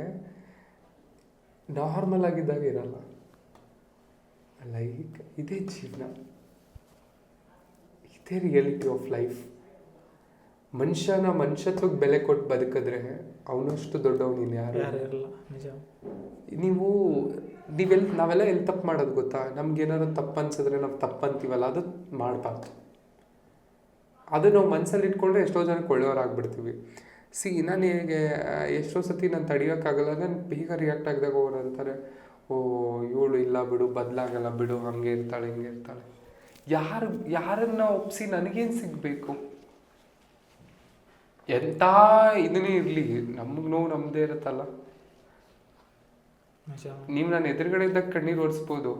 ನಾರ್ಮಲ್ ಆಗಿದ್ದಾಗ ಇರಲ್ಲ. ಲೈಕ್ ಇದೇ ಜೀವನ, ಇದೇ ರಿಯಾಲಿಟಿ ಆಫ್ ಲೈಫ್. ಮನುಷ್ಯತ್ವಕ್ಕೆ ಬೆಲೆ ಕೊಟ್ಟು ಬದುಕಿದ್ರೆ ಅವನಷ್ಟು ದೊಡ್ಡವನು ಇನ್ಯಾರು ಇರಲ್ಲ. ನಿಜ. ನಾವೆಲ್ಲ ಎಲ್ಲಿ ತಪ್ಪು ಮಾಡೋದು ಗೊತ್ತಾ? ನಮ್ಗೇನಾದ್ರು ತಪ್ಪು ಅನ್ಸಿದ್ರೆ ನಾವು ತಪ್ಪು ಅಂತೀವಲ್ಲ, ಅದು ಮಾಡಬಾರ್ದು. ಅದು ನಾವು ಮನಸ್ಸಲ್ಲಿ ಇಟ್ಕೊಂಡ್ರೆ ಎಷ್ಟೋ ಜನಕ್ಕೆ ಒಳ್ಳೆಯವರಾಗ್ಬಿಡ್ತೀವಿ. ನಾನು ಹೇಗೆ ಎಷ್ಟೋ ಸತಿ ನಾನು ತಡಿಯೋಕ್ಕಾಗಲ್ಲ, ನಾನು ಬೇಗ ರಿಯಾಕ್ಟ್ ಆಗಿದಾಗ ಅವ್ರು ಅಂತಾರೆ, ಓ ಇವಳು ಇಲ್ಲ ಬಿಡು, ಬದಲಾಗಲ್ಲ ಬಿಡು, ಹಂಗೆ ಇರ್ತಾಳೆ ಹಿಂಗೆ ಇರ್ತಾಳೆ. ಯಾರನ್ನ ಒಪ್ಪಿಸಿ ನನಗೇನು ಸಿಗಬೇಕು? ಎಂಥ ಇದನ್ನೇ ಇರಲಿ, ನಮಗೆ ನೋವು ನಮ್ಮದೇ ಇರುತ್ತಲ್ಲ. ನೀವು ನಾನು ಎದುರುಗಡೆ ಇದ್ದಾಗ ಕಣ್ಣೀರು ಓಡಿಸ್ಬೋದು,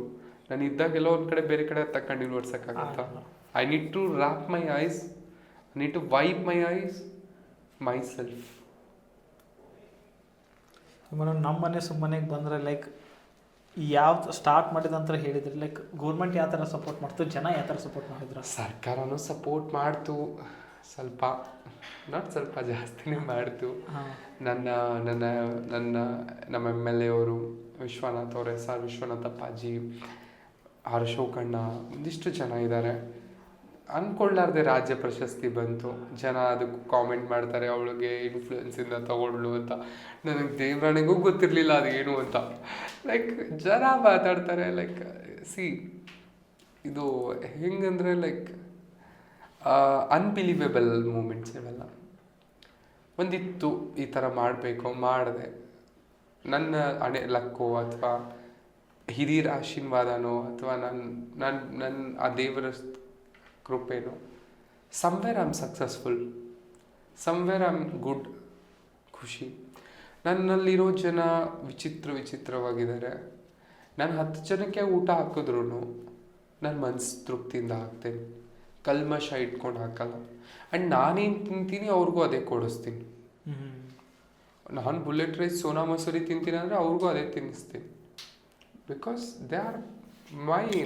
ನಾನು ಇದ್ದಾಗ ಎಲ್ಲೋ ಒಂದು ಕಡೆ ಬೇರೆ ಕಡೆ ಹತ್ತ ಕಣ್ಣೀರು ಓಡಿಸೋಕ್ಕಾಗತ್ತಾ? I need to wrap my eyes, I need to wipe my eyes myself. ನಮ್ಮ ಮನೆ ಸುಮ್ಮನೆಗೆ ಬಂದರೆ ಲೈಕ್ ಯಾವ್ದು ಸ್ಟಾರ್ಟ್ ಮಾಡಿದಂತ ಹೇಳಿದ್ರಿ, ಲೈಕ್ ಗೌರ್ಮೆಂಟ್ ಯಾವ ಥರ ಸಪೋರ್ಟ್ ಮಾಡ್ತು, ಜನ ಯಾವ ಥರ ಸಪೋರ್ಟ್ ಮಾಡಿದ್ರು? ಸರ್ಕಾರನೂ ಸಪೋರ್ಟ್ ಮಾಡ್ತು, ಸ್ವಲ್ಪ ಜಾಸ್ತಿನೇ ಮಾಡ್ತು. ನಮ್ಮ MLA ಅವರು ವಿಶ್ವನಾಥ್ ಅವರು, SR ವಿಶ್ವನಾಥ್ ಅಪ್ಪಾಜಿ, ಅಶೋಕಣ್ಣ, ಒಂದಿಷ್ಟು ಜನ ಇದ್ದಾರೆ. ಅಂದ್ಕೊಳ್ಳಾರ್ದೆ ರಾಜ್ಯ ಪ್ರಶಸ್ತಿ ಬಂತು. ಜನ ಅದಕ್ಕೆ ಕಾಮೆಂಟ್ ಮಾಡ್ತಾರೆ, ಅವಳಿಗೆ ಇನ್ಫ್ಲೂಯೆನ್ಸಿಂದ ತಗೊಳ್ಳು ಅಂತ. ನನಗೆ ದೇವರಾಣಿಗೂ ಗೊತ್ತಿರಲಿಲ್ಲ ಅದೇನು ಅಂತ. ಲೈಕ್ ಜನ ಮಾತಾಡ್ತಾರೆ. ಲೈಕ್ ಇದು ಹೆಂಗಂದರೆ ಲೈಕ್ ಅನ್ಬಿಲೀವೇಬಲ್ ಮೂಮೆಂಟ್ಸ್ ಇವೆಲ್ಲ. ಒಂದಿತ್ತು ಈ ಥರ ಮಾಡಬೇಕು, ಮಾಡಿದೆ. ನನ್ನ ಲಕ್ಕೋ ಅಥವಾ ಹಿರಿಯರ ಆಶೀರ್ವಾದನೋ ಅಥವಾ ನನ್ನ ಆ ದೇವರ ಕೃಪೆನೋ, somewhere I am successful, somewhere I am good, ಖುಷಿ. ನನ್ನಲ್ಲಿರೋ ಜನ ವಿಚಿತ್ರವಾಗಿದ್ದಾರೆ. ನಾನು 10 ಜನಕ್ಕೆ ಊಟ ಹಾಕಿದ್ರು ನನ್ನ ಮನಸ್ಸು ತೃಪ್ತಿಯಿಂದ ಹಾಕ್ತೇನೆ, ಕಲ್ಮಶ ಇಟ್ಕೊಂಡು ಹಾಕಲ್ಲ. ಆ್ಯಂಡ್ ನಾನೇನು ತಿಂತೀನಿ ಅವ್ರಿಗೂ ಅದೇ ಕೊಡಿಸ್ತೀನಿ. ನಾನು ಬುಲೆಟ್ ರೈಸ್, ಸೋನಾ ಮಸೂರಿ ತಿಂತೀನಿ ಅಂದರೆ ಅವ್ರಿಗೂ ಅದೇ ತಿನ್ನಿಸ್ತೀನಿ. ಬಿಕಾಸ್ ದೇ ಆರ್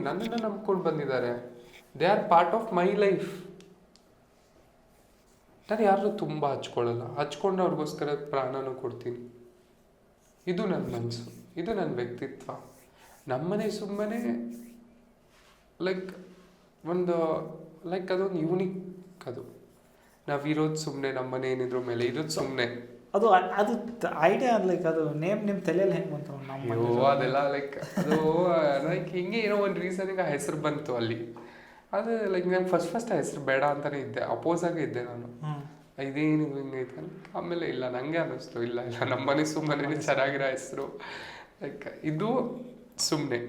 ನನ್ನನ್ನು ನಂಬ್ಕೊಂಡು ಬಂದಿದ್ದಾರೆ. They are part of my life. ನಾನು ಯಾರು ತುಂಬ ಹಚ್ಕೊಳ್ಳಲ್ಲ, ಹಚ್ಕೊಂಡು ಅವ್ರಿಗೋಸ್ಕರ ಪ್ರಾಣನೂ ಕೊಡ್ತೀನಿ. ಇದು ನನ್ನ ಮನಸ್ಸು, ಇದು ನನ್ನ ವ್ಯಕ್ತಿತ್ವ. ನಮ್ಮನೆ ಸುಮ್ಮನೆ ಅದೊಂದು ಯೂನಿಕ್. ಅದು ನಾವಿರೋದು ಸುಮ್ಮನೆ, ನಮ್ಮನೆ ಏನಿದ್ರು ಮೇಲೆ ಇರೋದು ಸುಮ್ಮನೆ. ಅದು ಐಡಿಯಾ ಲೈಕ್ ಅದು ನೇಮ್ ನಿಮ್ಮ ತಲೆಯಲ್ಲಿ ಹೆಂಗೆ ಬಂತು? ಅದೆಲ್ಲ ಲೈಕ್ ಹಿಂಗೆ ಏನೋ ಒಂದು ರೀಸನಿಗೆ ಆ ಹೆಸರು ಬಂತು ಅಲ್ಲಿ. ಅದು ಲೈಕ್ ನಾನು ಫಸ್ಟ್ ಆ ಹೆಸರು ಬೇಡ ಅಂತಲೇ ಇದ್ದೆ, ಅಪೋಸಾಗೇ ಇದ್ದೆ ನಾನು. ಇದೇನು ಹಿಂಗೈತೆ ಆಮೇಲೆ ಇಲ್ಲ ನಂಗೆ ಅನ್ನಿಸ್ತು ಇಲ್ಲ ಇಲ್ಲ ನಮ್ಮನೆ ಸುಮ್ಮನೆ ಚೆನ್ನಾಗಿರೋ ಹೆಸರು ಲೈಕ್ ಇದು ಸುಮ್ಮನೆ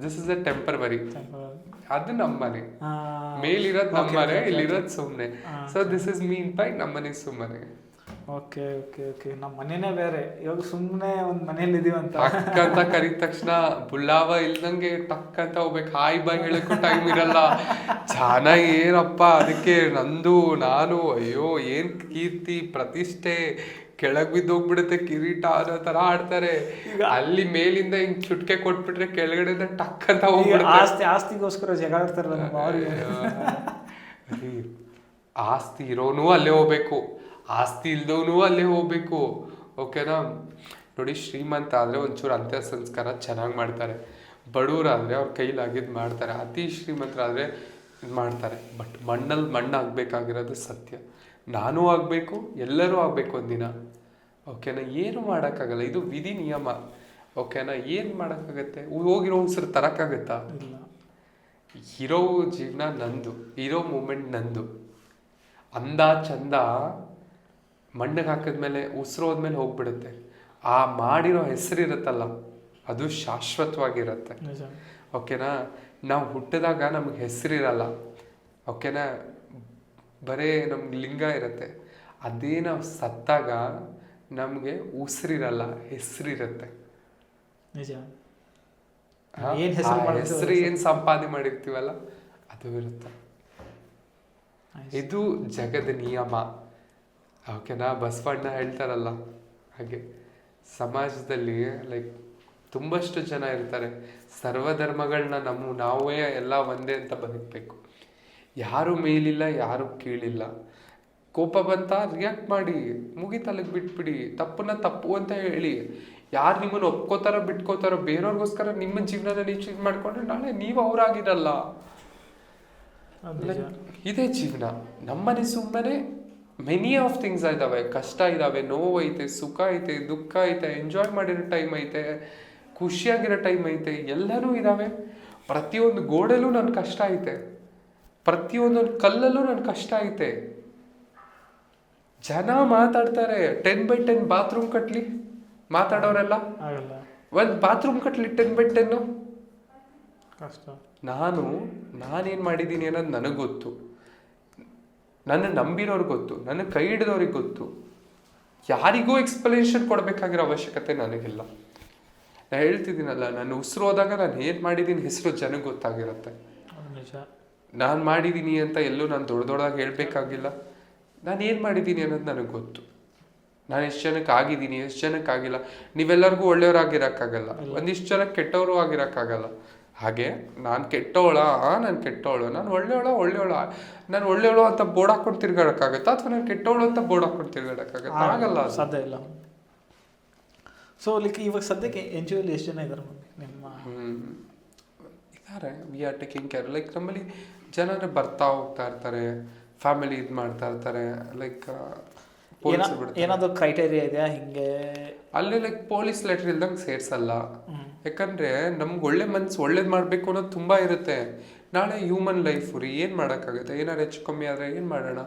ದಿಸ್ ಇಸ್ ಅ ಟೆಂಪರವರಿ ಅದು ನಮ್ಮನೆ ಮೇಲಿರೋದು ನಮ್ಮನೆ ಇಲ್ಲಿರೋದು ಸುಮ್ಮನೆ so this is mean by ನಮ್ಮನೆ ಸುಮ್ಮನೆ. ಓಕೆ ಓಕೆ ಓಕೆ ನಮ್ಮ ಮನೆನೇ ಬೇರೆ ಇವಾಗ ಸುಮ್ಮನೆ ಒಂದು ಮನೇಲಿ ಇದೀವಂತ ಟಕ್ ಅಂತ ಕರಿದ ತಕ್ಷಣ ಬುಳ್ಳಾವ ಇಲ್ದಂಗೆ ಟಕ್ ಅಂತ ಹೋಗ್ಬೇಕು ಹಾಯ್ ಬಾಯ್ ಹೇಳಕ್ಕೂ ಟೈಮ್ ಇರಲ್ಲ. ಜನ ಏನಪ್ಪ ಅದಕ್ಕೆ ನಂದು ನಾನು ಅಯ್ಯೋ ಏನ್ ಕೀರ್ತಿ ಪ್ರತಿಷ್ಠೆ ಕೆಳಗ್ ಬಿದ್ದೋಗ್ಬಿಡುತ್ತೆ ಕಿರೀಟ ಅನ್ನೋ ತರ ಆಡ್ತಾರೆ. ಅಲ್ಲಿ ಮೇಲಿಂದ ಹಿಂಗ್ ಚುಟ್ಕೆ ಕೊಟ್ಬಿಟ್ರೆ ಕೆಳಗಡೆ ಟಕ್ ಅಂತ ಹೋಗ್ಬಿಡುತ್ತೆ. ಆಸ್ತಿಗೋಸ್ಕರ ಜಗಳ ಆಡ್ತಾರಲ್ಲ ಆಸ್ತಿ ಇರೋನು ಅಲ್ಲೇ ಹೋಗ್ಬೇಕು, ಆಸ್ತಿ ಇಲ್ದವನು ಅಲ್ಲೇ ಹೋಗ್ಬೇಕು. ಓಕೆನಾ? ನೋಡಿ, ಶ್ರೀಮಂತ ಆದರೆ ಒಂಚೂರು ಅಂತ್ಯ ಸಂಸ್ಕಾರ ಚೆನ್ನಾಗಿ ಮಾಡ್ತಾರೆ, ಬಡವರಾದರೆ ಅವ್ರ ಕೈಲಾಗಿದ್ದು ಮಾಡ್ತಾರೆ, ಅತಿ ಶ್ರೀಮಂತರಾದರೆ ಇದು ಮಾಡ್ತಾರೆ. ಬಟ್ ಮಣ್ಣಲ್ಲಿ ಮಣ್ಣು ಆಗಬೇಕಾಗಿರೋದು ಸತ್ಯ. ನಾನೂ ಆಗಬೇಕು, ಎಲ್ಲರೂ ಆಗಬೇಕು ಒಂದಿನ. ಓಕೆನಾ? ಏನು ಮಾಡೋಕ್ಕಾಗಲ್ಲ, ಇದು ವಿಧಿ ನಿಯಮ. ಓಕೆನಾ? ಏನು ಮಾಡೋಕ್ಕಾಗತ್ತೆ? ಹೋಗಿರೋ ಉಸಿರು ತರೋಕ್ಕಾಗತ್ತಾ? ಇರೋ ಜೀವನ ನಂದು, ಇರೋ ಮೂಮೆಂಟ್ ನಂದು. ಅಂದ ಚಂದ ಮಣ್ಣಿಗೆ ಹಾಕಿದ್ಮೇಲೆ ಉಸಿರು ಹೋದ್ಮೇಲೆ ಹೋಗ್ಬಿಡುತ್ತೆ. ಆ ಮಾಡಿರೋ ಹೆಸರಿರುತ್ತಲ್ಲ ಅದು ಶಾಶ್ವತವಾಗಿರುತ್ತೆ. ಓಕೆನಾ? ನಾವು ಹುಟ್ಟಿದಾಗ ನಮಗೆ ಹೆಸರಿರಲ್ಲ. ಓಕೆನಾ? ಬರೇ ನಮ್ಗೆ ಲಿಂಗ ಇರುತ್ತೆ. ಅದೇ ನಾವು ಸತ್ತಾಗ ನಮಗೆ ಉಸಿರಿರಲ್ಲ, ಹೆಸರಿರುತ್ತೆ. ಹೆಸರು ಏನು ಸಂಪಾದನೆ ಮಾಡಿರ್ತೀವಲ್ಲ ಅದು ಇರುತ್ತೆ. ಇದು ಜಗದ ನಿಯಮ. ಓಕೆನಾ? ಬಸವಣ್ಣ ಹೇಳ್ತಾರಲ್ಲ ಹಾಗೆ ಸಮಾಜದಲ್ಲಿ ಲೈಕ್ ತುಂಬಷ್ಟು ಜನ ಇರ್ತಾರೆ. ಸರ್ವಧರ್ಮಗಳನ್ನ ನಾವೇ ಎಲ್ಲ ಒಂದೇ ಅಂತ ಬದುಕಬೇಕು. ಯಾರು ಮೇಲಿಲ್ಲ, ಯಾರು ಕೀಳಿಲ್ಲ. ಕೋಪ ಬಂತ ರಿಯಾಕ್ಟ್ ಮಾಡಿ, ಮುಗಿತಲ್ಲಿಗೆ ಬಿಟ್ಬಿಡಿ. ತಪ್ಪನ್ನ ತಪ್ಪು ಅಂತ ಹೇಳಿ. ಯಾರು ನಿಮ್ಮನ್ನು ಒಪ್ಕೋತಾರೋ ಬಿಟ್ಕೋತಾರೋ ಬೇರೆಯವ್ರಿಗೋಸ್ಕರ ನಿಮ್ಮ ಜೀವನನ ನೀವು ಚೇಂಜ್ ಮಾಡ್ಕೊಂಡ್ರೆ ನಾಳೆ ನೀವು ಅವರಾಗಿರಲ್ಲ. ಇದೇ ಜೀವನ. ನಮ್ಮನೆ ಸುಮ್ಮನೆ ಮೆನಿ ಆಫ್ ಥಿಂಗ್ಸ್ ಇದಾವೆ. ಕಷ್ಟ ಇದಾವೆ, ನೋವು ಐತೆ, ಸುಖ ಐತೆ, ದುಃಖ ಐತೆ, ಎಂಜಾಯ್ ಮಾಡಿರೋ ಟೈಮ್ ಐತೆ, ಖುಷಿಯಾಗಿರೋ ಟೈಮ್ ಐತೆ, ಎಲ್ಲನೂ ಇದಾವೆ. ಪ್ರತಿಯೊಂದು ಗೋಡೆಲ್ಲೂ ನನ್ನ ಕಷ್ಟ ಐತೆ, ಪ್ರತಿಯೊಂದು ಕಲ್ಲಲ್ಲೂ ನನ್ನ ಕಷ್ಟ ಐತೆ. ಜನ ಮಾತಾಡ್ತಾರೆ 10x10 ಬಾತ್ರೂಮ್ ಕಟ್ಲಿ, ಮಾತಾಡೋರೆಲ್ಲ ಒಂದು ಬಾತ್ರೂಮ್ ಕಟ್ಲಿ 10x10 ಕಷ್ಟ. ನಾನೇನು ಮಾಡಿದ್ದೀನಿ ಅನ್ನೋದು ನನಗೆ ಗೊತ್ತು, ನನ್ನ ನಂಬಿರೋರ್ಗೆ ಗೊತ್ತು, ನನ್ನ ಕೈ ಹಿಡಿದವ್ರಿಗೆ ಗೊತ್ತು. ಯಾರಿಗೂ ಎಕ್ಸ್ಪ್ಲನೇಷನ್ ಕೊಡಬೇಕಾಗಿರೋ ಅವಶ್ಯಕತೆ ನನಗಿಲ್ಲ. ನಾನು ಹೇಳ್ತಿದ್ದೀನಲ್ಲ, ನಾನು ಉಸಿರು ಹೋದಾಗ ನಾನು ಏನು ಮಾಡಿದ್ದೀನಿ ಹೆಸರು ಜನಕ್ಕೆ ಗೊತ್ತಾಗಿರುತ್ತೆ. ನಾನು ಮಾಡಿದ್ದೀನಿ ಅಂತ ಎಲ್ಲೂ ನಾನು ದೊಡ್ಡದಾಗಿ ಹೇಳ್ಬೇಕಾಗಿಲ್ಲ. ನಾನು ಏನು ಮಾಡಿದ್ದೀನಿ ಅನ್ನೋದು ನನಗೆ ಗೊತ್ತು. ನಾನು ಎಷ್ಟು ಜನಕ್ಕೆ ಆಗಿದ್ದೀನಿ, ಎಷ್ಟು ಜನಕ್ಕೆ ಆಗಿಲ್ಲ. ನೀವೆಲ್ಲರಿಗೂ ಒಳ್ಳೆಯವರಾಗಿರೋಕ್ಕಾಗಲ್ಲ, ಒಂದಿಷ್ಟು ಜನಕ್ಕೆ ಕೆಟ್ಟವರು ಆಗಿರೋಕ್ಕಾಗಲ್ಲ. ಹಾಗೆ ನಾನು ಕೆಟ್ಟವಳ, ನಾನು ಕೆಟ್ಟವಳು, ನಾನು ಒಳ್ಳೆಯವಳ ನಾನು ಒಳ್ಳೆಯವಳು ಅಂತ ಬೋರ್ಡ್ ಹಾಕೊಂಡು ತಿರ್ಗಾಡೋಕ್ಕಾಗತ್ತಾ? ಅಥವಾ ನಾನು ಕೆಟ್ಟವಳು ಅಂತ ಬೋರ್ಡ್ ಹಾಕೊಂಡು ತಿರ್ಗಾಡೋಕ್ಕಾಗತ್ತಾ? ಆಗಲ್ಲ, ಸಾಧ್ಯ ಇಲ್ಲ. ಸೊ ಲೈಕ್ ಇವಾಗ ಸದ್ಯಕ್ಕೆ NGO-ಅಲ್ಲಿ ಎಷ್ಟು ಜನ ಇದ್ದಾರೆ ನಿಮ್ಮ? ಇದ್ದಾರೆ. We are taking care. Like ನಮ್ಮಲ್ಲಿ ಜನರೇ ಬರ್ತಾ ಹೋಗ್ತಾ ಇರ್ತಾರೆ, ಫ್ಯಾಮಿಲಿ ಇದು ಮಾಡ್ತಾ ಇರ್ತಾರೆ. ಲೈಕ್ ಏನಾದರೂ ಕ್ರೈಟೇರಿಯಾ ಇದೆಯಾ ಹಿಂಗೆ? ಅಲ್ಲಿ ಲೈಕ್ ಪೊಲೀಸ್ ಲೆಟರ್ ಇಲ್ದಂಗೆ ಸೇರ್ಸಲ್ಲ. ಯಾಕಂದರೆ ನಮ್ಗೆ ಒಳ್ಳೆ ಮನ್ಸು, ಒಳ್ಳೇದು ಮಾಡಬೇಕು ಅನ್ನೋದು ತುಂಬ ಇರುತ್ತೆ. ನಾಳೆ ಹ್ಯೂಮನ್ ಲೈಫು ರೀ, ಏನು ಮಾಡೋಕ್ಕಾಗುತ್ತೆ? ಏನಾರು ಹೆಚ್ಚು ಕಮ್ಮಿ ಆದರೆ ಏನು ಮಾಡೋಣ?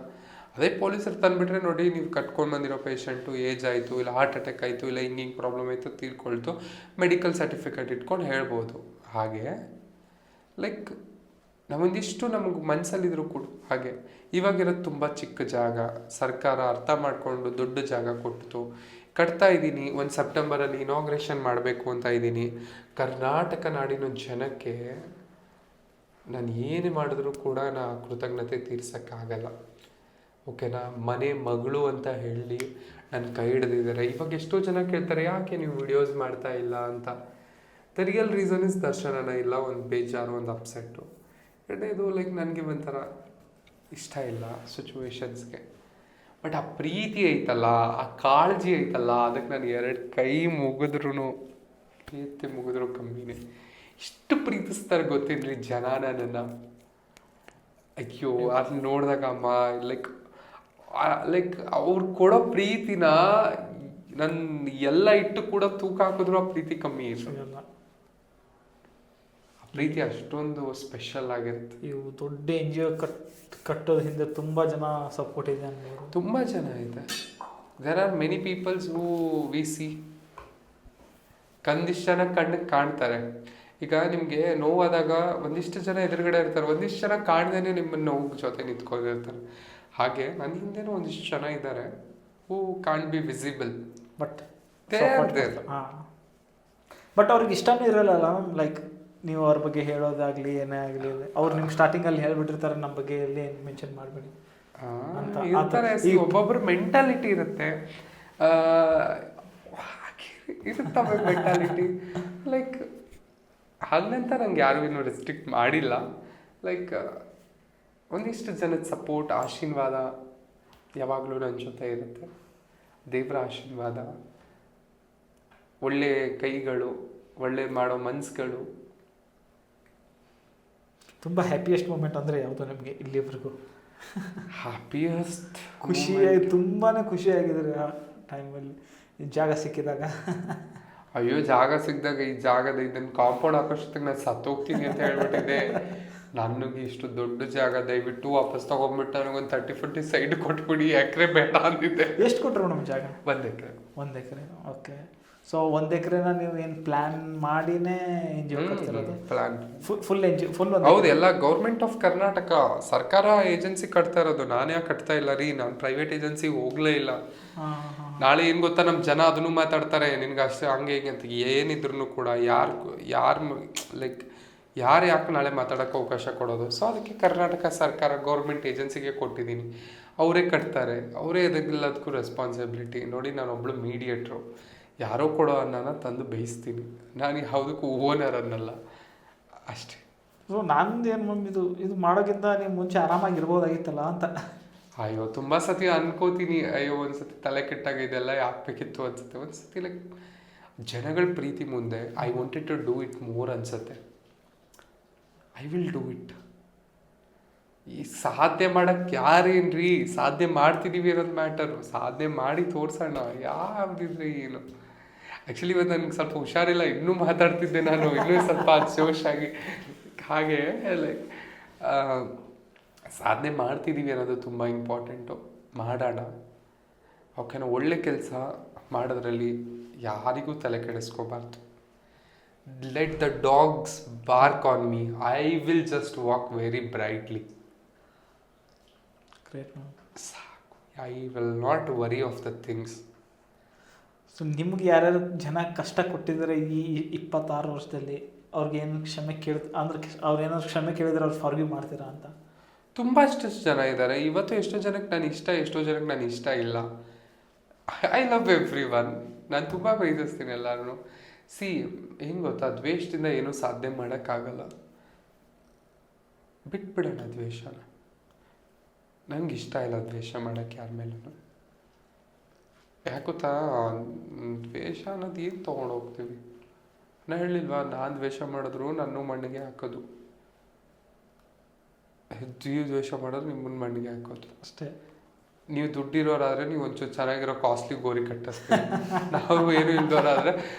ಅದೇ ಪೊಲೀಸರು ತಂದುಬಿಟ್ರೆ ನೋಡಿ, ನೀವು ಕಟ್ಕೊಂಡು ಬಂದಿರೋ ಪೇಷಂಟು ಏಜ್ ಆಯಿತು, ಇಲ್ಲ ಹಾರ್ಟ್ ಅಟ್ಯಾಕ್ ಆಯಿತು, ಇಲ್ಲ ಹಿಂಗೆ ಪ್ರಾಬ್ಲಮ್ ಆಯಿತು, ತೀರ್ಕೊಳ್ತು, ಮೆಡಿಕಲ್ ಸರ್ಟಿಫಿಕೇಟ್ ಇಟ್ಕೊಂಡು ಹೇಳ್ಬೋದು. ಹಾಗೆ ಲೈಕ್ ನಾವೊಂದಿಷ್ಟು ನಮಗೆ ಮನಸ್ಸಲ್ಲಿದ್ರು ಕೂಡ ಹಾಗೆ. ಇವಾಗಿರೋದು ತುಂಬ ಚಿಕ್ಕ ಜಾಗ, ಸರ್ಕಾರ ಅರ್ಥ ಮಾಡಿಕೊಂಡು ದೊಡ್ಡ ಜಾಗ ಕೊಟ್ಟು ಕಟ್ತಾ ಇದ್ದೀನಿ. ಒಂದು ಸೆಪ್ಟೆಂಬರಲ್ಲಿ ಇನಾಗ್ರೇಷನ್ ಮಾಡಬೇಕು ಅಂತ ಇದ್ದೀನಿ. ಕರ್ನಾಟಕ ನಾಡಿನ ಜನಕ್ಕೆ ನಾನು ಏನು ಮಾಡಿದ್ರೂ ಕೂಡ ಕೃತಜ್ಞತೆ ತೀರ್ಸೋಕ್ಕಾಗಲ್ಲ. ಓಕೆನಾ? ಮನೆ ಮಗಳು ಅಂತ ಹೇಳಿ ನನ್ನ ಕೈ ಹಿಡಿದಿದ್ದಾರೆ. ಇವಾಗ ಎಷ್ಟೋ ಜನ ಕೇಳ್ತಾರೆ, ಯಾಕೆ ನೀವು ವಿಡಿಯೋಸ್ ಮಾಡ್ತಾ ಇಲ್ಲ ಅಂತ. ದ ರಿಯಲ್ ರೀಸನ್ ಇಸ್ ದರ್ಶನನ ಇಲ್ಲ, ಒಂದು ಬೇಜಾರು, ಒಂದು ಅಪ್ಸೆಟ್ಟು. ಎರಡನೇದು ಲೈಕ್ ನನಗೆ ಒಂಥರ ಇಷ್ಟ ಇಲ್ಲ ಸಿಚುವೇಶನ್ಸ್ಗೆ. ಬಟ್ ಆ ಪ್ರೀತಿ ಐತಲ್ಲ, ಆ ಕಾಳಜಿ ಐತಲ್ಲ, ಅದಕ್ಕೆ ನಾನು 2 ಕೈ ಮುಗಿದ್ರೂ ಕಮ್ಮಿನೇ. ಇಷ್ಟು ಪ್ರೀತಿಸ್ತಾರೆ ಗೊತ್ತೇನ್ರಿ ಜನ ನನ್ನನ್ನು. ಅಯ್ಯೋ, ಅದನ್ನ ನೋಡಿದಾಗ ಅಮ್ಮ ಲೈಕ್ ಅವ್ರು ಕೊಡೋ ಪ್ರೀತಿನ ನನ್ನ ಎಲ್ಲ ಇಟ್ಟು ಕೂಡ ತೂಕ ಹಾಕಿದ್ರು ಆ ಪ್ರೀತಿ ಕಮ್ಮಿ ಇರಲ್ಲ. ಆ ಪ್ರೀತಿ ಅಷ್ಟೊಂದು ಸ್ಪೆಷಲ್ ಆಗಿರುತ್ತೆ. ಇವು ದೊಡ್ಡ ಎನ್ ಜಿ ಒ ಕಟ್ಟೋದ್ರ ಹಿಂದೆ ತುಂಬ ಜನ ಸಪೋರ್ಟ್ ಇದೆ ಅನ್ಬೋದು. ತುಂಬ ಜನ ಇದೆ. There are many peoples who we see. ಒಂದಿಷ್ಟು ಜನ ಕಣ್ಣಿಗೆ ಕಾಣ್ತಾರೆ. ಈಗ ನಿಮಗೆ ನೋವಾದಾಗ ಒಂದಿಷ್ಟು ಜನ ಎದುರುಗಡೆ ಇರ್ತಾರೆ, ಒಂದಿಷ್ಟು ಜನ ಕಾಣ್ದೇನೆ ನಿಮ್ಮನ್ನು ನೋವು ಜೊತೆ ನಿಂತ್ಕೊಂಡಿರ್ತಾರೆ. ಹಾಗೆ ನನ್ನ ಹಿಂದೆನೂ ಒಂದಿಷ್ಟು ಜನ ಇದ್ದಾರೆ ಹೂ ಕಾಂಟ್ ಬಿ ವಿಸಿಬಲ್, ಬಟ್ ಹಾಂ. ಬಟ್ ಅವ್ರಿಗೆ ಇಷ್ಟನೂ ಇರಲ್ಲ ಲೈಕ್ ನೀವು ಅವ್ರ ಬಗ್ಗೆ ಹೇಳೋದಾಗ್ಲಿ ಏನೇ ಆಗಲಿ, ಅವ್ರು ನಿಮ್ಗೆ ಸ್ಟಾರ್ಟಿಂಗಲ್ಲಿ ಹೇಳ್ಬಿಟ್ಟಿರ್ತಾರೆ ನಮ್ಮ ಬಗ್ಗೆ ಎಲ್ಲಿ ಮೆನ್ಷನ್ ಮಾಡಬೇಡಿ ಇರ್ತಾರೆ. ಒಬ್ಬೊಬ್ಬರ ಮೆಂಟಾಲಿಟಿ ಇರುತ್ತೆ, ಇರುತ್ತವೆ ಮೆಂಟಾಲಿಟಿ. ಲೈಕ್ ಹಾಗಂತ ನಂಗೆ ಯಾರು ಇನ್ನೂ ರೆಸ್ಟ್ರಿಕ್ಟ್ ಮಾಡಿಲ್ಲ. ಲೈಕ್ ಒಂದಿಷ್ಟು ಜನದ ಸಪೋರ್ಟ್, ಆಶೀರ್ವಾದ ಯಾವಾಗಲೂ ನನ್ನ ಜೊತೆ ಇರುತ್ತೆ. ದೇವರ ಆಶೀರ್ವಾದ, ಒಳ್ಳೆ ಕೈಗಳು, ಒಳ್ಳೆ ಮಾಡೋ ಮನ್ಸುಗಳು. ತುಂಬ ಹ್ಯಾಪಿಯೆಸ್ಟ್ ಮೂಮೆಂಟ್ ಅಂದರೆ ಯಾವುದು ನಿಮಗೆ ಇಲ್ಲಿವರೆಗೂ? ಹ್ಯಾಪಿಯೆಸ್ಟ್ ತುಂಬಾ ಖುಷಿಯಾಗಿದ್ದಾರೆ ಆ ಟೈಮಲ್ಲಿ ಜಾಗ ಸಿಕ್ಕಿದಾಗ? ಅಯ್ಯೋ, ಜಾಗ ಸಿಕ್ಕಿದಾಗ ಈ ಜಾಗದ ಇದನ್ನು ಕಾಂಪೌಂಡ್ ಹಾಕೋಷ್ಟೊತ್ತಿಗೆ ನಾನು ಸತ್ತೋಗ್ತೀನಿ ಅಂತ ಹೇಳ್ಬಿಟ್ಟಿದ್ದೆ. ನನಗೆ ಇಷ್ಟು ದೊಡ್ಡ ಜಾಗ ದಯವಿಟ್ಟು ವಾಪಸ್ ತಗೊಂಡ್ಬಿಟ್ಟು ನನಗೊಂದು 30-40 ಸೈಡ್ ಕೊಟ್ಬಿಡಿ, ಎಕರೆ ಬೇಡ ಅಂದಿದ್ದೆ. ಎಷ್ಟು ಕೊಟ್ಟರು ನಮ್ಮ ಜಾಗ? 1 ಎಕರೆ. 1 ಎಕರೆ, ಓಕೆ. ಸೊ 1 ಎಕರೆನ ನೀವು ಏನು ಪ್ಲ್ಯಾನ್ ಮಾಡಿನೇ ಎನ್ ಜಿ ಒ ಕಟ್ತಿರೋದು? Plan full N G O full? ಹೌದು, ಎಲ್ಲ ಗೌರ್ಮೆಂಟ್ ಆಫ್ ಕರ್ನಾಟಕ ಸರ್ಕಾರ ಏಜೆನ್ಸಿ ಕಟ್ತಾ ಇರೋದು. ನಾನೇ ಕಟ್ತಾ ಇಲ್ಲ ರೀ, ನಾನು ಪ್ರೈವೇಟ್ ಏಜೆನ್ಸಿಗೆ ಹೋಗಲೇ ಇಲ್ಲ. ನಾಳೆ ಏನು ಗೊತ್ತಾ, ನಮ್ಮ ಜನ ಅದನ್ನು ಮಾತಾಡ್ತಾರೆ, ನಿನ್ಗೆ ಅಷ್ಟೇ ಹಂಗೆ ಹಿಂಗೆ ಅಂತ. ಏನಿದ್ರು ಕೂಡ ಯಾರು ಲೈಕ್ ಯಾರು ಯಾಕೆ ನಾಳೆ ಮಾತಾಡೋಕ್ಕೆ ಅವಕಾಶ ಕೊಡೋದು? ಸೊ ಅದಕ್ಕೆ ಕರ್ನಾಟಕ ಸರ್ಕಾರ ಗೌರ್ಮೆಂಟ್ ಏಜೆನ್ಸಿಗೆ ಕೊಟ್ಟಿದ್ದೀನಿ, ಅವರೇ ಕಟ್ತಾರೆ, ಅವರೇ ಅದಕ್ಕೆಲ್ಲದಕ್ಕೂ ರೆಸ್ಪಾನ್ಸಿಬಿಲಿಟಿ. ನೋಡಿ, ನಾನೊಬ್ಳು ಮೀಡಿಯೇಟ್ರು, ಯಾರೋ ಕೊಡೋ ಅನ್ನನ ತಂದು ಬೇಯಿಸ್ತೀನಿ, ನಾನು ಯಾವುದಕ್ಕೂ ಓನರ್ ಅನ್ನಲ್ಲ ಅಷ್ಟೇ. ಸೊ ನಂದು ಏನು ಮಮ್ಮಿ, ಇದು ಮಾಡೋಕ್ಕಿಂತ ನೀವು ಮುಂಚೆ ಆರಾಮಾಗಿರ್ಬೋದಾಗಿತ್ತಲ್ಲ ಅಂತ. ಅಯ್ಯೋ, ತುಂಬ ಸತಿ ಅನ್ಕೋತೀನಿ, ಅಯ್ಯೋ ಒಂದ್ಸತಿ ತಲೆ ಕೆಟ್ಟಾಗ ಇದೆಲ್ಲ ಯಾಕಬೇಕಿತ್ತು ಅನ್ಸುತ್ತೆ. ಒಂದ್ಸತಿ ಲೈಕ್ ಜನಗಳ ಪ್ರೀತಿ ಮುಂದೆ I wanted to do it more ಅನ್ಸುತ್ತೆ. I will do it. ಈ ಸಾಧನೆ ಮಾಡಕ್ಕೆ ಯಾರೇನ್ರಿ, ಸಾಧನೆ ಮಾಡ್ತಿದ್ದೀವಿ ಅನ್ನೋದು ಮ್ಯಾಟರು. ಸಾಧನೆ ಮಾಡಿ ತೋರ್ಸೋಣ, ಯಾವ್ದಿದ್ರೆ ಏನು. ಆ್ಯಕ್ಚುಲಿ ಇವತ್ತು ನನಗೆ ಸ್ವಲ್ಪ ಹುಷಾರಿಲ್ಲ, ಇನ್ನೂ ಮಾತಾಡ್ತಿದ್ದೆ ನಾನು, ಇನ್ನೂ ಸ್ವಲ್ಪ ಜೋಶಾಗಿ. ಹಾಗೆ ಲೈಕ್ ಸಾಧನೆ ಮಾಡ್ತಿದ್ದೀವಿ ಅನ್ನೋದು ತುಂಬ ಇಂಪಾರ್ಟೆಂಟು. ಮಾಡೋಣ, ಓಕೆನಾ. ಒಳ್ಳೆ ಕೆಲಸ ಮಾಡೋದ್ರಲ್ಲಿ ಯಾರಿಗೂ ತಲೆ ಕೆಡಿಸ್ಕೋಬಾರ್ದು. Let the dogs bark on me, I will just walk very brightly. ಸಾಕು, I will not worry of the things. So ನಿಮ್ಗೆ ಯಾರ್ಯಾರು ಜನ ಕಷ್ಟ ಕೊಟ್ಟಿದ್ದಾರೆ ಈ 26 ವರ್ಷದಲ್ಲಿ, ಅವ್ರಿಗೇನು ಕ್ಷಮೆ ಅಂದ್ರೆ ಅವ್ರೇನಾದ್ರು ಕ್ಷಮೆ ಕೇಳಿದ್ರೆ ಅವ್ರು ಫಾರ್ಗಿವ್ ಮಾಡ್ತೀರಾ ಅಂತ? ತುಂಬ ಅಷ್ಟು ಜನ ಇದ್ದಾರೆ. ಇವತ್ತು ಎಷ್ಟೋ ಜನಕ್ಕೆ ನಾನು ಇಷ್ಟ, ಎಷ್ಟೋ ಜನಕ್ಕೆ ನಾನು ಇಷ್ಟ ಇಲ್ಲ. I love every one. ನಾನು ತುಂಬ ಪ್ರೀತಿಸ್ತೀನಿ ಎಲ್ಲರೂ. ಹೆಂಗೆ ಗೊತ್ತಾ, ದ್ವೇಷದಿಂದ ಏನೂ ಸಾಧನೆ ಮಾಡೋಕ್ಕಾಗಲ್ಲ. ಬಿಟ್ಬಿಡೋಣ ದ್ವೇಷನ. ನನಗೆ ಇಷ್ಟ ಇಲ್ಲ ದ್ವೇಷ ಮಾಡೋಕ್ಕೆ ಯಾರ ಮೇಲೂ. ಯಾಕೆ ಗೊತ್ತಾ, ದ್ವೇಷ ಅನ್ನೋದು ಏನು ತೊಗೊಂಡು ಹೋಗ್ತೀವಿ? ನಾನು ಹೇಳಿಲ್ವಾ, ನಾನು ದ್ವೇಷ ಮಾಡಿದ್ರು ನನ್ನ ಮಣ್ಣಿಗೆ ಹಾಕೋದು, ನೀವು ದ್ವೇಷ ಮಾಡೋದು ನಿಮ್ಮನ್ನ ಮಣ್ಣಿಗೆ ಹಾಕೋದು ಅಷ್ಟೇ. ನೀವು ದುಡ್ಡಿರೋರಾದರೆ ನೀವು ಒಂಚೂರು ಚೆನ್ನಾಗಿರೋ ಕಾಸ್ಟ್ಲಿ ಗೋರಿ ಕಟ್ಟಿಸ್ತೀವಿ. ನಾವು ಏನು ಇಲ್ದೋರಾದರೆ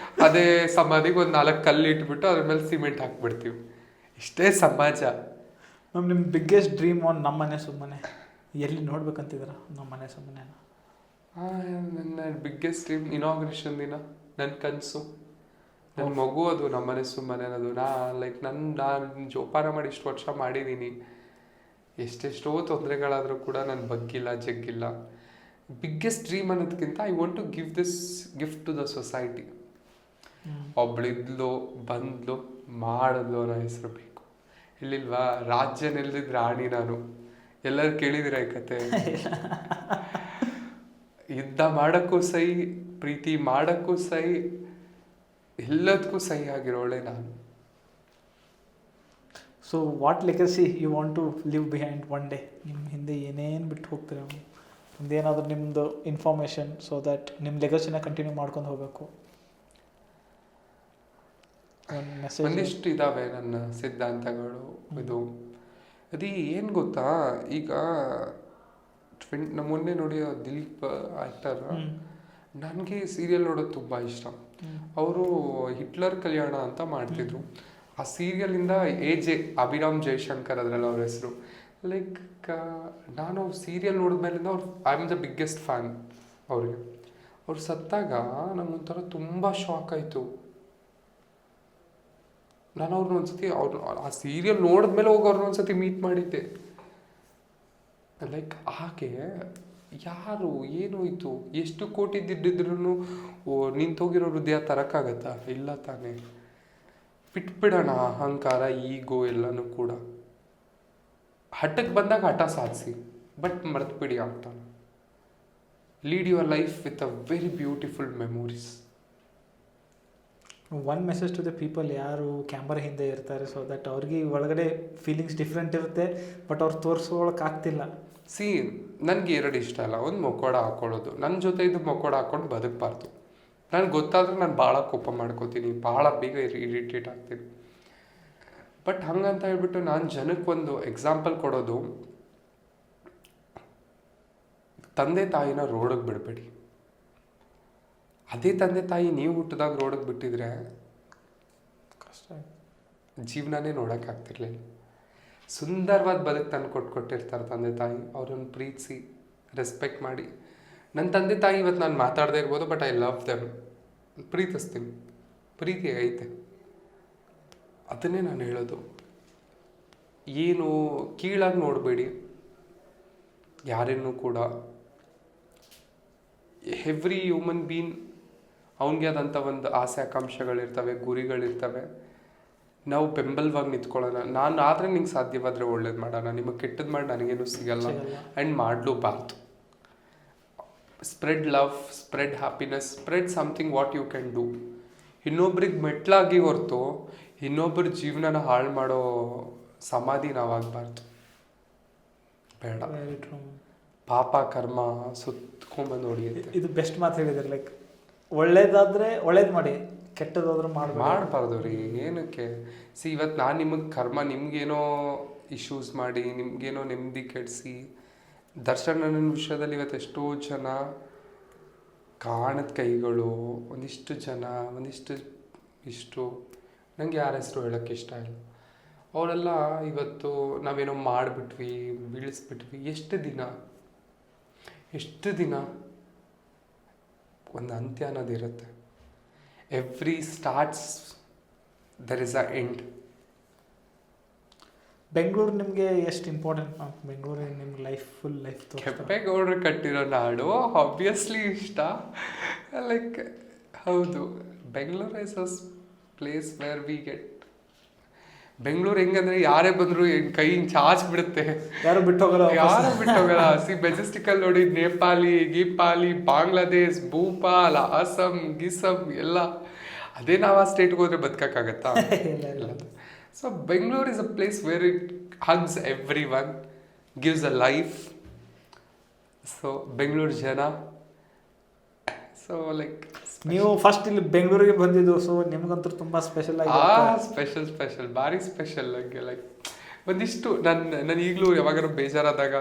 ಅದೇ ಸಮಾಧಿಗೆ ಒಂದು 4 ಕಲ್ಲು ಇಟ್ಬಿಟ್ಟು ಅದ್ರ ಮೇಲೆ ಸಿಮೆಂಟ್ ಹಾಕ್ಬಿಡ್ತೀವಿ. ಇಷ್ಟೇ ಸಮಾಜ. ಮ್ಯಾಮ್, ನಿಮ್ಮ ಬಿಗ್ಗೆಸ್ಟ್ ಡ್ರೀಮ್ ಆನ್ ನಮ್ಮನೆ ಸುಮ್ಮನೆ ಎಲ್ಲಿ ನೋಡ್ಬೇಕಂತಿದ್ರ? ನಮ್ಮನೆ ಸುಮ್ಮನೆ ನನ್ನ ಬಿಗ್ಗೆಸ್ಟ್ ಡ್ರೀಮ್ ಇನಾಗ್ರೇಷನ್ ದಿನ. ನನ್ನ ಕನಸು, ನನ್ನ ಮಗು ಅದು ನಮ್ಮನೆ ಸುಮ್ಮನೆ ಅನ್ನೋದು. ನಾನು ಜೋಪಾನ ಮಾಡಿ ಇಷ್ಟು ವರ್ಷ ಮಾಡಿದ್ದೀನಿ. ಎಷ್ಟೆಷ್ಟೋ ತೊಂದರೆಗಳಾದರೂ ಕೂಡ ನಾನು ಬಗ್ಗಿಲ್ಲ, ಜಗ್ಗಿಲ್ಲ. ಬಿಗ್ಗೆಸ್ಟ್ ಡ್ರೀಮ್ ಅನ್ನೋದಕ್ಕಿಂತ I want to give this gift to the society. ಒಬ್ಳಿದ್ಲು, ಬಂದ್ಲು, ಮಾಡಿದ್ಲು ಅನ್ನೋ ಹೆಸರು ಬೇಕು. ಇಲ್ಲಿಲ್ವಾ, ರಾಜ್ಯ ನೆಲ್ದಿದ್ದು ರಾಣಿ ನಾನು. ಎಲ್ಲರೂ ಕೇಳಿದಿರ ಈ ಕತೆ? ಯುದ್ಧ ಮಾಡೋಕ್ಕೂ ಸೈ, ಪ್ರೀತಿ ಮಾಡೋಕ್ಕೂ ಸೈ, ಎಲ್ಲದಕ್ಕೂ ಸೈ ಆಗಿರೋಳೆ ನಾನು. So what legacy you want to live behind one day? ನಿಮ್ಮ ಹಿಂದೆ ಏನೇನು ಬಿಟ್ಟು ಹೋಗ್ತೀರ? ಮುಂದೇನಾದರೂ ನಿಮ್ಮದು ಇನ್ಫಾರ್ಮೇಷನ್, ಸೊ ದ್ಯಾಟ್ ನಿಮ್ಮ ಲೆಗಸಿನ ಕಂಟಿನ್ಯೂ ಮಾಡ್ಕೊಂಡು ಹೋಗಬೇಕು. ಒಂದಿಷ್ಟು ಇದ್ದಾವೆ ನನ್ನ ಸಿದ್ಧಾಂತಗಳು. ಇದು ಏನು ಗೊತ್ತಾ, ಈಗ ಮೊನ್ನೆ ನೋಡಿ ದಿಲೀಪ್ ಆ್ಯಕ್ಟರ್, ನನಗೆ ಸೀರಿಯಲ್ ನೋಡೋದು ತುಂಬ ಇಷ್ಟ. ಅವರು ಹಿಟ್ಲರ್ ಕಲ್ಯಾಣ ಅಂತ ಮಾಡ್ತಿದ್ರು. ಆ ಸೀರಿಯಲಿಂದ ಅಭಿರಾಮ್ ಜಯಶಂಕರ್ ಅದರಲ್ಲಿ ಅವ್ರ ಹೆಸರು. ಲೈಕ್ ನಾನು ಸೀರಿಯಲ್ ನೋಡಿದ್ಮೇಲಿಂದ I am the biggest fan ಅವ್ರಿಗೆ. ಅವ್ರು ಸತ್ತಾಗ ನಂಗೊಂಥರ ತುಂಬ ಶಾಕ್ ಆಯಿತು. ನಾನು ಅವ್ರನ್ನ ಒಂದ್ಸತಿ ಆ ಸೀರಿಯಲ್ ನೋಡಿದ್ಮೇಲೆ ಹೋಗಿ ಅವ್ರನ್ನ ಒಂದ್ಸತಿ ಮೀಟ್ ಮಾಡಿದ್ದೆ. ಲೈಕ್ ಹಾಗೆ ಯಾರು ಏನೋಯ್ತು, ಎಷ್ಟು ಕೋಟಿ ದುಡ್ಡಿದ್ರು ನಿಂತೋಗಿರೋ ಹೃದಯ ತರಕ್ಕಾಗತ್ತಾ? ಇಲ್ಲ ತಾನೇ. ಬಿಟ್ಬಿಡೋಣ ಅಹಂಕಾರ, ಈಗೋ ಎಲ್ಲನೂ ಕೂಡ. ಹಠಕ್ಕೆ ಬಂದಾಗ ಹಠ ಸಾಧಿಸಿ, ಬಟ್ ಮರೆತುಬಿಡಿ ಆಗ್ತಾನೆ. Lead your life with a very beautiful memories. One message to the people ಯಾರು ಕ್ಯಾಮ್ರಾ ಹಿಂದೆ ಇರ್ತಾರೆ, ಸೊ ದಟ್ ಅವ್ರಿಗೆ ಒಳಗಡೆ ಫೀಲಿಂಗ್ಸ್ ಡಿಫ್ರೆಂಟ್ ಇರುತ್ತೆ, ಬಟ್ ಅವ್ರು ತೋರಿಸೋಳಕ್ಕೆ ಆಗ್ತಿಲ್ಲ. ನನಗೆ ಎರಡು ಇಷ್ಟ ಅಲ್ಲ. ಒಂದು ಮೊಕೋಡ ಹಾಕೊಳ್ಳೋದು, ನನ್ನ ಜೊತೆ ಇದು ಮೊಕೋಡ ಹಾಕೊಂಡು ಬದುಕಬಾರ್ದು. ನನಗೆ ಗೊತ್ತಾದ್ರೆ ನಾನು ಭಾಳ ಕೋಪ ಮಾಡ್ಕೋತೀನಿ, ಭಾಳ ಬೇಗ ಇರಿಟೇಟ್ ಆಗ್ತೀನಿ. ಬಟ್ ಹಂಗಂತ ಹೇಳ್ಬಿಟ್ಟು ನಾನು ಜನಕ್ಕೊಂದು ಎಕ್ಸಾಂಪಲ್ ಕೊಡೋದು, ತಂದೆ ತಾಯಿನ ರೋಡಿಗೆ ಬಿಡಬೇಡಿ. ಅದೇ ತಂದೆ ತಾಯಿ ನೀವು ಹುಟ್ಟಿದಾಗ ರೋಡಿಗೆ ಬಿಟ್ಟಿದ್ರೆ ಕಷ್ಟ, ಜೀವನನೇ ನೋಡೋಕ್ಕಾಗ್ತಿರ್ಲಿಲ್ಲ. ಸುಂದರವಾದ ಬದುಕು ತಂದು ಕೊಟ್ಟಿರ್ತಾರೆ ತಂದೆ ತಾಯಿ. ಅವ್ರನ್ನ ಪ್ರೀತಿಸಿ ರೆಸ್ಪೆಕ್ಟ್ ಮಾಡಿ. ನನ್ನ ತಂದೆ ತಾಯಿ ಇವತ್ತು ನಾನು ಮಾತಾಡದೇ ಇರ್ಬೋದು, ಬಟ್ ಐ ಲವ್ ದೆಮ್. ಪ್ರೀತಿಸ್ತೀನಿ, ಪ್ರೀತಿ ಐತೆ. ಅದನ್ನೇ ನಾನು ಹೇಳೋದು. ಏನು ಕೀಳಾಗಿ ನೋಡಬೇಡಿ ಯಾರನ್ನೂ ಕೂಡ. ಎವ್ರಿ ಹ್ಯೂಮನ್ ಬೀನ್ ಅವನಿಗೆ ಆದಂಥ ಒಂದು ಆಸೆ ಆಕಾಂಕ್ಷೆಗಳಿರ್ತವೆ, ಗುರಿಗಳಿರ್ತವೆ. ನಾವು ಬೆಂಬಲವಾಗಿ ನಿಂತ್ಕೊಳ್ಳೋಣ. ನಾನು ಆದರೆ ನಿಂಗೆ ಸಾಧ್ಯವಾದರೆ ಒಳ್ಳೇದು ಮಾಡೋಣ, ನಿಮಗೆ ಕೆಟ್ಟದ್ದು ಮಾಡಿ ನನಗೇನು ಸಿಗಲ್ಲ ಆ್ಯಂಡ್ ಮಾಡಲೂಬಾರ್ದು. Spread love, spread happiness, spread something what you can do. ಇನ್ನೊಬ್ರಿಗೆ ಮೆಟ್ಲಾಗಿ ಹೊರತು ಇನ್ನೊಬ್ಬರ ಜೀವನನ ಹಾಳು ಮಾಡೋ ಸಮಾಧಿ ನಾವಾಗಬಾರ್ದು. ಬೇಡ. ಪಾಪ ಕರ್ಮ ಸುತ್ಕೊಂಡ್ಬಂದು ಹೊಡಿಯುತ್ತೆ. ಇದು ಬೆಸ್ಟ್ ಮಾತು ಹೇಳಿದ್ರೆ. ಲೈಕ್ ಒಳ್ಳೇದಾದರೆ ಒಳ್ಳೇದು ಮಾಡಿ, ಕೆಟ್ಟದಾದ್ರೂ ಮಾಡಬಾರ್ದು ರೀ. ಏನಕ್ಕೆ? ಇವತ್ತು ನಾನು ನಿಮಗೆ ಕರ್ಮ, ನಿಮಗೇನೋ ಇಶ್ಯೂಸ್ ಮಾಡಿ, ನಿಮಗೇನೋ ನೆಮ್ಮದಿ ಕೆಡಿಸಿ. ದರ್ಶನನ ವಿಷಯದಲ್ಲಿ ಇವತ್ತು ಎಷ್ಟೋ ಜನ ಕಾಣದ ಕೈಗಳು, ಒಂದಿಷ್ಟು ಜನ, ಇಷ್ಟು ನನಗೆ ಯಾರ ಹೆಸರು ಹೇಳೋಕ್ಕೆ ಇಷ್ಟ ಇಲ್ಲ. ಅವರೆಲ್ಲ ಇವತ್ತು ನಾವೇನೋ ಮಾಡಿಬಿಟ್ವಿ, ಬೀಳಿಸ್ಬಿಟ್ವಿ. ಎಷ್ಟು ದಿನ ಒಂದು ಅಂತ್ಯ ಅನ್ನೋದಿರುತ್ತೆ. Every starts there is a end. ಬೆಂಗಳೂರು ನಿಮಗೆ ಎಷ್ಟು ಇಂಪಾರ್ಟೆಂಟ್? ಬೆಂಗಳೂರು ನಿಮ್ಗೆ ಫುಲ್ ಲೈಫ್ ಕೆಂಪೇಗೌಡರು ಕಟ್ಟಿರೋ ನಾಡು ಆಬ್ವಿಯಸ್ಲಿ ಇಷ್ಟ. ಲೈಕ್ ಹೌದು, Bengaluru is a place where we get. Bengaluru ಹೆಂಗಂದ್ರೆ ಯಾರೇ ಬಂದ್ರು ಕೈ ಚಾಚ್ಬಿಡುತ್ತೆ, ಯಾರು ಬಿಟ್ಟೋಗಲ್ಲ. ಮೆಜೆಸ್ಟಿಕಲ್ ನೋಡಿ, ನೇಪಾಳಿ, ಗೀಪಾಲಿ, ಬಾಂಗ್ಲಾದೇಶ್, ಭೂಪಾಲ್, ಅಸ್ಸಾಂ, ಗಿಸಮ್ ಎಲ್ಲ. ಅದೇ ನಾವು ಆ ಸ್ಟೇಟ್ಗೆ ಹೋದ್ರೆ ಬದುಕಕ್ಕಾಗತ್ತಾ? So Bengaluru is a place where it hugs everyone, gives a life. So Bengaluru ಜನ. ಸೊ ಲೈಕ್ ನೀವು ಫಸ್ಟ್ ಇಲ್ಲಿ ಬೆಂಗಳೂರಿಗೆ ಬಂದಿದ್ದು, ಸೊ ನಿಮ್ಗಂತೂ ತುಂಬ ಸ್ಪೆಷಲ್ ಆಗಿ ಸ್ಪೆಷಲ್ ಭಾರಿ ಸ್ಪೆಷಲ್. ಲೈಕ್ ಒಂದಿಷ್ಟು ನಾನು ಈಗಲೂ ಯಾವಾಗಾದ್ರೂ ಬೇಜಾರಾದಾಗ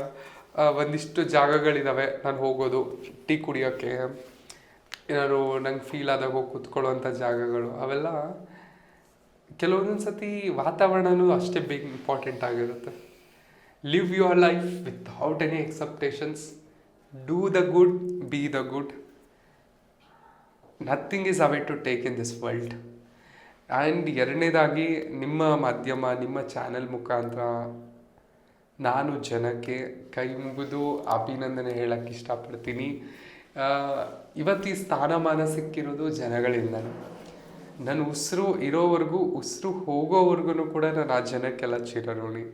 ಒಂದಿಷ್ಟು ಜಾಗಗಳಿದ್ದಾವೆ ನಾನು ಹೋಗೋದು. ಟೀ ಕುಡಿಯೋಕ್ಕೆ, ಏನಾದ್ರು ನಂಗೆ ಫೀಲ್ ಆದಾಗ ಹೋಗಿ ಕೂತ್ಕೊಳ್ಳೋವಂಥ ಜಾಗಗಳು. ಅವೆಲ್ಲ ಕೆಲವೊಂದೊಂದು ಸತಿ ವಾತಾವರಣನೂ ಅಷ್ಟೇ ಬೇಗ ಇಂಪಾರ್ಟೆಂಟ್ ಆಗಿರುತ್ತೆ. Live your life without any exceptions. Do the good, be the good. Nothing is away to take in this world. And ಎರಡನೇದಾಗಿ ನಿಮ್ಮ ಮಾಧ್ಯಮ, ನಿಮ್ಮ ಚಾನೆಲ್ ಮುಖಾಂತರ ನಾನು ಜನಕ್ಕೆ ಕೈ ಮುಗಿದು ಅಭಿನಂದನೆ ಹೇಳಕ್ಕೆ ಇಷ್ಟಪಡ್ತೀನಿ. ಇವತ್ತು ಈ ಸ್ಥಾನಮಾನ ಸಿಕ್ಕಿರೋದು ಜನಗಳಿಂದ. ನನ್ನ ಉಸಿರು ಇರೋವರೆಗೂ, ಉಸಿರು ಹೋಗೋವರೆಗೂ ಕೂಡ ನಾನು ಆ ಜನಕ್ಕೆಲ್ಲ ಚಿರಋಣಿ.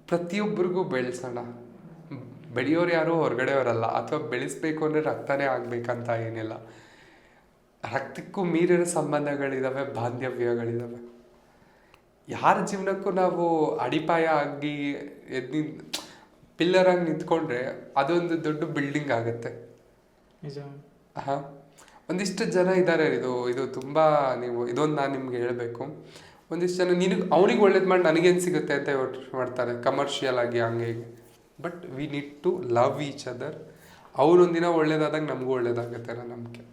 ಪ್ರತಿಯೊಬ್ಬರಿಗೂ ಬೆಳೆಸೋಣ. ಬೆಳೆಯೋರು ಯಾರು ಹೊರಗಡೆಯವರಲ್ಲ, ಅಥವಾ ಬೆಳೆಸ್ಬೇಕು ಅಂದರೆ ರಕ್ತನೇ ಆಗಬೇಕಂತ ಏನಿಲ್ಲ. ರಕ್ತಕ್ಕೂ ಮೀರಿರೋ ಸಂಬಂಧಗಳಿದ್ದಾವೆ, ಬಾಂಧವ್ಯಗಳಿದ್ದಾವೆ. ಯಾರ ಜೀವನಕ್ಕೂ ನಾವು ಅಡಿಪಾಯ ಆಗಿ ಪಿಲ್ಲರಾಗಿ ನಿಂತ್ಕೊಂಡ್ರೆ ಅದೊಂದು ದೊಡ್ಡ ಬಿಲ್ಡಿಂಗ್ ಆಗುತ್ತೆ. ಹಾಂ, ಒಂದಿಷ್ಟು ಜನ ಇದ್ದಾರೆ. ಇದು ತುಂಬ ಇದೊಂದು ನಾನು ನಿಮ್ಗೆ ಹೇಳಬೇಕು. ಒಂದಿಷ್ಟು ಜನ ಅವನಿಗೆ ಒಳ್ಳೇದು ಮಾಡಿ ನನಗೇನು ಸಿಗುತ್ತೆ ಅಂತ ಮಾಡ್ತಾರೆ, ಕಮರ್ಷಿಯಲ್ ಆಗಿ ಹಂಗೆ ಹೀಗೆ. But we need to love each other. ಅವನೊಂದಿನ ಒಳ್ಳೇದಾದಾಗ ನಮಗೂ ಒಳ್ಳೇದಾಗುತ್ತೆ ಅನ್ನೋ ನಂಬಿಕೆ.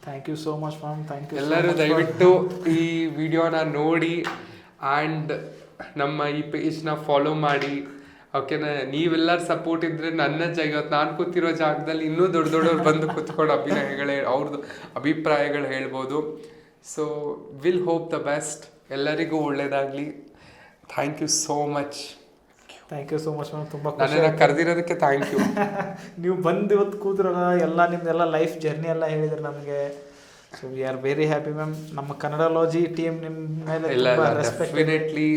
Thank you so much ma'am. Thank you ಎಲ್ಲರೂ ದಯವಿಟ್ಟು ಈ ವಿಡಿಯೋನ ನೋಡಿ ಆ್ಯಂಡ್ ನಮ್ಮ ಈ ಪೇಜ್ನ ಫಾಲೋ ಮಾಡಿ. ಓಕೆನಾ, ನೀವೆಲ್ಲರ ಸಪೋರ್ಟ್ ಇದ್ರೆ ನನ್ನ ಇವತ್ತು ನಾನು ಕೂತಿರೋ ಜಾಗದಲ್ಲಿ ಇನ್ನೂ ದೊಡ್ಡವ್ರು ಬಂದು ಕೂತ್ಕೊಂಡು ಅವ್ರದ್ದು ಅಭಿಪ್ರಾಯಗಳು ಹೇಳ್ಬೋದು. So will hope the best. ಎಲ್ಲರಿಗೂ ಒಳ್ಳೇದಾಗಲಿ. Thank you so much. Thank you so much ma'am. ತುಂಬ ನನ್ನನ್ನು ಕರೆದಿರೋದಕ್ಕೆ ಥ್ಯಾಂಕ್ ಯು. ನೀವು ಬಂದು ಇವತ್ತು ಕೂತ್ರಲ್ಲ, ಎಲ್ಲ ನಿಮ್ಮದೆಲ್ಲ ಲೈಫ್ ಜರ್ನಿ ಎಲ್ಲ ಹೇಳಿದ್ರೆ ನಮಗೆ. So we are very happy ma'am. ನಮ್ಮ ಕನ್ನಡಾಲಜಿ ಟೀಮ್ ನಿಮ್ಮ ಮೇಲೆ ಇಲ್ಲ ಡೆಫಿನೆಟ್ಲಿ.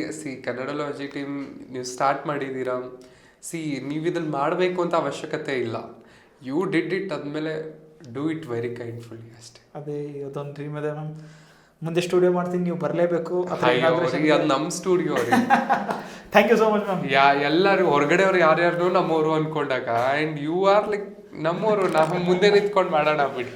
ಕನ್ನಡಾಲಜಿ ಟೀಮ್ ನೀವು ಸ್ಟಾರ್ಟ್ ಮಾಡಿದ್ದೀರಾ. ನೀವು ಇದನ್ನು ಮಾಡಬೇಕು ಅಂತ ಅವಶ್ಯಕತೆ ಇಲ್ಲ. ಯು ಡಿಡ್ ಇಟ್, ಆದಮೇಲೆ ಡೂ ಇಟ್ ವೆರಿ ಕೈಂಡ್ಫುಲ್ಲಿ ಅಷ್ಟೇ. ಅದೇ ಅದೊಂದು ಡ್ರೀಮ್ ಇದೆ ಮ್ಯಾಮ್. ಮುಂದೆ ಸ್ಟುಡಿಯೋ ಮಾಡ್ತೀನಿ, ನೀವು ಬರಲೇಬೇಕು. ಅದು ನಮ್ಮ ಸ್ಟುಡಿಯೋ ರೀ. Thank you so much ma'am. ಎಲ್ಲರೂ ಹೊರಗಡೆಯವ್ರು ಯಾರ್ಯಾರು ನಮ್ಮವರು ಅನ್ಕೊಂಡಾಗ ಆ್ಯಂಡ್ ಯು ಆರ್ ಲೈಕ್ ನಮ್ಮವರು. ನಾವು ಮುಂದೆ ನಿಂತ್ಕೊಂಡು ಮಾಡೋಣ ಬಿಡಿ.